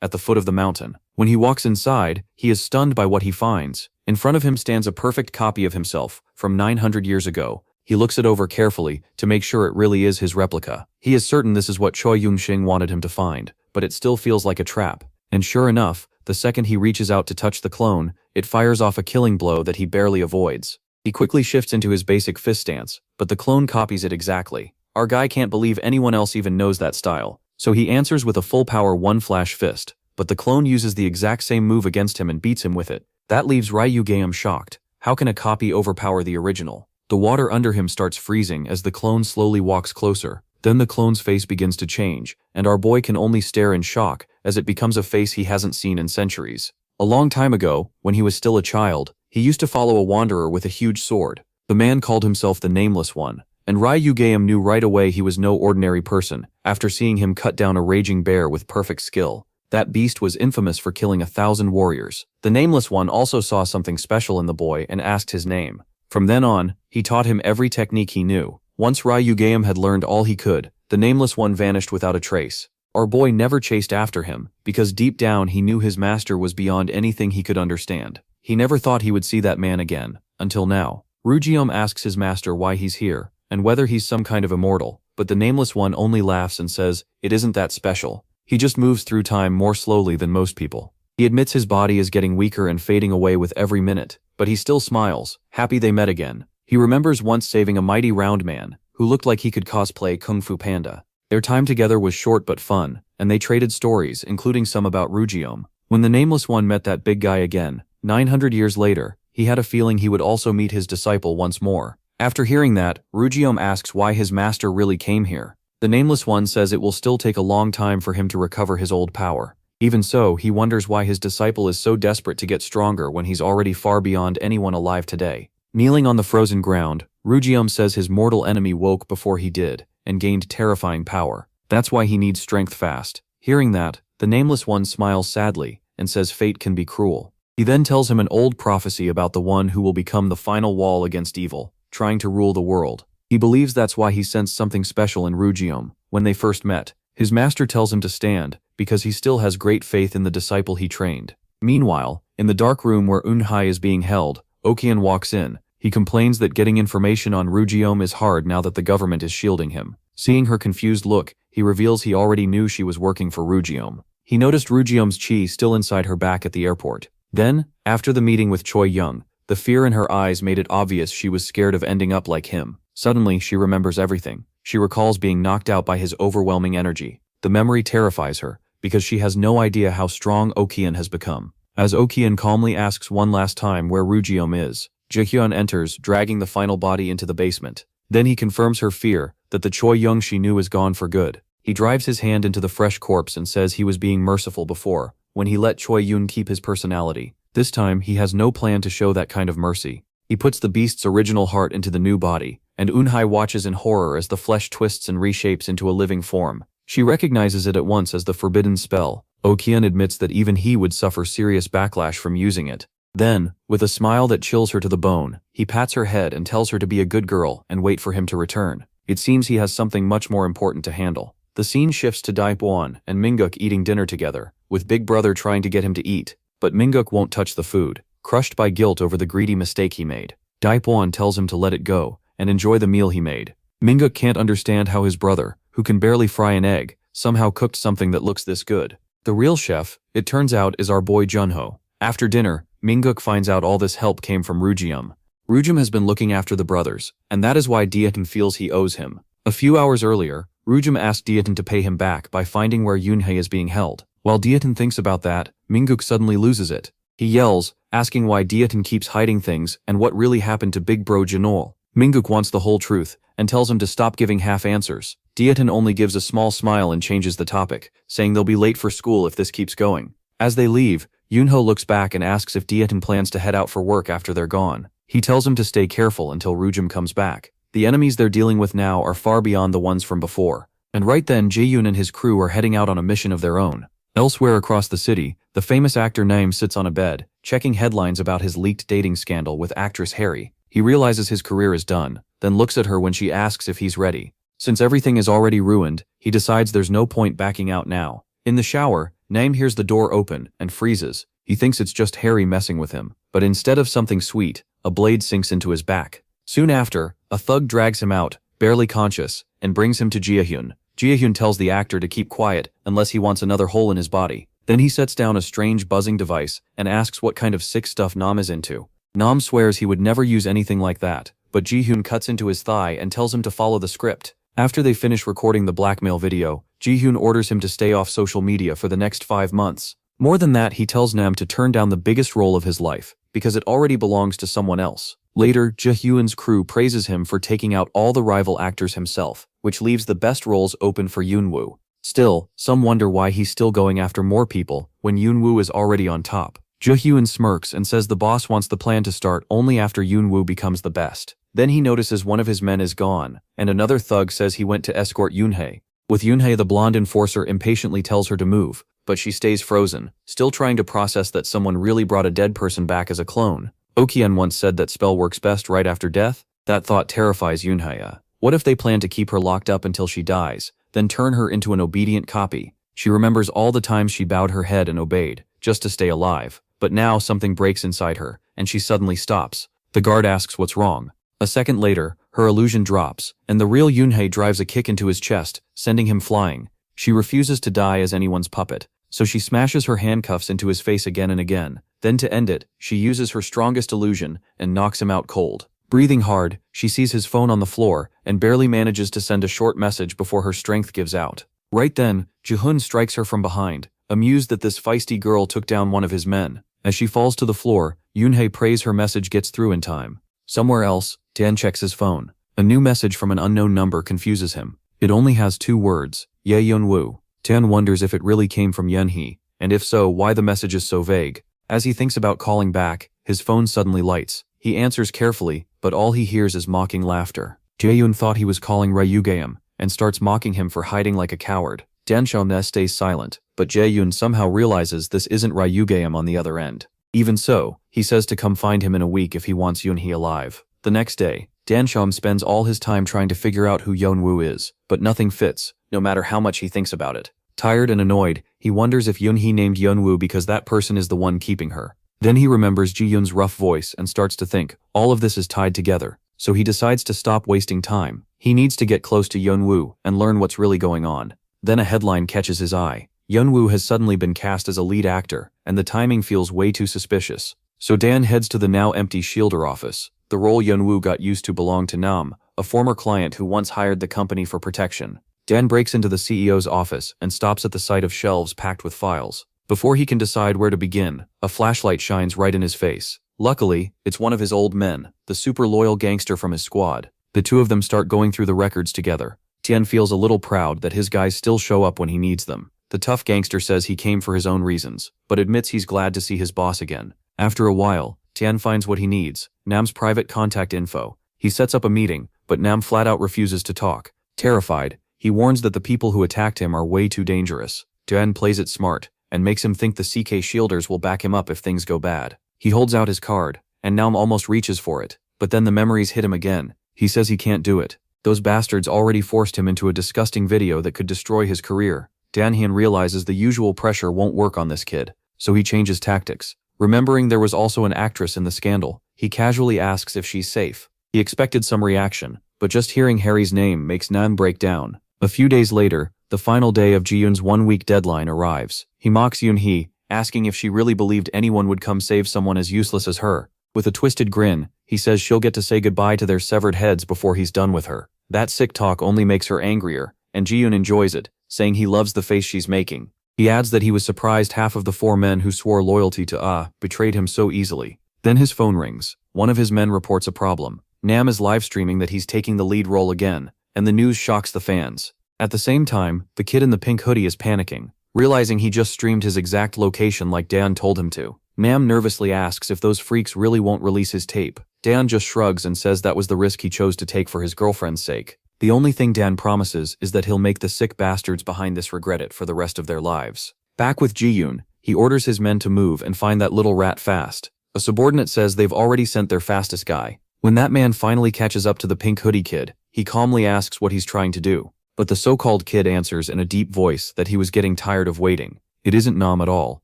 Speaker 1: at the foot of the mountain. When he walks inside, he is stunned by what he finds. In front of him stands a perfect copy of himself from 900 years ago. He looks it over carefully to make sure it really is his replica. He is certain this is what Choi Yun-shing wanted him to find, but it still feels like a trap. And sure enough, the second he reaches out to touch the clone, it fires off a killing blow that he barely avoids. He quickly shifts into his basic fist stance, but the clone copies it exactly. Our guy can't believe anyone else even knows that style, so he answers with a full power one flash fist, but the clone uses the exact same move against him and beats him with it. That leaves Ryu Gaeum shocked. How can a copy overpower the original? The water under him starts freezing as the clone slowly walks closer. Then the clone's face begins to change, and our boy can only stare in shock as it becomes a face he hasn't seen in centuries. A long time ago, when he was still a child, he used to follow a wanderer with a huge sword. The man called himself the Nameless One, and Ryu Gaeum knew right away he was no ordinary person after seeing him cut down a raging bear with perfect skill. That beast was infamous for killing 1,000 warriors. The Nameless One also saw something special in the boy and asked his name. From then on, he taught him every technique he knew. Once Ryu Gaeum had learned all he could, the Nameless One vanished without a trace. Our boy never chased after him, because deep down he knew his master was beyond anything he could understand. He never thought he would see that man again, until now. Rujiom asks his master why he's here, and whether he's some kind of immortal, but the Nameless One only laughs and says, it isn't that special. He just moves through time more slowly than most people. He admits his body is getting weaker and fading away with every minute, but he still smiles, happy they met again. He remembers once saving a mighty round man, who looked like he could cosplay Kung Fu Panda. Their time together was short but fun, and they traded stories, including some about Rujiom. When the Nameless One met that big guy again, 900 years later, he had a feeling he would also meet his disciple once more. After hearing that, Rujiom asks why his master really came here. The Nameless One says it will still take a long time for him to recover his old power. Even so, he wonders why his disciple is so desperate to get stronger when he's already far beyond anyone alive today. Kneeling on the frozen ground, Rujiom says his mortal enemy woke before he did, and gained terrifying power. That's why he needs strength fast. Hearing that, the Nameless One smiles sadly, and says fate can be cruel. He then tells him an old prophecy about the one who will become the final wall against evil, trying to rule the world. He believes that's why he sensed something special in Rujiom. When they first met, his master tells him to stand, because he still has great faith in the disciple he trained. Meanwhile, In the dark room where Eunhye is being held, Okian walks in. He complains that getting information on Rujeom is hard now that the government is shielding him. Seeing her confused look, he reveals he already knew she was working for Rujeom. He noticed Rujeom's chi still inside her back at the airport. Then, after the meeting with Choi Young, the fear in her eyes made it obvious she was scared of ending up like him. Suddenly, she remembers everything. She recalls being knocked out by his overwhelming energy. The memory terrifies her, because she has no idea how strong Okian has become. As Okian calmly asks one last time where Rujeom is, Jihyun enters, dragging the final body into the basement. Then he confirms her fear, that the Choi Young she knew is gone for good. He drives his hand into the fresh corpse and says he was being merciful before, when he let Choi Yoon keep his personality. This time, he has no plan to show that kind of mercy. He puts the beast's original heart into the new body, and Eunhye watches in horror as the flesh twists and reshapes into a living form. She recognizes it at once as the forbidden spell. Okian admits that even he would suffer serious backlash from using it. Then, with a smile that chills her to the bone, he pats her head and tells her to be a good girl and wait for him to return. It seems he has something much more important to handle. The scene shifts to Daipwon and Minguk eating dinner together, with Big Brother trying to get him to eat, but Minguk won't touch the food, crushed by guilt over the greedy mistake he made. Daipwon tells him to let it go and enjoy the meal he made. Minguk can't understand how his brother, who can barely fry an egg, somehow cooked something that looks this good. The real chef, it turns out, is our boy Junho. After dinner, Minguk finds out all this help came from Rujeom. Rujeom has been looking after the brothers, and that is why Dieton feels he owes him. A few hours earlier, Rujeom asked Dieton to pay him back by finding where Eunhye is being held. While Dieton thinks about that, Minguk suddenly loses it. He yells, asking why Dieton keeps hiding things and what really happened to Big Bro Janol. Minguk wants the whole truth, and tells him to stop giving half answers. Dieton only gives a small smile and changes the topic, saying they'll be late for school if this keeps going. As they leave, Eunho looks back and asks if Dieton plans to head out for work after they're gone. He tells him to stay careful until Rujeom comes back. The enemies they're dealing with now are far beyond the ones from before. And right then Jaeyoon and his crew are heading out on a mission of their own. Elsewhere across the city, the famous actor Naeem sits on a bed, checking headlines about his leaked dating scandal with actress Harry. He realizes his career is done, then looks at her when she asks if he's ready. Since everything is already ruined, he decides there's no point backing out now. In the shower, Naeem hears the door open and freezes. He thinks it's just Harry messing with him, but instead of something sweet, a blade sinks into his back. Soon after, a thug drags him out, barely conscious, and brings him to Jaehyun. Jaehyun tells the actor to keep quiet unless he wants another hole in his body. Then he sets down a strange buzzing device and asks what kind of sick stuff Nam is into. Nam swears he would never use anything like that, but Jaehyun cuts into his thigh and tells him to follow the script. After they finish recording the blackmail video, Jaehyun orders him to stay off social media for the next 5 months. More than that, he tells Nam to turn down the biggest role of his life, because it already belongs to someone else. Later, Jaehyun's crew praises him for taking out all the rival actors himself, which leaves the best roles open for Yoonwoo. Still, some wonder why he's still going after more people when Yoonwoo is already on top. Jaehyun smirks and says the boss wants the plan to start only after Yoonwoo becomes the best. Then he notices one of his men is gone, and another thug says he went to escort Eunhye. With Eunhye, the blonde enforcer impatiently tells her to move, but she stays frozen, still trying to process that someone really brought a dead person back as a clone. Okian once said that spell works best right after death. That thought terrifies Eunhye. What if they plan to keep her locked up until she dies, then turn her into an obedient copy? She remembers all the times she bowed her head and obeyed, just to stay alive. But now something breaks inside her, and she suddenly stops. The guard asks what's wrong. A second later, her illusion drops, and the real Eunhye drives a kick into his chest, sending him flying. She refuses to die as anyone's puppet, so she smashes her handcuffs into his face again and again. Then to end it, she uses her strongest illusion and knocks him out cold. Breathing hard, she sees his phone on the floor and barely manages to send a short message before her strength gives out. Right then, Jaehyun strikes her from behind, amused that this feisty girl took down one of his men. As she falls to the floor, Eunhye prays her message gets through in time. Somewhere else, Dan checks his phone. A new message from an unknown number confuses him. It only has 2 words, Ye Yeonwoo. Dan wonders if it really came from Yeonhee, and if so, why the message is so vague. As he thinks about calling back, his phone suddenly lights. He answers carefully, but all he hears is mocking laughter. Jaehyun thought he was calling Ryugeum, and starts mocking him for hiding like a coward. Dan Shomne stays silent, but Jaehyun somehow realizes this isn't Ryugeum on the other end. Even so, he says to come find him in a week if he wants Yoonhee alive. The next day, Dan Shom spends all his time trying to figure out who Yeonwoo is, but nothing fits, no matter how much he thinks about it. Tired and annoyed, he wonders if Yoonhee named Yeonwoo because that person is the one keeping her. Then he remembers Ji-yoon's rough voice and starts to think, all of this is tied together. So he decides to stop wasting time. He needs to get close to Yeonwoo and learn what's really going on. Then a headline catches his eye. Yeonwoo has suddenly been cast as a lead actor, and the timing feels way too suspicious. So Dan heads to the now empty Shielder office. The role Yeonwoo got used to belonged to Nam, a former client who once hired the company for protection. Dan breaks into the CEO's office and stops at the sight of shelves packed with files. Before he can decide where to begin, a flashlight shines right in his face. Luckily, it's one of his old men, the super loyal gangster from his squad. The two of them start going through the records together. Tien feels a little proud that his guys still show up when he needs them. The tough gangster says he came for his own reasons, but admits he's glad to see his boss again. After a while, Tien finds what he needs, Nam's private contact info. He sets up a meeting, but Nam flat out refuses to talk. Terrified, he warns that the people who attacked him are way too dangerous. Tien plays it smart, and makes him think the CK Shielders will back him up if things go bad. He holds out his card, and Nam almost reaches for it, but then the memories hit him again. He says he can't do it. Those bastards already forced him into a disgusting video that could destroy his career. Dan-hyun realizes the usual pressure won't work on this kid, so he changes tactics. Remembering there was also an actress in the scandal, he casually asks if she's safe. He expected some reaction, but just hearing Harry's name makes Nam break down. A few days later, the final day of Ji-yoon's one-week deadline arrives. He mocks Yoon-hee, asking if she really believed anyone would come save someone as useless as her. With a twisted grin, he says she'll get to say goodbye to their severed heads before he's done with her. That sick talk only makes her angrier, and Ji-yoon enjoys it, saying he loves the face she's making. He adds that he was surprised half of the 4 men who swore loyalty to betrayed him so easily. Then his phone rings. One of his men reports a problem. Nam is live streaming that he's taking the lead role again, and the news shocks the fans. At the same time, the kid in the pink hoodie is panicking, realizing he just streamed his exact location like Dan told him to. Nam nervously asks if those freaks really won't release his tape. Dan just shrugs and says that was the risk he chose to take for his girlfriend's sake. The only thing Dan promises is that he'll make the sick bastards behind this regret it for the rest of their lives. Back with Ji-yoon, he orders his men to move and find that little rat fast. A subordinate says they've already sent their fastest guy. When that man finally catches up to the pink hoodie kid, he calmly asks what he's trying to do. But the so-called kid answers in a deep voice that he was getting tired of waiting. It isn't Nam at all,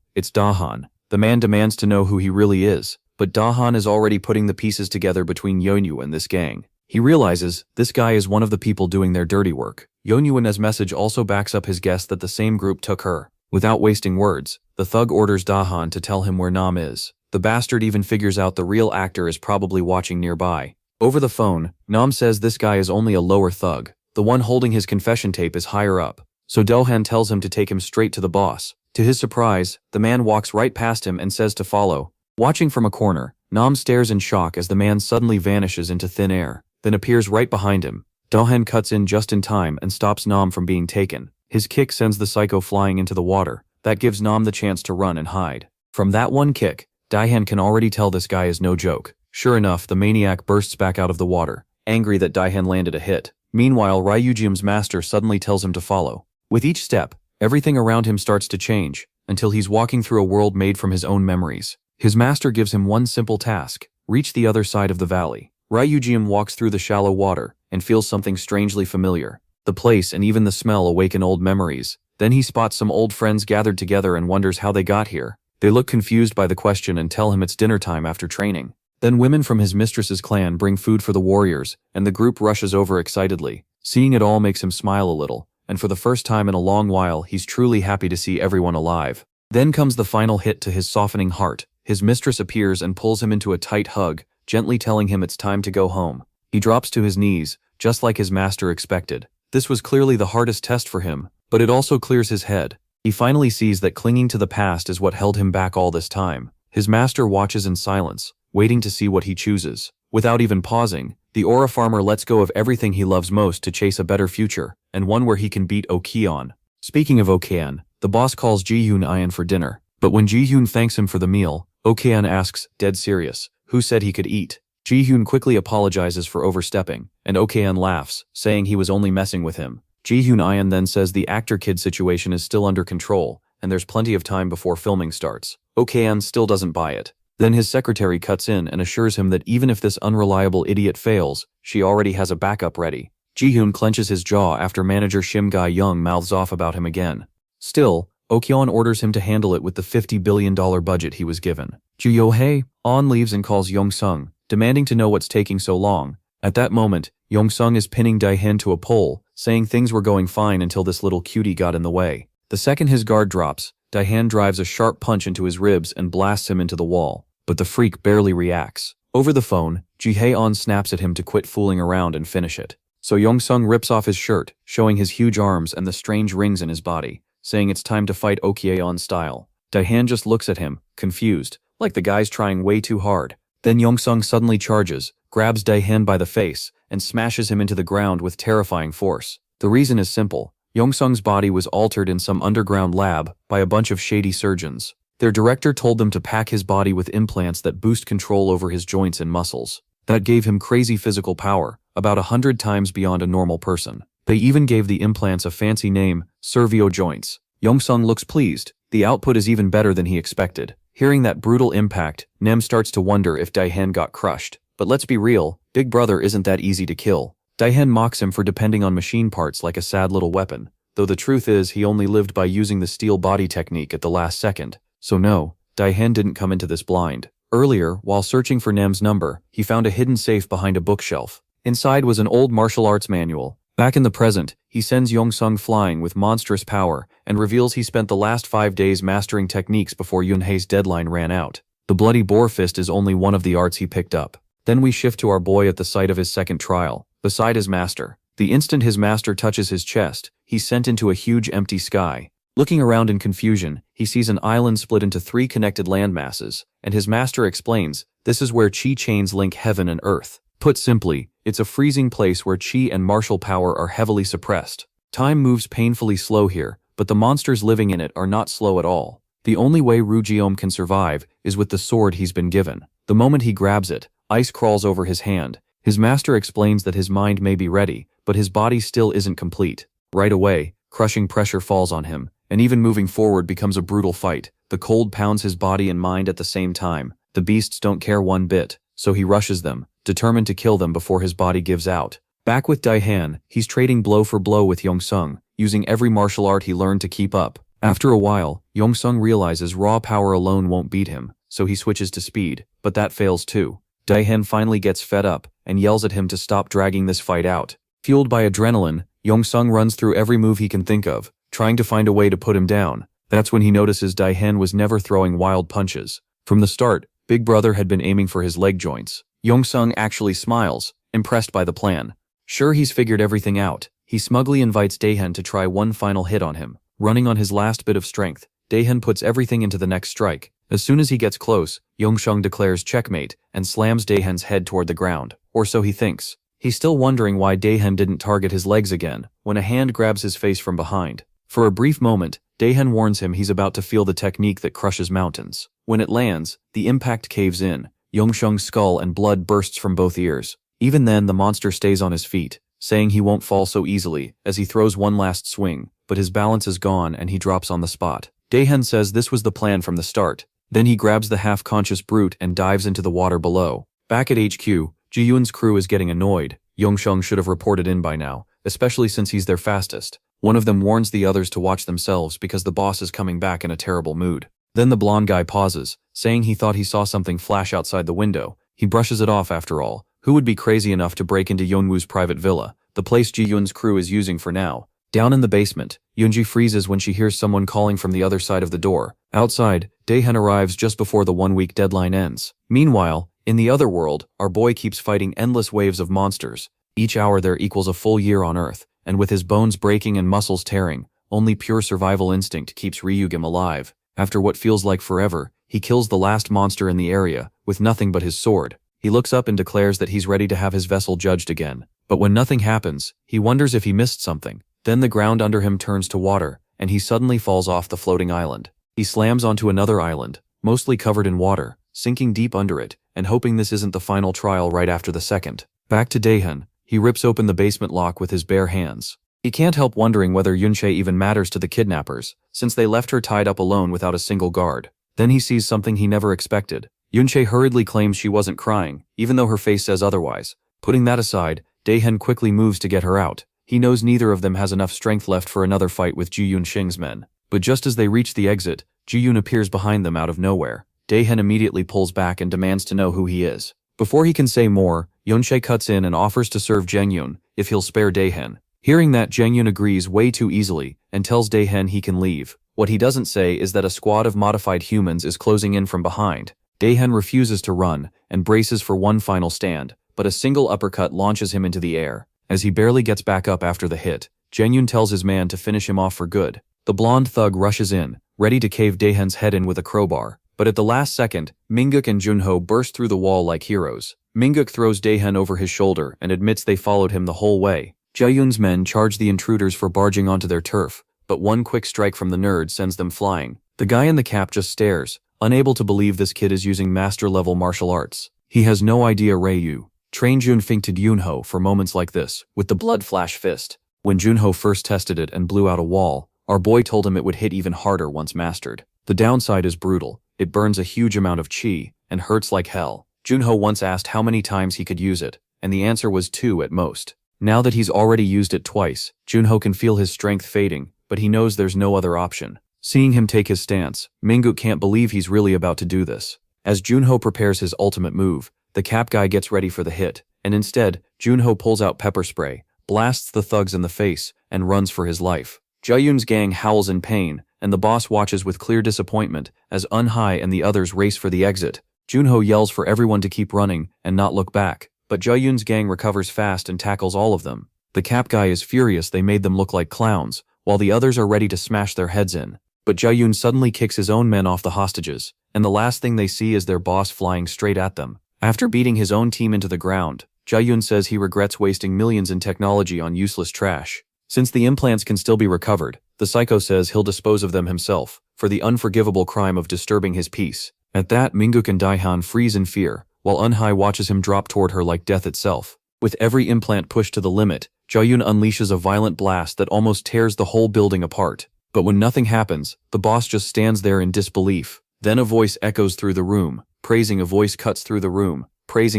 Speaker 1: it's Dahan. The man demands to know who he really is, but Dahan is already putting the pieces together between Yeonwoo and this gang. He realizes this guy is one of the people doing their dirty work. Yeonwoo's message also backs up his guess that the same group took her. Without wasting words, the thug orders Dahan to tell him where Nam is. The bastard even figures out the real actor is probably watching nearby. Over the phone, Nam says this guy is only a lower thug. The one holding his confession tape is higher up. So Dohan tells him to take him straight to the boss. To his surprise, the man walks right past him and says to follow. Watching from a corner, Nam stares in shock as the man suddenly vanishes into thin air, then appears right behind him. Dohan cuts in just in time and stops Nam from being taken. His kick sends the psycho flying into the water. That gives Nam the chance to run and hide. From that one kick, Dahan can already tell this guy is no joke. Sure enough, the maniac bursts back out of the water, angry that Dahan landed a hit. Meanwhile, Ryujium's master suddenly tells him to follow. With each step, everything around him starts to change, until he's walking through a world made from his own memories. His master gives him one simple task: reach the other side of the valley. Ryujium walks through the shallow water, and feels something strangely familiar. The place and even the smell awaken old memories. Then he spots some old friends gathered together and wonders how they got here. They look confused by the question and tell him it's dinner time after training. Then women from his mistress's clan bring food for the warriors, and the group rushes over excitedly. Seeing it all makes him smile a little, and for the first time in a long while he's truly happy to see everyone alive. Then comes the final hit to his softening heart. His mistress appears and pulls him into a tight hug, gently telling him it's time to go home. He drops to his knees, just like his master expected. This was clearly the hardest test for him, but it also clears his head. He finally sees that clinging to the past is what held him back all this time. His master watches in silence, waiting to see what he chooses. Without even pausing, the aura farmer lets go of everything he loves most to chase a better future, and one where he can beat Okeon. Speaking of Okeon, the boss calls Ji-hyun for dinner, but when Ji-hyun thanks him for the meal, Okeon asks, dead serious, who said he could eat? Ji-hyun quickly apologizes for overstepping, and Okeon laughs, saying he was only messing with him. Ji-hyun then says the actor kid situation is still under control, and there's plenty of time before filming starts. Okeon still doesn't buy it. Then his secretary cuts in and assures him that even if this unreliable idiot fails, she already has a backup ready. Ji-hyun clenches his jaw after manager Shim Ga-young mouths off about him again. Still, Okyeon orders him to handle it with the $50 billion budget he was given. Ju Yo-hae On leaves and calls Yong-sung, demanding to know what's taking so long. At that moment, Yong-sung is pinning Dae-han to a pole, saying things were going fine until this little cutie got in the way. The second his guard drops, Dae-han drives a sharp punch into his ribs and blasts him into the wall, but the freak barely reacts. Over the phone, Ji-hae-on snaps at him to quit fooling around and finish it. So Yong-sung rips off his shirt, showing his huge arms and the strange rings in his body, saying it's time to fight Okyeon style. Dae-han just looks at him, confused, like the guy's trying way too hard. Then Yong-sung suddenly charges, grabs Dae-han by the face, and smashes him into the ground with terrifying force. The reason is simple. Yong-sung's body was altered in some underground lab by a bunch of shady surgeons. Their director told them to pack his body with implants that boost control over his joints and muscles. That gave him crazy physical power, about 100 times beyond a normal person. They even gave the implants a fancy name, Servio joints. Yong-sung looks pleased. The output is even better than he expected. Hearing that brutal impact, Nem starts to wonder if Dae-han got crushed. But let's be real, Big Brother isn't that easy to kill. Dae-han mocks him for depending on machine parts like a sad little weapon, though the truth is he only lived by using the steel body technique at the last second. So no, Dae-han didn't come into this blind. Earlier, while searching for Nem's number, he found a hidden safe behind a bookshelf. Inside was an old martial arts manual. Back in the present, he sends Yong-sung flying with monstrous power and reveals he spent the last 5 days mastering techniques before Yoon-hae's deadline ran out. The bloody boar fist is only one of the arts he picked up. Then we shift to our boy at the site of his second trial, beside his master. The instant his master touches his chest, he's sent into a huge empty sky. Looking around in confusion, he sees an island split into 3 connected landmasses, and his master explains, this is where chi chains link heaven and earth. Put simply, it's a freezing place where chi and martial power are heavily suppressed. Time moves painfully slow here, but the monsters living in it are not slow at all. The only way Rujeom can survive is with the sword he's been given. The moment he grabs it, ice crawls over his hand. His master explains that his mind may be ready, but his body still isn't complete. Right away, crushing pressure falls on him, and even moving forward becomes a brutal fight. The cold pounds his body and mind at the same time. The beasts don't care one bit, so he rushes them, determined to kill them before his body gives out. Back with Dae-han, he's trading blow for blow with Yong-sung, using every martial art he learned to keep up. After a while, Yong-sung realizes raw power alone won't beat him, so he switches to speed, but that fails too. Dae-han finally gets fed up and yells at him to stop dragging this fight out. Fueled by adrenaline, Yong-sung runs through every move he can think of, trying to find a way to put him down. That's when he notices Dae-han was never throwing wild punches. From the start, Big Brother had been aiming for his leg joints. Yong-sung actually smiles, impressed by the plan. Sure he's figured everything out, he smugly invites Dae-han to try one final hit on him. Running on his last bit of strength, Dae-han puts everything into the next strike. As soon as he gets close, Yong-sung declares checkmate and slams Dae-han's head toward the ground, or so he thinks. He's still wondering why Dae-han didn't target his legs again, when a hand grabs his face from behind. For a brief moment, Dae-han warns him he's about to feel the technique that crushes mountains. When it lands, the impact caves in. Yong-sung's skull and blood bursts from both ears. Even then, the monster stays on his feet, saying he won't fall so easily, as he throws one last swing, but his balance is gone and he drops on the spot. Dae-han says this was the plan from the start. Then he grabs the half-conscious brute and dives into the water below. Back at HQ, Ji-yoon's crew is getting annoyed. Yong-sung should have reported in by now, especially since he's their fastest. One of them warns the others to watch themselves because the boss is coming back in a terrible mood. Then the blonde guy pauses, saying he thought he saw something flash outside the window. He brushes it off after all. Who would be crazy enough to break into Yeonwoo's private villa, the place Ji-yoon's crew is using for now? Down in the basement, Yoonji freezes when she hears someone calling from the other side of the door. Outside, Dae-han arrives just before the 1-week deadline ends. Meanwhile, in the other world, our boy keeps fighting endless waves of monsters. Each hour there equals a full year on Earth, and with his bones breaking and muscles tearing, only pure survival instinct keeps Ryugim alive. After what feels like forever, he kills the last monster in the area, with nothing but his sword. He looks up and declares that he's ready to have his vessel judged again. But when nothing happens, he wonders if he missed something. Then the ground under him turns to water, and he suddenly falls off the floating island. He slams onto another island, mostly covered in water, sinking deep under it, and hoping this isn't the final trial right after the second. Back to Dae-han, he rips open the basement lock with his bare hands. He can't help wondering whether Yoon-chae even matters to the kidnappers, since they left her tied up alone without a single guard. Then he sees something he never expected. Yoon-chae hurriedly claims she wasn't crying, even though her face says otherwise. Putting that aside, Dae-han quickly moves to get her out. He knows neither of them has enough strength left for another fight with Ji Yoon-shing's men. But just as they reach the exit, Ji-yoon appears behind them out of nowhere. Dae-hen immediately pulls back and demands to know who he is. Before he can say more, Yeonchae cuts in and offers to serve Jang-yoon if he'll spare Dae-hen. Hearing that, Jang-yoon agrees way too easily and tells Dae-hen he can leave. What he doesn't say is that a squad of modified humans is closing in from behind. Dae-hen refuses to run and braces for one final stand, but a single uppercut launches him into the air. As he barely gets back up after the hit, Jang-yoon tells his man to finish him off for good. The blonde thug rushes in, ready to cave Dae-hen's head in with a crowbar. But at the last second, Mingguk and Junho burst through the wall like heroes. Mingguk throws Dae-hen over his shoulder and admits they followed him the whole way. Jae-yoon's men charge the intruders for barging onto their turf, but one quick strike from the nerd sends them flying. The guy in the cap just stares, unable to believe this kid is using master-level martial arts. He has no idea Ryu trained Junfink to Junho for moments like this, with the blood flash fist. When Junho first tested it and blew out a wall, our boy told him it would hit even harder once mastered. The downside is brutal. It burns a huge amount of chi and hurts like hell. Junho once asked how many times he could use it, and the answer was 2 at most. Now that he's already used it twice, Junho can feel his strength fading, but he knows there's no other option. Seeing him take his stance, Mingguk can't believe he's really about to do this. As Junho prepares his ultimate move, the cap guy gets ready for the hit, and instead, Junho pulls out pepper spray, blasts the thugs in the face, and runs for his life. Jae-yoon's gang howls in pain, and the boss watches with clear disappointment as Eun-hye and the others race for the exit. Junho yells for everyone to keep running and not look back, but Jae-yoon's gang recovers fast and tackles all of them. The cap guy is furious they made them look like clowns, while the others are ready to smash their heads in. But Jae-yoon suddenly kicks his own men off the hostages, and the last thing they see is their boss flying straight at them. After beating his own team into the ground, Jae-yoon says he regrets wasting millions in technology on useless trash. Since the implants can still be recovered, the psycho says he'll dispose of them himself, for the unforgivable crime of disturbing his peace. At that, Mingguk and Dae-han freeze in fear, while Eun-hye watches him drop toward her like death itself. With every implant pushed to the limit, Jae-yoon unleashes a violent blast that almost tears the whole building apart. But when nothing happens, the boss just stands there in disbelief. Then a voice echoes through the room, praising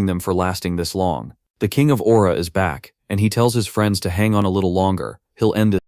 Speaker 1: them for lasting this long. The King of Aura is back, and he tells his friends to hang on a little longer. He'll end this.